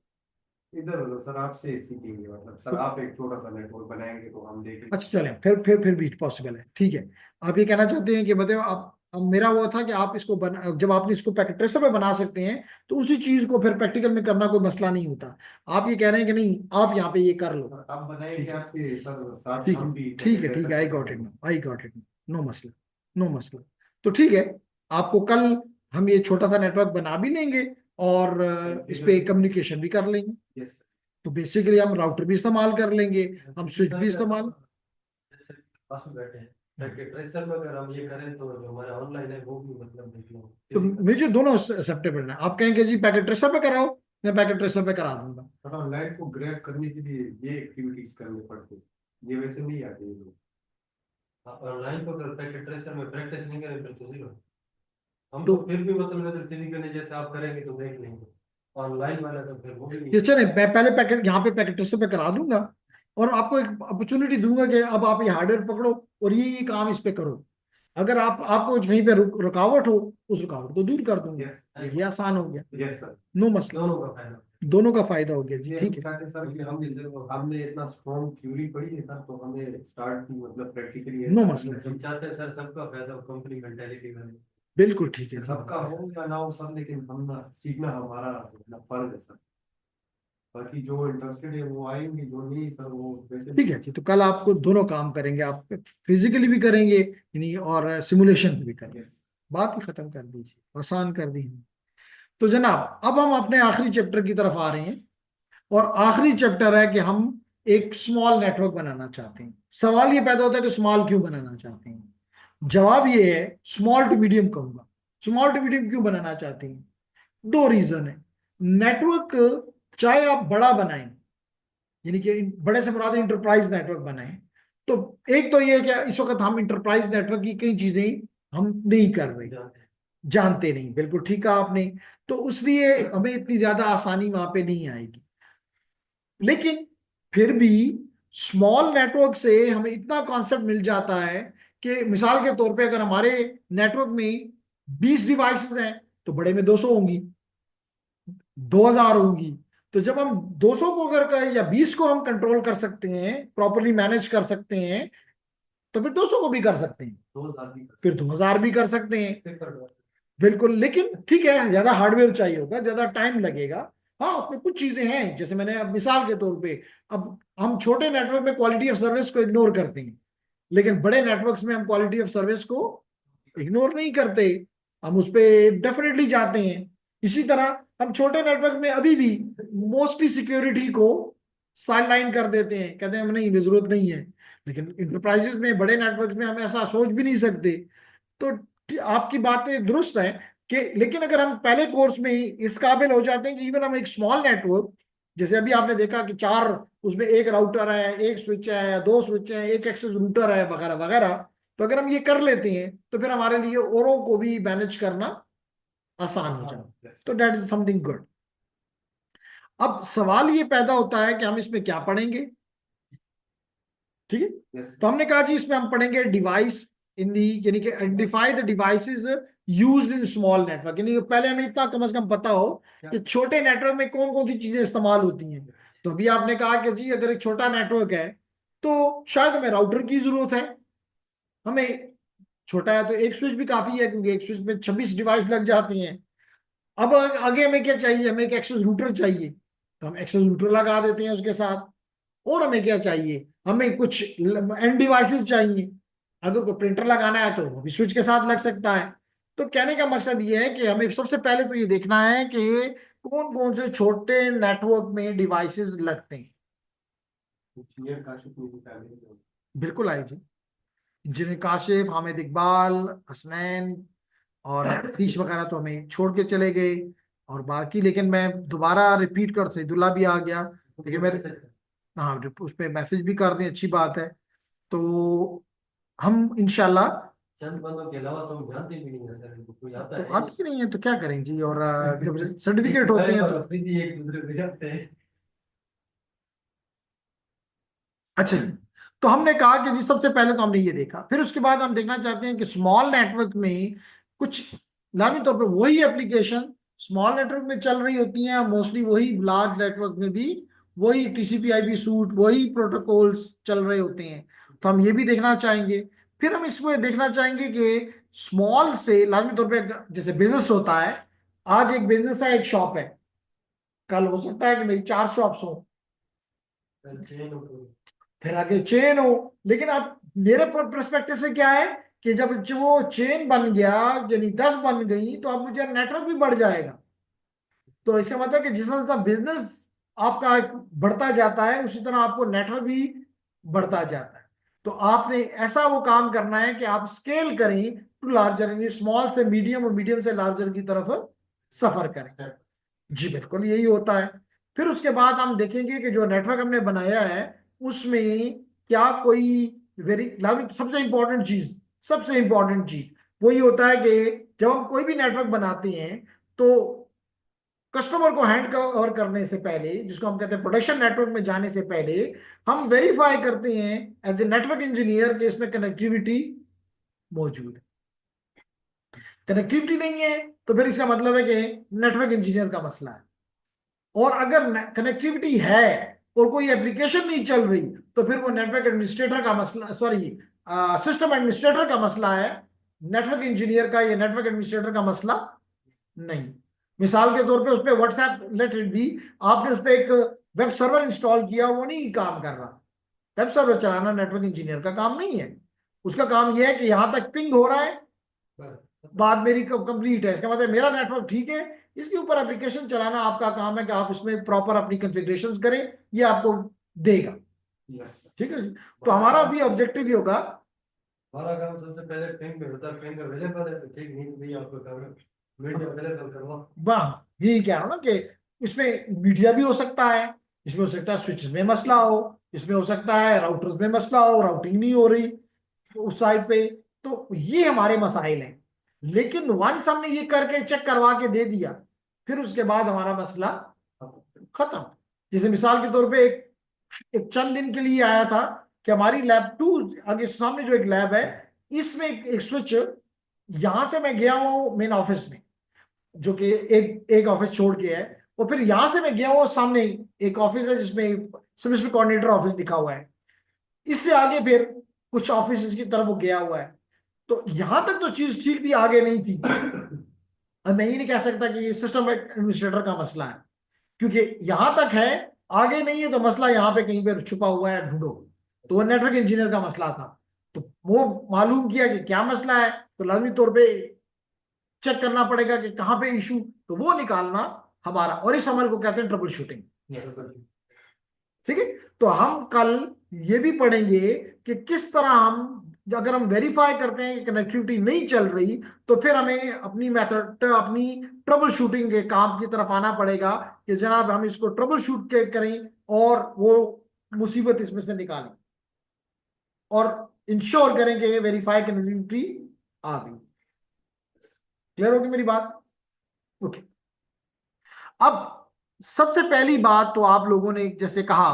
इधर उधर सर आपसे सीखेंगे, मतलब सर तो आप एक छोटा सा नेटवर्क बनाएंगे तो हम देखेंगे। अच्छा चलें, फिर भी पॉसिबल है, ठीक है। आप ये कहना चाहते हैं कि मतलब आप, अब मेरा वो था कि आप इसको जब आपने इसको पैकेट ट्रेसर पे बना सकते हैं तो उसी चीज को फिर प्रैक्टिकल में करना कोई मसला नहीं होता। आप ये कह रहे हैं कि नहीं, आप यहाँ पे ये कर लो। सर आप बनाएंगे ठीक है, आपके सर साथ ठीक है, हम भी ठीक है, ठीक है, I got it, I got it, no मसला, नो मसला। तो ठीक है, आपको कल हम ये छोटा सा नेटवर्क बना भी लेंगे और इस पे कम्युनिकेशन भी कर लेंगे। यस तो बेसिकली हम राउटर भी इस्तेमाल कर लेंगे, हम स्विच भी इस्तेमाल। जैसे पास में बैठे हैं ताकि ट्रेसर में अगर हम ये करें तो जो हमारा ऑनलाइन है वो भी मतलब देख लो तो फिजिकल। मुझे दोनों एक्सेप्टेबल है। आप कहेंगे जी पैकेट ट्रेसर पे कराओ, मैं पैकेट ट्रेसर पे करा दूंगा। थोड़ा ऑनलाइन को ग्रैब करने के लिए ये एक्टिविटीज करनी पड़ती है, ये वैसे नहीं आती है। ऑनलाइन को अगर पैकेट ट्रेसर में प्रैक्टिस नहीं करें फिर तो जीरो। हम तो तो फिर भी मतलब फिजिकली जैसे आप करेंगे तो देख लेंगे, ऑनलाइन वाला तो फिर वो भी नहीं। ये चले, मैं पहले पैकेट यहाँ पे पैकेट ट्रेसर पे करा दूंगा और आपको एक अपॉर्चुनिटी दूंगा कि अब आप ये हार्डवेयर पकड़ो और ये काम इस पे करो। अगर आपको कहीं पे रुकावट हो, उस रुकावट को दूर कर दूंगा। यस ये आसान हो गया, यस सर, नो मसला। दोनों का फायदा। दोनों का फायदा हो गया जी, इसलिए हम ठीक है। चाहते हैं सर कि हमने इतना स्ट्रॉन्ग थ्योरी पढ़ी है सर, तो हमें स्टार्ट की मतलब प्रैक्टिकली नो ऐसा मसला, हम चाहते हैं सर सबका फायदा हो, कंपनी मेंटेलिटी में बिल्कुल ठीक है जी। सबका हो या ना हो सर, लेकिन हम ना सीखना हमारा अपना फर्ज है सर। बाकी जो इंटरेस्टेड है वो आएंगे, जो नहीं सर वो वैसे ठीक है जी, तो कल आपको दोनों काम करेंगे, आप फिजिकली भी करेंगे यानी और सिमुलेशन भी करेंगे। यस बात ही खत्म कर दीजिए, आसान कर दी हमने। तो जनाब अब हम अपने आखिरी चैप्टर की तरफ आ रहे हैं और आखिरी चैप्टर है कि हम एक स्मॉल नेटवर्क बनाना चाहते हैं। सवाल ये पैदा होता है कि स्मॉल क्यों बनाना चाहते हैं। जवाब ये है, स्मॉल टू मीडियम कहूंगा। स्मॉल टू मीडियम क्यों बनाना चाहते हैं? दो रीजन है। नेटवर्क चाहे आप बड़ा बनाएं, यानी कि बड़े से मुराद इंटरप्राइज नेटवर्क बनाएं, तो एक तो ये है कि इस वक्त हम इंटरप्राइज नेटवर्क की कई चीजें हम नहीं कर रहे, जानते नहीं। बिल्कुल ठीक कहा आपने। तो उसलिए हमें इतनी ज्यादा आसानी वहां पे नहीं आएगी। लेकिन फिर भी स्मॉल नेटवर्क से हमें इतना कॉन्सेप्ट मिल जाता है कि मिसाल के तौर पे अगर हमारे नेटवर्क में 20 डिवाइसेस हैं तो बड़े में 200 होंगी, 2000 होंगी। तो जब हम 200 को अगर या 20 को हम कंट्रोल कर सकते हैं, प्रॉपरली मैनेज कर सकते हैं, तो फिर 200 को भी कर सकते हैं, 2000 भी फिर 2000 भी कर सकते हैं। कर बिल्कुल, लेकिन ठीक है, ज्यादा हार्डवेयर चाहिए होगा, ज्यादा टाइम लगेगा। हाँ, उसमें कुछ चीजें हैं, जैसे मैंने अब मिसाल के तौर पे, अब हम छोटे नेटवर्क में क्वालिटी ऑफ सर्विस को इग्नोर करते हैं, लेकिन बड़े नेटवर्क्स में हम क्वालिटी ऑफ सर्विस को इग्नोर नहीं करते, हम उस पर डेफिनेटली जाते हैं। इसी तरह हम छोटे नेटवर्क में अभी भी मोस्टली सिक्योरिटी को साइडलाइन कर देते हैं, कहते हैं हम नहीं, जरूरत नहीं है। लेकिन इंटरप्राइजेस में, बड़े नेटवर्क में हम ऐसा सोच भी नहीं सकते। तो आपकी बातें दुरुस्त है कि, लेकिन अगर हम पहले कोर्स में ही इस काबिल हो जाते हैं कि इवन हम एक स्मॉल नेटवर्क, जैसे अभी आपने देखा कि 4, उसमें एक राउटर है, एक स्विच है, 2 स्विच है, एक एक्सेस रूटर है, वगैरह वगैरह, तो अगर हम ये कर लेते हैं तो फिर हमारे लिए औरों को भी मैनेज करना आसान हो जाए। तो दैट इज समथिंग गुड। अब सवाल ये पैदा होता है कि हम इसमें क्या पढ़ेंगे। ठीक है, तो हमने कहा जी इसमें हम पढ़ेंगे डिवाइस इन दी, यानी कि identify the devices used in small network, यानी पहले हमें इतना कम से कम पता हो कि छोटे नेटवर्क में कौन कौन सी चीजें इस्तेमाल होती हैं। तो अभी आपने कहा कि जी अगर एक छोटा नेटवर्क है तो शायद हमें राउटर की जरूरत है। हमें छोटा है तो एक स्विच भी काफी है, क्योंकि एक स्विच में 26 डिवाइस लग जाती हैं। अब आगे हमें क्या चाहिए, हमें एक एक्सेस रूटर चाहिए, तो हम एक्सेस रूटर लगा देते हैं उसके साथ। और हमें क्या चाहिए, हमें कुछ एंड डिवाइसेस चाहिए, अगर कोई प्रिंटर लगाना है तो वो भी स्विच के साथ लग सकता है। तो कहने का मकसद ये है कि हमें सबसे पहले तो ये देखना है कि कौन कौन से छोटे नेटवर्क में डिवाइसेस लगते हैं। बिल्कुल आई जी, इंजीनियर काशिफ, हामिद इकबाल, हसनैन और हफीश वगैरह तो हमें छोड़ के चले गए, और बाकी, लेकिन मैं दोबारा रिपीट कर, सैदुल्ला भी आ गया, लेकिन मैं, हाँ उस पर मैसेज भी कर दें, अच्छी बात है। तो हम इंशाल्लाह, चंद बंदों के अलावा तो हम जानते भी नहीं है सर, इनको कोई आता तो है आती नहीं है तो क्या करें जी, और जब सर्टिफिकेट होते हैं तो। अफरीदी एक दूसरे को जानते हैं। अच्छा जी, तो हमने कहा कि जी सबसे पहले तो हमने ये देखा, फिर उसके बाद हम देखना चाहते हैं कि स्मॉल नेटवर्क में कुछ लाजमी तौर पे वही एप्लीकेशन स्मॉल नेटवर्क में चल रही होती हैं, मोस्टली वही लार्ज नेटवर्क में भी वही टीसीपी आईपी सूट, वही प्रोटोकॉल्स चल रहे होते हैं। तो हम ये भी देखना चाहेंगे। फिर हम इसमें देखना चाहेंगे कि स्मॉल से लाजमी तौर पे, जैसे बिजनेस होता है, आज एक बिजनेस है, एक शॉप है, कल हो सकता है कि मेरी 4 शॉप्स हो, फिर आगे चेन हो। लेकिन अब मेरे परस्पेक्टिव से क्या है कि जब वो चेन बन गया, यानी 10 बन गई, तो अब मुझे नेटवर्क भी बढ़ जाएगा। तो इसका मतलब कि जिस तरह बिजनेस आपका बढ़ता जाता है, उसी तरह आपको नेटवर्क भी बढ़ता जाता है। तो आपने ऐसा वो काम करना है कि आप स्केल करें टू लार्जर, यानी स्मॉल से मीडियम और मीडियम से लार्जर की तरफ सफर करें। जी बिल्कुल यही होता है। फिर उसके बाद हम देखेंगे कि जो नेटवर्क हमने बनाया है उसमें क्या कोई वेरी सबसे इंपॉर्टेंट चीज, सबसे इंपॉर्टेंट चीज वो ये होता है कि जब हम कोई भी नेटवर्क बनाते हैं तो कस्टमर को हैंड ओवर करने से पहले, जिसको हम कहते हैं प्रोडक्शन नेटवर्क में जाने से पहले, हम वेरीफाई करते हैं एज ए नेटवर्क इंजीनियर कि इसमें कनेक्टिविटी मौजूद है। कनेक्टिविटी नहीं है तो फिर इसका मतलब है कि नेटवर्क इंजीनियर का मसला है। और अगर कनेक्टिविटी है और कोई एप्लीकेशन नहीं चल रही, तो फिर वो नेटवर्क एडमिनिस्ट्रेटर का मसला, सॉरी सिस्टम एडमिनिस्ट्रेटर का मसला है, नेटवर्क इंजीनियर का या नेटवर्क एडमिनिस्ट्रेटर का मसला नहीं। मिसाल के तौर पे उस पर व्हाट्सएप लेट इट बी, आपने उस पर एक वेब सर्वर इंस्टॉल किया, वो नहीं काम कर रहा। वेब सर्वर चलाना नेटवर्क इंजीनियर का काम नहीं है। उसका काम यह है कि यहां तक पिंग हो रहा है, बात मेरी कंप्लीट है, इसका मतलब मेरा नेटवर्क ठीक है, इसके ऊपर एप्लीकेशन चलाना आपका काम है कि आप इसमें प्रॉपर अपनी कॉन्फ़िगरेशंस करें, ये आपको देगा। ठीक है जी, तो हमारा भी ऑब्जेक्टिव ही होगा। हमारा काम सबसे पहले पिंग पे होता है, पिंग अवेलेबल है तो ठीक, नहीं भी आपको काम है मीडिया अवेलेबल करवा। वाह, यही कह रहा हूं ना कि इसमें मीडिया भी हो सकता है, इसमें हो सकता है स्विच में मसला हो, इसमें हो सकता है राउटर में मसला हो, राउटिंग नहीं हो रही उस साइड पे। तो ये हमारे मसाइल हैं। लेकिन वंस हमने ये करके चेक करवा के दे दिया, फिर उसके बाद हमारा मसला खत्म। जैसे मिसाल के तौर पे एक चंद दिन के लिए आया था कि हमारी लैब 2 आगे सामने जो एक लैब है, इसमें एक स्विच, यहां से मैं गया हूं मेन ऑफिस में, जो कि एक ऑफिस छोड़ के है, और फिर यहां से मैं गया हूं सामने एक ऑफिस है जिसमें सेमेस्टर कोऑर्डिनेटर ऑफिस लिखा हुआ है, इससे आगे फिर कुछ ऑफिस की तरफ वो गया हुआ है। तो यहां तक तो चीज ठीक थी, आगे नहीं थी। अब मैं ये नहीं कह सकता कि ये सिस्टम एडमिनिस्ट्रेटर का मसला है, क्योंकि यहां तक है, आगे नहीं है, तो मसला यहाँ पे कहीं पे छुपा हुआ है, ढूंढो। तो वो नेटवर्क इंजीनियर का मसला था। तो वो मालूम किया कि क्या मसला है, तो लाजमी तौर पे चेक करना पड़ेगा कि कहाँ पे इशू, तो वो निकालना हमारा, और इस अमल को कहते हैं ट्रबल शूटिंग। ठीक है। तो हम कल ये भी पढ़ेंगे कि किस तरह हम, अगर हम वेरीफाई करते हैं कि कनेक्टिविटी नहीं चल रही, तो फिर हमें अपनी मेथड, अपनी ट्रबल शूटिंग के काम की तरफ आना पड़ेगा कि जनाब हम इसको ट्रबल शूट के करें और वो मुसीबत इसमें से निकालें और इंश्योर करें कि वेरीफाई कनेक्टिविटी आ गई। क्लियर होगी मेरी बात? ओके। अब सबसे पहली बात तो आप लोगों ने जैसे कहा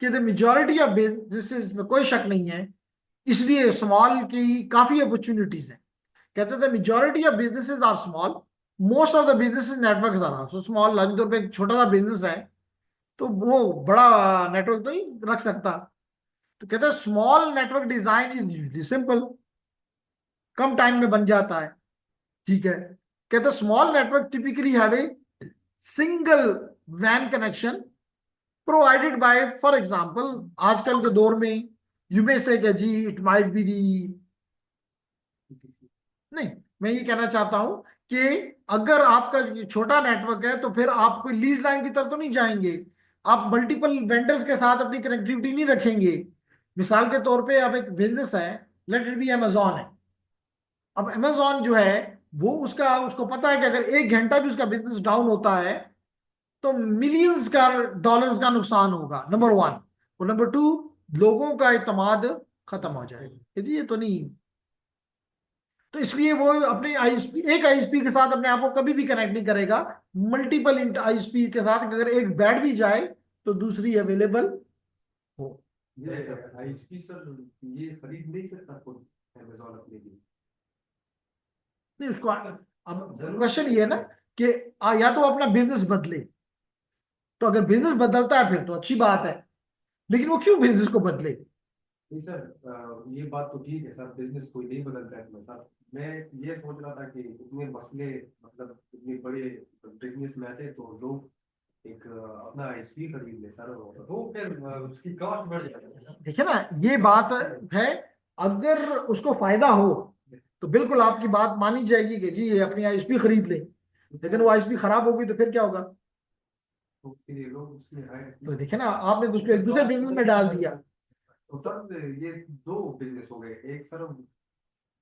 कि द मेजॉरिटी ऑफ बिजनेसेस में कोई शक नहीं है, इसलिए स्मॉल की काफी अपॉर्चुनिटीज हैं। कहते थे majority of businesses are small, most of the businesses network are also small. लाजमी तौर पे एक छोटा सा बिजनेस है तो वो बड़ा नेटवर्क तो नहीं रख सकता। तो कहते हैं small network design is usually simple, कम टाइम में बन जाता है। ठीक है। कहते हैं small network typically have a single वैन connection provided by, for example आजकल के दौर में यू मे से कि जी इट माइट बी दी, नहीं, मैं ये कहना चाहता हूं कि अगर आपका छोटा नेटवर्क है तो फिर आप कोई लीज लाइन की तरफ तो नहीं जाएंगे, आप मल्टीपल वेंडर्स के साथ अपनी कनेक्टिविटी नहीं रखेंगे। मिसाल के तौर पे अब एक बिजनेस है, लेट इट बी अमेजॉन है। अब अमेजॉन जो है वो उसको पता है कि अगर एक घंटा भी उसका बिजनेस डाउन होता है तो मिलियंस का डॉलर्स का नुकसान होगा, नंबर वन। और नंबर टू, लोगों का इत्मीद खत्म हो जाएगा कि जी ये तो नहीं। तो इसलिए वो अपने आईएसपी, एक आईएसपी के साथ अपने आप को कभी भी कनेक्ट नहीं करेगा, मल्टीपल आईएसपी के साथ अगर एक बैठ भी जाए तो दूसरी अवेलेबल हो। ये आईएसपी सर ये खरीद नहीं सकता खुद अमेज़न अपने लिए? नहीं उसको, अब क्वेश्चन ये है ना कि या तो अपना बिजनेस बदले, तो अगर बिजनेस बदलता है फिर तो अच्छी बात है, लेकिन वो क्यों बिजनेस को बदले? नहीं सर, ये बात तो ठीक है सर, बिजनेस कोई नहीं बदलता है अपना सर। मैं ये सोच रहा था कि इतने मसले, मतलब इतने बड़े बिजनेस में आते तो लोग एक अपना आईएसपी खरीद ले सर, वो फिर उसकी कॉस्ट बढ़ जाएगी ना। देखिए ना, ये बात है, अगर उसको फायदा हो तो बिल्कुल आपकी बात मानी जाएगी कि जी ये अपनी आईएसपी खरीद ले, लेकिन वो आईएसपी खराब होगी तो फिर क्या होगा? तो उसके लिए लोग उसमें तो देखिए ना, आपने तो उसको एक दूसरे बिजनेस में डाल दिया। तो तब ये दो बिजनेस हो गए, एक सर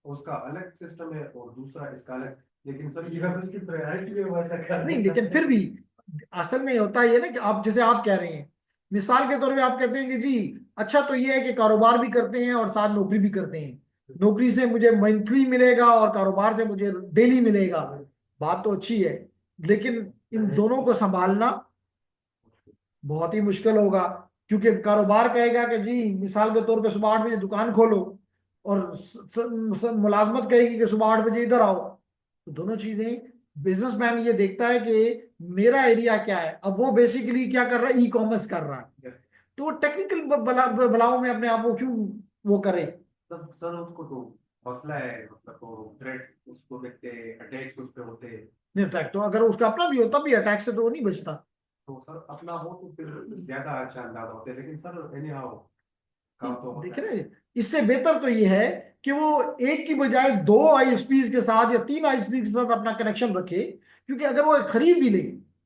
उसका अलग सिस्टम है और दूसरा इसका अलग। लेकिन सर ये उसकी प्रायोरिटी में वैसा कर नहीं, लेकिन फिर भी असल में होता ही है ना कि आप जैसे आप कह रहे हैं, मिसाल के तौर पे आप कहते हैं कि जी अच्छा तो ये है कि कारोबार भी करते हैं और साथ नौकरी भी करते हैं, नौकरी से मुझे मंथली मिलेगा और कारोबार से मुझे डेली मिलेगा, बात तो अच्छी है, लेकिन इन दोनों को संभालना बहुत ही मुश्किल होगा। क्योंकि कारोबार कहेगा कि जी मिसाल के तौर पे सुबह 8 बजे दुकान खोलो, और मुलाजमत कहेगी कि सुबह 8 बजे इधर आओ। तो दोनों चीजें, बिजनेसमैन ये देखता है कि मेरा एरिया क्या है, अब वो बेसिकली क्या कर रहा है, ई कॉमर्स कर रहा है, तो वो टेक्निकल बलाओं में अपने आप को क्यों वो करे? तब सर उसको तो मसला है, मतलब तो थ्रेट उसको देखते, अटैक्स उस पे होते हैं। नहीं अटैक तो अगर उसका अपना भी होता भी, अटैक से तो वो नहीं बचता। तो सर अपना हो तो फिर ज्यादा अच्छा अंदाजा होता है, लेकिन सर एनी हाउ काम तो होता देखिए है। ना, इससे बेहतर तो ये है कि वो एक की बजाय दो आईएसपीज के साथ या तीन आईएसपी के साथ अपना कनेक्शन रखे, क्योंकि अगर वो खरीद भी ले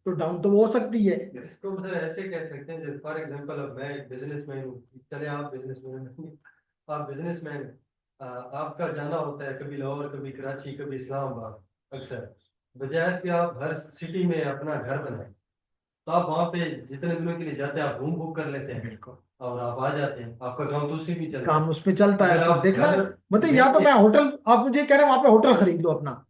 तो डाउन तो वो हो सकती है। इसको मतलब ऐसे कह सकते हैं, जैसे फॉर एग्जांपल अब मैं बिजनेसमैन हूँ, चले आप बिजनेसमैन, आप बिजनेसमैन, आपका जाना होता है कभी लाहौर, कभी कराची, कभी इस्लामाबाद, अक्सर बजाय इसके आप हर सिटी में अपना घर बनाए, तो आप वहाँ पे जितने दिनों के लिए जाते हैं आप रूम बुक कर लेते हैं बिल्कुल, और आप आ जाते हैं, आपका काम तो उसी में चलता काम है। उसमें चलता है। अगर तो आप देखना, घर मतलब या तो लेके, मैं होटल, आप मुझे कह रहे हैं वहां पे होटल खरीद लो अपना,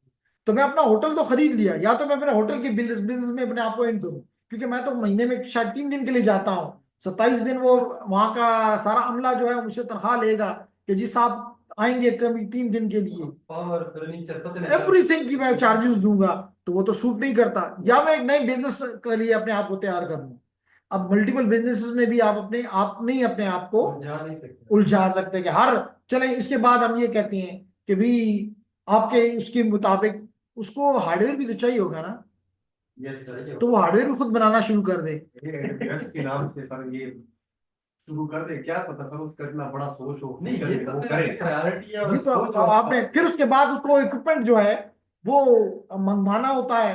तो मैं अपना होटल तो खरीद लिया, या तो मैं अपने होटल के बिजनेस में अपने आप को इन करूँ, क्योंकि मैं तो महीने में शायद 3 दिन के लिए जाता हूँ, 27 दिन वो वहां का सारा अमला जो है वो मुझसे तनख्वाह लेगा कि जी साहब आएंगे कभी 3 दिन के लिए, पावर फर्नीचर पता नहीं एवरीथिंग की मैं चार्जेस दूंगा, तो वो तो सूट नहीं करता। या मैं एक नए बिजनेस के लिए अपने आप को तैयार कर लूँ। अब मल्टीपल बिजनेसेस में भी आप अपने आप को जा नहीं सकते। उलझा सकते कि हर, चले इसके बाद हम ये कहते हैं कि भी आपके उसके मुताबिक उसको हार्डवेयर भी तो चाहिए होगा ना, यस सर, तो वो हार्डवेयर भी खुद बनाना शुरू कर दे। यस के नाम से सर ये शुरू कर दे, क्या पता सर उसका इतना बड़ा सोच हो, नहीं, फ्यूचर ये में तो वो मेरा करे। प्रायोरिटी है और ये तो सोच आपने फिर उसके बाद उसको इक्विपमेंट जो है वो मंगवाना होता है,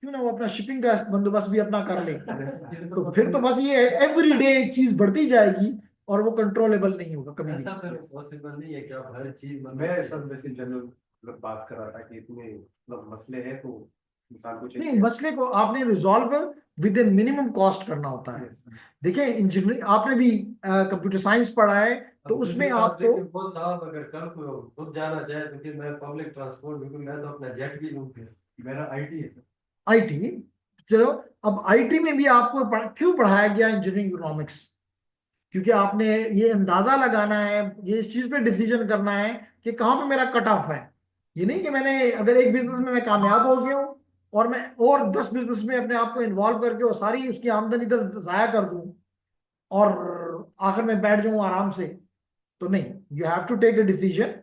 क्यों ना वो अपना शिपिंग का बंदोबस्त भी अपना कर ले। तो फिर तो बस ये एवरी डे एक चीज बढ़ती जाएगी और वो कंट्रोलेबल नहीं होगा कभी भी। ऐसा फिर पॉसिबल नहीं है कि आप हर चीज मैं सर वैसे जनरल मतलब बात कर रहा था कि इतने मतलब मसले हैं तो इंसान को नहीं, चाहिए। मसले को आपने resolve with A minimum cost करना होता है। Yes, sir. देखिए इंजीनियरिंग आपने भी कंप्यूटर साइंस पढ़ा है, तो अब उसमें दूसरी बात आपको देखिए, वो साहब अगर कल को खुद जाना चाहे तो फिर मैं पब्लिक ट्रांसपोर्ट, बिल्कुल मैं तो अपना जेट भी लूँ फिर। मेरा आईटी है सर। आईटी, तो अब आईटी में भी आपको क्यों पढ़ाया गया इंजीनियरिंग इकोनॉमिक्स? क्योंकि आपने ये अंदाजा लगाना है, ये इस चीज पे डिसीजन करना है कि कहाँ पे मेरा कट ऑफ है। ये नहीं कि मैंने अगर एक बिजनेस में मैं कामयाब हो गया हूँ और मैं और 10 बिजनेस में अपने आप को इन्वॉल्व करके और सारी उसकी आमदनी इधर जाया कर दूं और आखिर में बैठ जाऊं आराम से, तो नहीं। You have to take a decision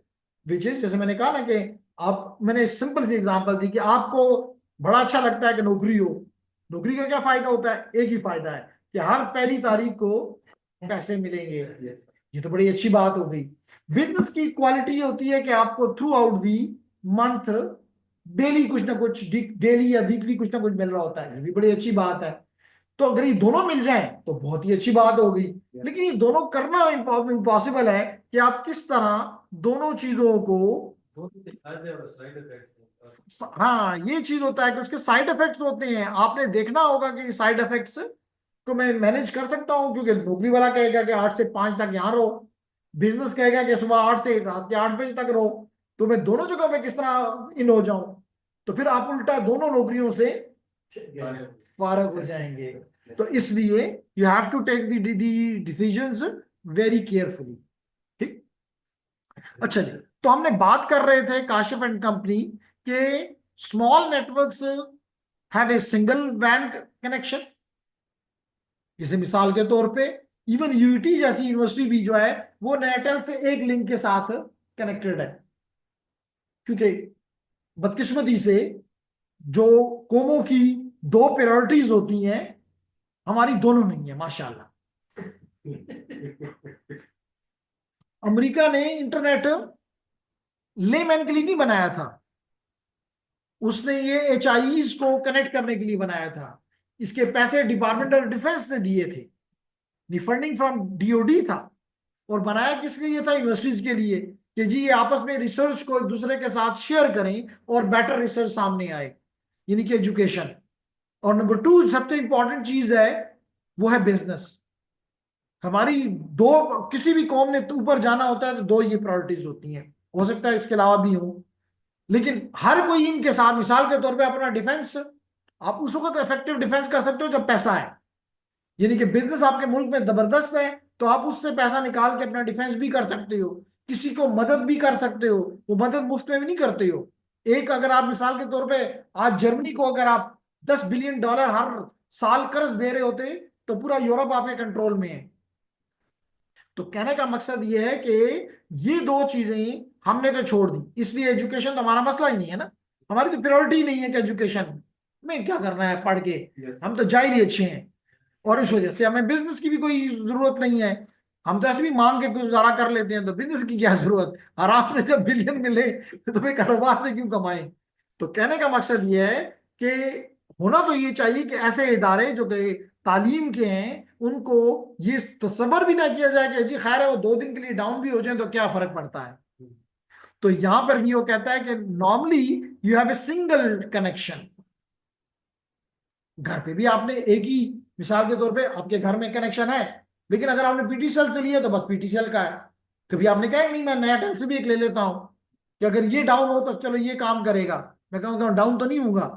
which is, जैसे मैंने कहा ना कि आप, मैंने सिंपल सी एग्जांपल दी कि आपको बड़ा अच्छा लगता है कि नौकरी हो। नौकरी का क्या फायदा होता है? एक ही फायदा है कि हर पहली तारीख को पैसे मिलेंगे। ये तो बड़ी अच्छी बात हो गई। बिजनेस की क्वालिटी होती है कि आपको through out the month daily कुछ ना कुछ, डेली या वीकली कुछ ना कुछ मिल रहा होता है, ये भी बड़ी अच्छी बात है। तो अगर ये दोनों मिल जाएं तो बहुत ही अच्छी बात हो गई। लेकिन ये दोनों करना इम्पॉसिबल है कि आप किस तरह दोनों चीजों को, दोनों के फायदे और साइड इफेक्ट्स हैं। हाँ ये चीज होता है कि उसके साइड इफेक्ट्स होते हैं। आपने देखना होगा कि साइड इफेक्ट्स को मैं मैनेज कर सकता हूँ, क्योंकि नौकरी वाला कहेगा कि 8 से 5 तक यहाँ रहो, बिजनेस कहेगा कि सुबह 8 से रात के 8 बजे तक रहो, तो मैं दोनों जगह पे किस तरह इन हो जाऊं? तो फिर आप उल्टा दोनों नौकरियों से फारग हो जाएंगे। तो इसलिए you have to take the decisions very carefully. ठीक, अच्छा जी। तो हमने बात कर रहे थे काशिफ एंड कंपनी के small networks have a single वैन कनेक्शन। जैसे मिसाल के तौर पे इवन यूटी जैसी यूनिवर्सिटी भी जो है वो नेटल से एक लिंक के साथ कनेक्टेड है, क्योंकि बदकिस्मती से जो कोमो की 2 प्रायोरिटीज होती हैं, हमारी दोनों नहीं है माशाल्लाह। अमेरिका ने इंटरनेट लेमैन के लिए नहीं बनाया था, उसने ये HIEs को कनेक्ट करने के लिए बनाया था। इसके पैसे डिपार्टमेंट ऑफ डिफेंस ने दिए थे, फंडिंग फ्रॉम DOD था। और बनाया किस लिए था? यूनिवर्सिटीज के लिए, कि जी ये आपस में रिसर्च को एक दूसरे के साथ शेयर करें और बेटर रिसर्च सामने आए, यानी कि एजुकेशन। और नंबर 2 सबसे इंपॉर्टेंट चीज है, वो है बिजनेस। हमारी दो, किसी भी कौम ने तो ऊपर जाना होता है तो 2 ये प्रायोरिटीज होती हैं, हो सकता है इसके अलावा भी हो, लेकिन हर कोई इनके साथ, मिसाल के तौर पे अपना डिफेंस, आप उस वक्त इफेक्टिव डिफेंस कर सकते हो जब पैसा है, यानी कि बिजनेस आपके मुल्क में जबरदस्त है तो आप उससे पैसा निकाल के अपना डिफेंस भी कर सकते हो, किसी को मदद भी कर सकते हो। वो मदद मुफ्त में भी नहीं करते हो। एक अगर आप मिसाल के तौर पे आज जर्मनी को अगर आप $10 बिलियन हर साल कर्ज दे रहे होते तो पूरा यूरोप आपके कंट्रोल में है। तो कहने का मकसद ये है कि ये 2 चीजें हमने तो छोड़ दी, इसलिए एजुकेशन तो हमारा मसला ही नहीं है ना। हमारी तो प्रायोरिटी नहीं है कि एजुकेशन में क्या करना है पढ़ के, हम तो जाहिर ही अच्छे हैं। और इस वजह से हमें बिजनेस की भी कोई जरूरत नहीं है, हम तो ऐसे भी मांग के गुजारा कर लेते हैं, तो बिजनेस की क्या जरूरत? आराम से जब बिलियन मिले तो भाई कारोबार से क्यों कमाएं? तो कहने का मकसद ये है कि होना तो ये चाहिए कि ऐसे इदारे जो कि तालीम के हैं उनको ये तसव्वुर भी ना किया जाए कि जी खैर है वो 2 दिन के लिए डाउन भी हो जाए तो क्या फर्क पड़ता है। तो यहां पर भी वो कहता है कि normally you have a single connection. घर पे भी आपने एक ही, मिसाल के तौर पे आपके घर में कनेक्शन है, लेकिन अगर आपने PTCL से लिया तो बस PTCL का है। कभी आपने कहा नहीं मैं नया टेल से भी एक ले लेता हूं कि अगर ये डाउन हो तो चलो ये काम करेगा, मैं कहूँगा डाउन तो नहीं होगा।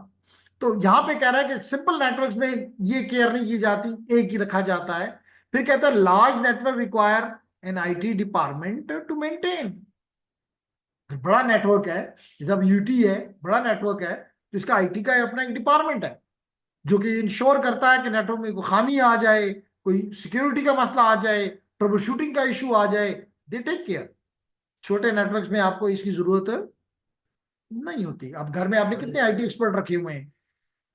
तो यहाँ पे कह रहा है कि सिंपल नेटवर्क्स में ये केयर नहीं की जाती, एक ही रखा जाता है। फिर कहता है large network require an IT department to maintain. बड़ा नेटवर्क है, जब UT है बड़ा नेटवर्क है तो इसका IT का अपना एक डिपार्टमेंट है जो कि इंश्योर करता है कि नेटवर्क में कोई खामी आ जाए, कोई सिक्योरिटी का मसला आ जाए, ट्रबल शूटिंग का इशू आ जाए, दे टेक केयर। छोटे नेटवर्क्स में आपको इसकी जरूरत नहीं होती। अब घर में आपने कितने आईटी एक्सपर्ट रखे हुए हैं,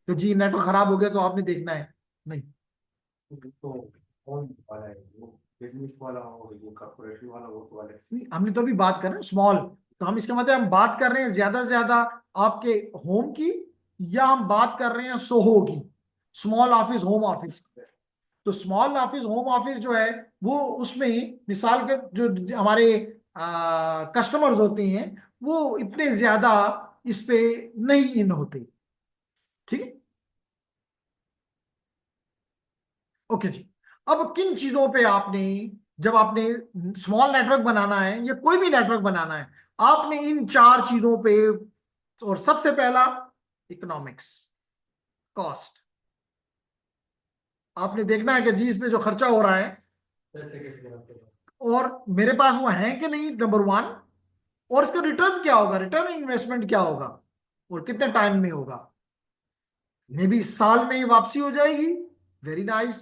तो जी नेटवर्क खराब हो गया तो आपने देखना है, नहीं। तो कौन वाला है, वो बिजनेस वाला हो, वो कॉर्पोरेशन वाला हो, तो अलग से। नहीं, हमने तो अभी बात कर रहे हैं स्मॉल, तो हम इसका मतलब हम बात कर रहे हैं ज्यादा से ज्यादा आपके होम की, या हम बात कर रहे हैं सोहो की, स्मॉल ऑफिस होम ऑफिस। तो स्मॉल ऑफिस होम ऑफिस जो है वो, उसमें मिसाल के जो हमारे कस्टमर्स होते हैं वो इतने ज्यादा इस पे नहीं इन होते। ठीक है, ओके जी। अब किन चीजों पे आपने, जब आपने स्मॉल नेटवर्क बनाना है या कोई भी नेटवर्क बनाना है, आपने इन चार चीजों पे, और सबसे पहला इकोनॉमिक्स, कॉस्ट। आपने देखना है कि जी इसमें जो खर्चा हो रहा है पैसे कितने आपके पास? और मेरे पास वो है कि नहीं, नंबर वन। और इसका रिटर्न क्या होगा, रिटर्न इन्वेस्टमेंट क्या होगा, और कितने टाइम में होगा। मे भी साल में ही वापसी हो जाएगी, वेरी नाइस।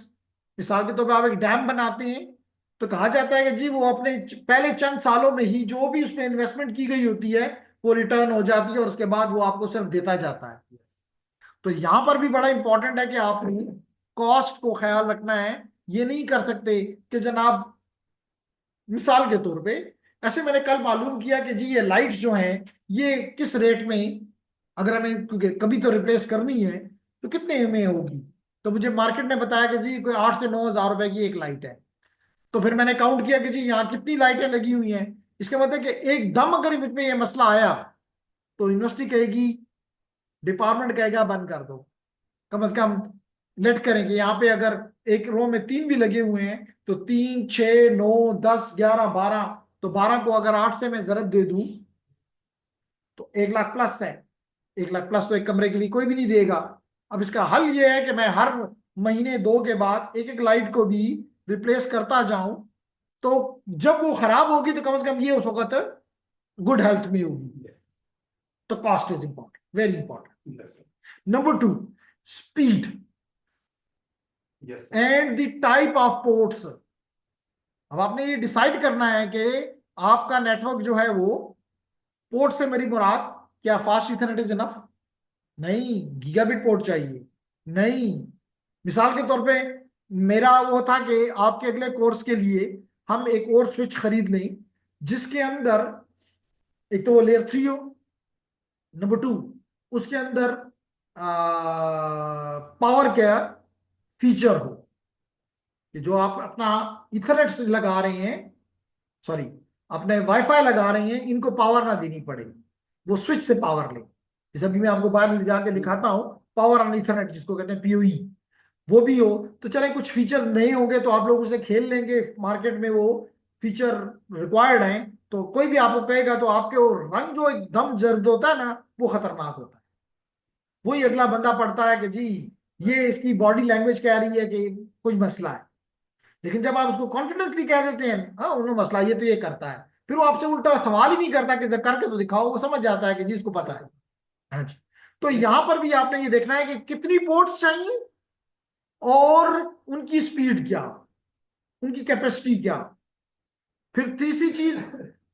मिसाल के तौर पर आप एक डैम बनाते हैं, तो कहा जाता है कि जी वो अपने पहले चंद सालों में ही जो भी उसमें इन्वेस्टमेंट की गई होती है वो रिटर्न हो जाती है, और उसके बाद वो आपको सिर्फ देता जाता है। तो यहां पर भी बड़ा इंपॉर्टेंट है कि आपने कॉस्ट को ख्याल रखना है। ये नहीं कर सकते कि जनाब, मिसाल के तौर पे ऐसे मैंने कल मालूम किया कि जी ये लाइट्स जो हैं ये किस रेट में, अगर हमें क्योंकि कभी तो रिप्लेस करनी है, तो कितने में होगी। तो मुझे मार्केट ने बताया कि जी कोई 8 से 9 हज़ार रुपए की एक लाइट है। तो फिर मैंने काउंट किया कि जी यहाँ कितनी लाइटें लगी हुई हैं। इसका मतलब कि एकदम अगर इसमें ये मसला आया तो यूनिवर्सिटी कहेगी, डिपार्टमेंट कहेगा बंद कर दो। कम से कम लेट करेंगे, यहाँ पे अगर एक रो में 3 भी लगे हुए हैं तो 3, 6, 9, 10, 11, 12, तो 12 को अगर 8 से मैं जरब दे दूं तो 1 लाख प्लस है। 1 लाख प्लस तो एक कमरे के लिए कोई भी नहीं देगा। अब इसका हल ये है कि मैं हर महीने 2 के बाद एक एक लाइट को भी रिप्लेस करता जाऊं, तो जब वो खराब होगी तो कम से कम ये उस वक्त गुड हेल्थ में होगी। तो cost is important, very important. Number 2, speed yes and the type of ports. अब आपने ये डिसाइड करना है कि आपका नेटवर्क जो है वो, पोर्ट से मेरी मुराद क्या फास्ट इथरनेट इज इनफ, नहीं, गीगाबिट पोर्ट चाहिए, नहीं। मिसाल के तौर पे मेरा वो था कि आपके अगले कोर्स के लिए हम एक और स्विच खरीद लें जिसके अंदर एक तो वो लेयर 3 हो, नंबर 2 उसके अंदर पावर क्या फीचर हो, कि जो आप अपना इथरनेट लगा रहे हैं, सॉरी अपने वाईफाई लगा रहे हैं, इनको पावर ना देनी पड़े, वो स्विच से पावर ले। जैसे अभी मैं आपको बाहर ले जाके दिखाता हूँ, पावर ऑन इथरनेट जिसको कहते हैं पीओई, वो भी हो। तो चले कुछ फीचर नहीं होंगे तो आप लोग उसे खेल लेंगे, मार्केट में वो फीचर रिक्वायर्ड हैं, तो कोई भी आपको कहेगा तो आपके वो रंग जो एकदम जर्द होता है ना, वो खतरनाक होता है। वही अगला बंदा पढ़ता है कि जी ये इसकी बॉडी लैंग्वेज कह रही है कि कुछ मसला है। लेकिन जब आप उसको कॉन्फिडेंसली कह देते हैं हाँ उन्होंने मसला ये तो ये करता है, फिर वो आपसे उल्टा सवाल ही नहीं करता कि जब करके तो दिखाओ, वो समझ जाता है कि जी इसको पता है। हाँ जी। तो यहां पर भी आपने ये देखना है कि कितनी पोर्ट्स चाहिए और उनकी स्पीड क्या, उनकी कैपेसिटी क्या। फिर तीसरी चीज,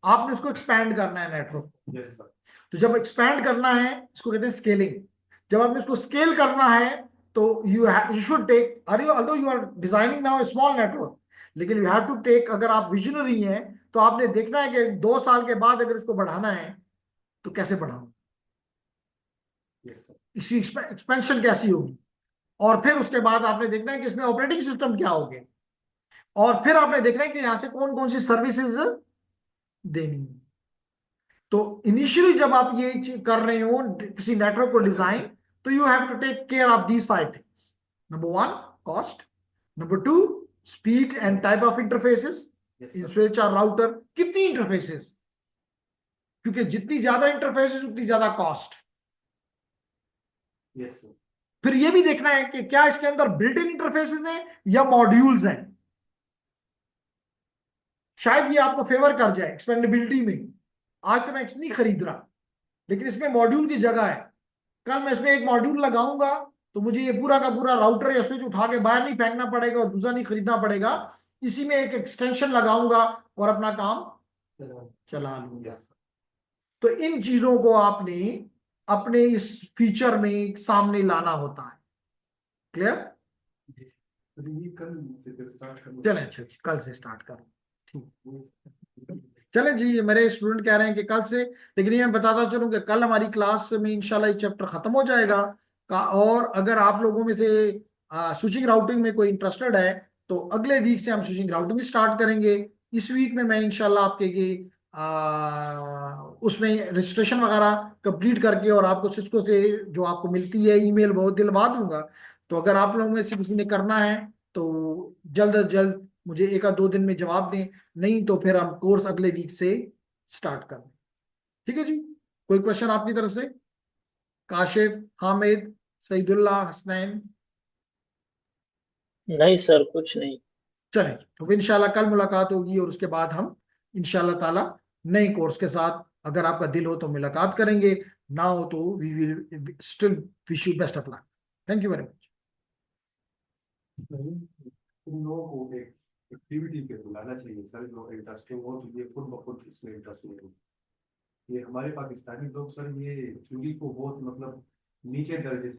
आपने उसको एक्सपैंड करना है नेटवर्क। Yes sir. तो जब एक्सपैंड करना है इसको कहते हैं स्केलिंग। जब आपने इसको स्केल करना है तो you should take, although you are designing now small network, लेकिन यू हैव टू टेक, अगर आप विजनरी हैं तो आपने देखना है कि 2 साल के बाद अगर इसको बढ़ाना है तो कैसे बढ़ाऊं, यस सर। इसकी एक्सपेंशन कैसी होगी। और फिर उसके बाद आपने देखना है कि इसमें ऑपरेटिंग सिस्टम क्या होंगे, और फिर आपने देखना है कि यहां से कौन कौन सी सर्विसेज देनी है। तो इनिशियली जब आप ये कर रहे हो किसी नेटवर्क को डिजाइन, तो you have to take care of these 5 things. Number 1 cost, number 2 speed and type of interfaces, yes in sir. Switch और राउटर कितनी इंटरफेसेस, क्योंकि जितनी ज्यादा इंटरफेसेस उतनी ज्यादा कॉस्ट। Yes sir. फिर ये भी देखना है कि क्या इसके अंदर बिल्ट इन इंटरफेसेस हैं या मॉड्यूल्स हैं। शायद ये आपको फेवर कर जाए एक्सपेंडेबिलिटी में, आज तो मैं नहीं खरीद रहा लेकिन इसमें मॉड्यूल की जगह है, कल मैं इसमें एक मॉड्यूल लगाऊंगा तो मुझे ये पूरा का पूरा राउटर या स्विच उठा के बाहर नहीं फेंकना पड़ेगा और दूसरा नहीं खरीदना पड़ेगा। इसी में एक एक्सटेंशन लगाऊंगा और अपना काम चला लूंगा। यस तो इन चीजों को आपने अपने इस फीचर में सामने लाना होता है। क्लियर? तो ये कल से फिर स्टार्ट करना चलें, अच्छा जी, कल से स्टार्ट करो। ठीक, चलें जी। ये मेरे स्टूडेंट कह रहे हैं कि कल से, लेकिन ये मैं बताता चलूं कि कल हमारी क्लास में इंशाल्लाह ये चैप्टर खत्म हो जाएगा और अगर आप लोगों में से स्विचिंग राउटिंग में कोई इंटरेस्टेड है तो अगले वीक से हम स्विचिंग राउटिंग स्टार्ट करेंगे। इस वीक में मैं इंशाल्लाह आपके ये उसमें रजिस्ट्रेशन वगैरह कंप्लीट करके और आपको सिस्को से जो आपको मिलती है ईमेल वो दिलवा दूंगा। तो अगर आप लोगों में से किसी ने करना है तो जल्द अज जल्द मुझे 1 या 2 दिन में जवाब दें, नहीं तो फिर हम कोर्स अगले वीक से स्टार्ट कर दें। ठीक है जी? कोई क्वेश्चन आपकी तरफ से? काशिफ, हामिद, सईदुल्लाह, हसनैन? नहीं सर, कुछ नहीं। चलें, तो इंशाल्लाह कल मुलाकात होगी और उसके बाद हम इंशाल्लाह ताला नए कोर्स के साथ, अगर आपका दिल हो तो मुलाकात करेंगे, ना हो तो we will still wish you best of luck. Thank you very much. तुम लोगों को एक एक्टिविटी पे बुलाना चाहिए सर, जो इंटरेस्टिंग हो, तो ये खुद ब खुद इसमें इंटरेस्ट नहीं हो। ये हमारे पाकिस्तानी लोग सर ये चूड़ी को बहुत मतलब नीचे दर्जे से